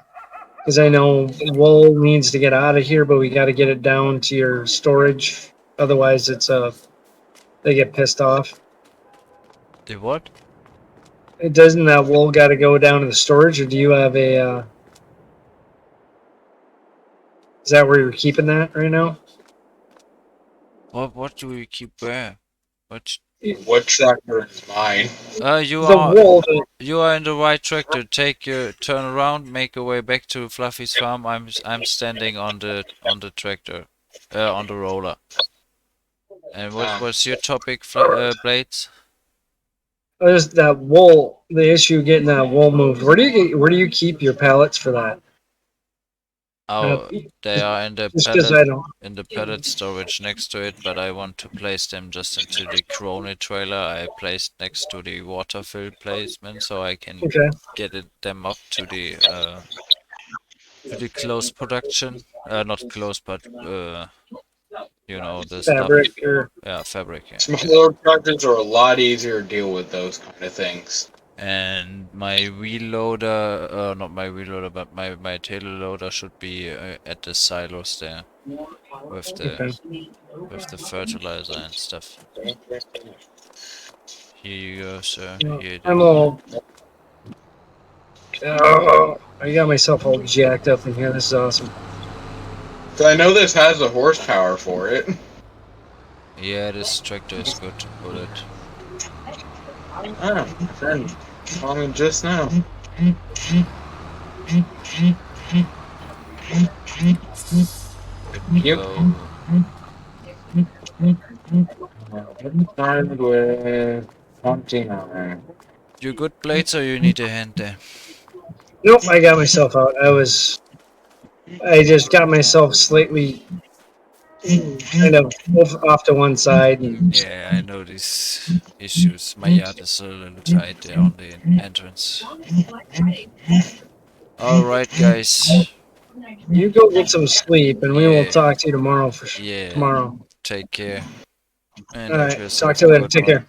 Because I know wool needs to get out of here, but we got to get it down to your storage. Otherwise, they get pissed off. The what? It doesn't that wool got to go down to the storage, or do you have a? Is that where you're keeping that right now? What do we keep where? What? What tractor is mine? You The are wool. you are in the right tractor. Take your turn around, make your way back to Fluffy's farm. I'm standing on the tractor, on the roller. And what was your topic, Blades? Just that wool. The issue getting that wool moved. Where do you keep your pallets for that? Oh, they are in the Just because I don't. pallet storage next to it, but I want to place them just into the Crony trailer I placed next to the water fill placement, so I can Okay. get them up to the close production. Not close, but you know, the stuff. Fabric or Yeah, fabric. Yeah. Smaller tractors are a lot easier to deal with those kind of things. And my wheel loader, not my wheel loader, but my tail loader should be at the silos there with the fertilizer and stuff. Here you go, sir. Here it I'm is. all. Oh, I got myself all jacked up in here. This is awesome. So I know this has the horsepower for it. Yeah, this tractor is good to pull it. Oh, my friend called me just now. Yep. Started with 29. You good, Blades, or you need a hand there? Nope, I got myself out. I just got myself slightly kind of off to one side. And Yeah, I know these issues. My yard is a little tight there on the entrance. Alright, guys. you go get some sleep, and we will Yeah. talk to you tomorrow Yeah. tomorrow. Take care. And All have right. yourself Talk to you a later. good Take one. care.